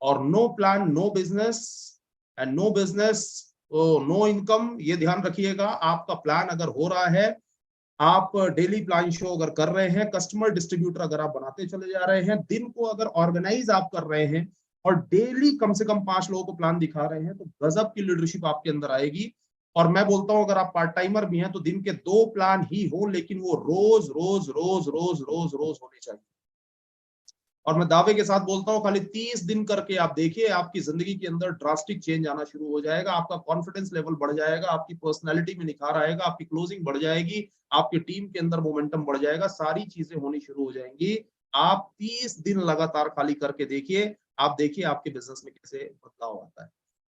और no plan no business, and no business no income, ये ध्यान रखिएगा। आपका प्लान अगर हो रहा है, आप डेली प्लान शो अगर कर रहे हैं, कस्टमर डिस्ट्रीब्यूटर अगर आप बनाते चले जा रहे हैं, दिन को अगर ऑर्गेनाइज आप कर रहे हैं और डेली कम से कम 5 लोगों को प्लान दिखा रहे हैं, तो गजब की लीडरशिप आपके अंदर आएगी। और मैं बोलता हूं अगर आप पार्ट टाइमर भी हैं तो दिन के 2 प्लान ही हो, लेकिन वो रोज रोज रोज रोज रोज रोज होने चाहिए। और मैं दावे के साथ बोलता हूं, खाली 30 दिन करके आप देखिए, आपकी जिंदगी के अंदर ड्रास्टिक चेंज आना शुरू हो जाएगा। आपका कॉन्फिडेंस लेवल बढ़ जाएगा, आपकी पर्सनैलिटी में निखार आएगा, आपकी क्लोजिंग बढ़ जाएगी, आपकी टीम के अंदर मोमेंटम बढ़ जाएगा, सारी चीजें होनी शुरू हो जाएंगी। आप 30 दिन लगातार खाली करके देखिए, आप देखिए आपके बिजनेस में कैसे बदलाव आता है।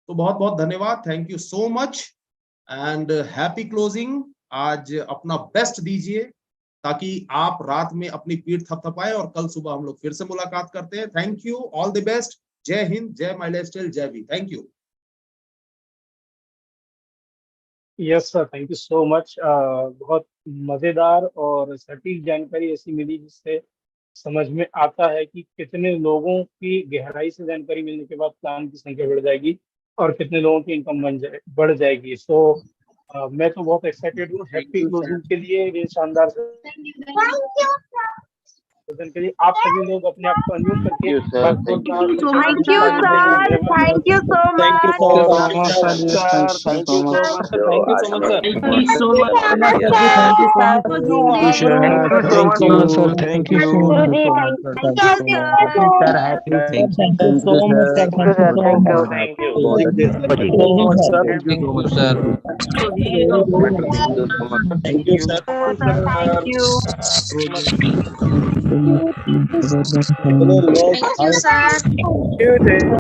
तो बहुत बहुत धन्यवाद, thank you so much and happy closing. आज अपना बेस्ट दीजिए ताकि आप रात में अपनी पीठ थपथपाए और कल सुबह हम लोग फिर से मुलाकात करते हैं। Thank you, all the best. जय हिंद, जय माय लाइफस्टाइल, जय V. Thank you. Yes sir, thank you so much. बहुत मजेदार और सटीक जानकारी ऐसी मिली जिससे समझ में आता है कि कितने लोगों की गहराई से जानकारी मिलने के बाद प्लान की संख्या बढ़ जाएगी और कितने लोगों की इनकम बढ़ जाएगी। सो मैं तो बहुत एक्साइटेड हूँ हैप्पी क्लोजिंग के लिए, ये शानदार क्लोजिंग के लिए। आप सभी लोग अपने आप को अनम्यूट करके thank you sir, thank you so much. Thank you sir. Thank you, sir. Thank you.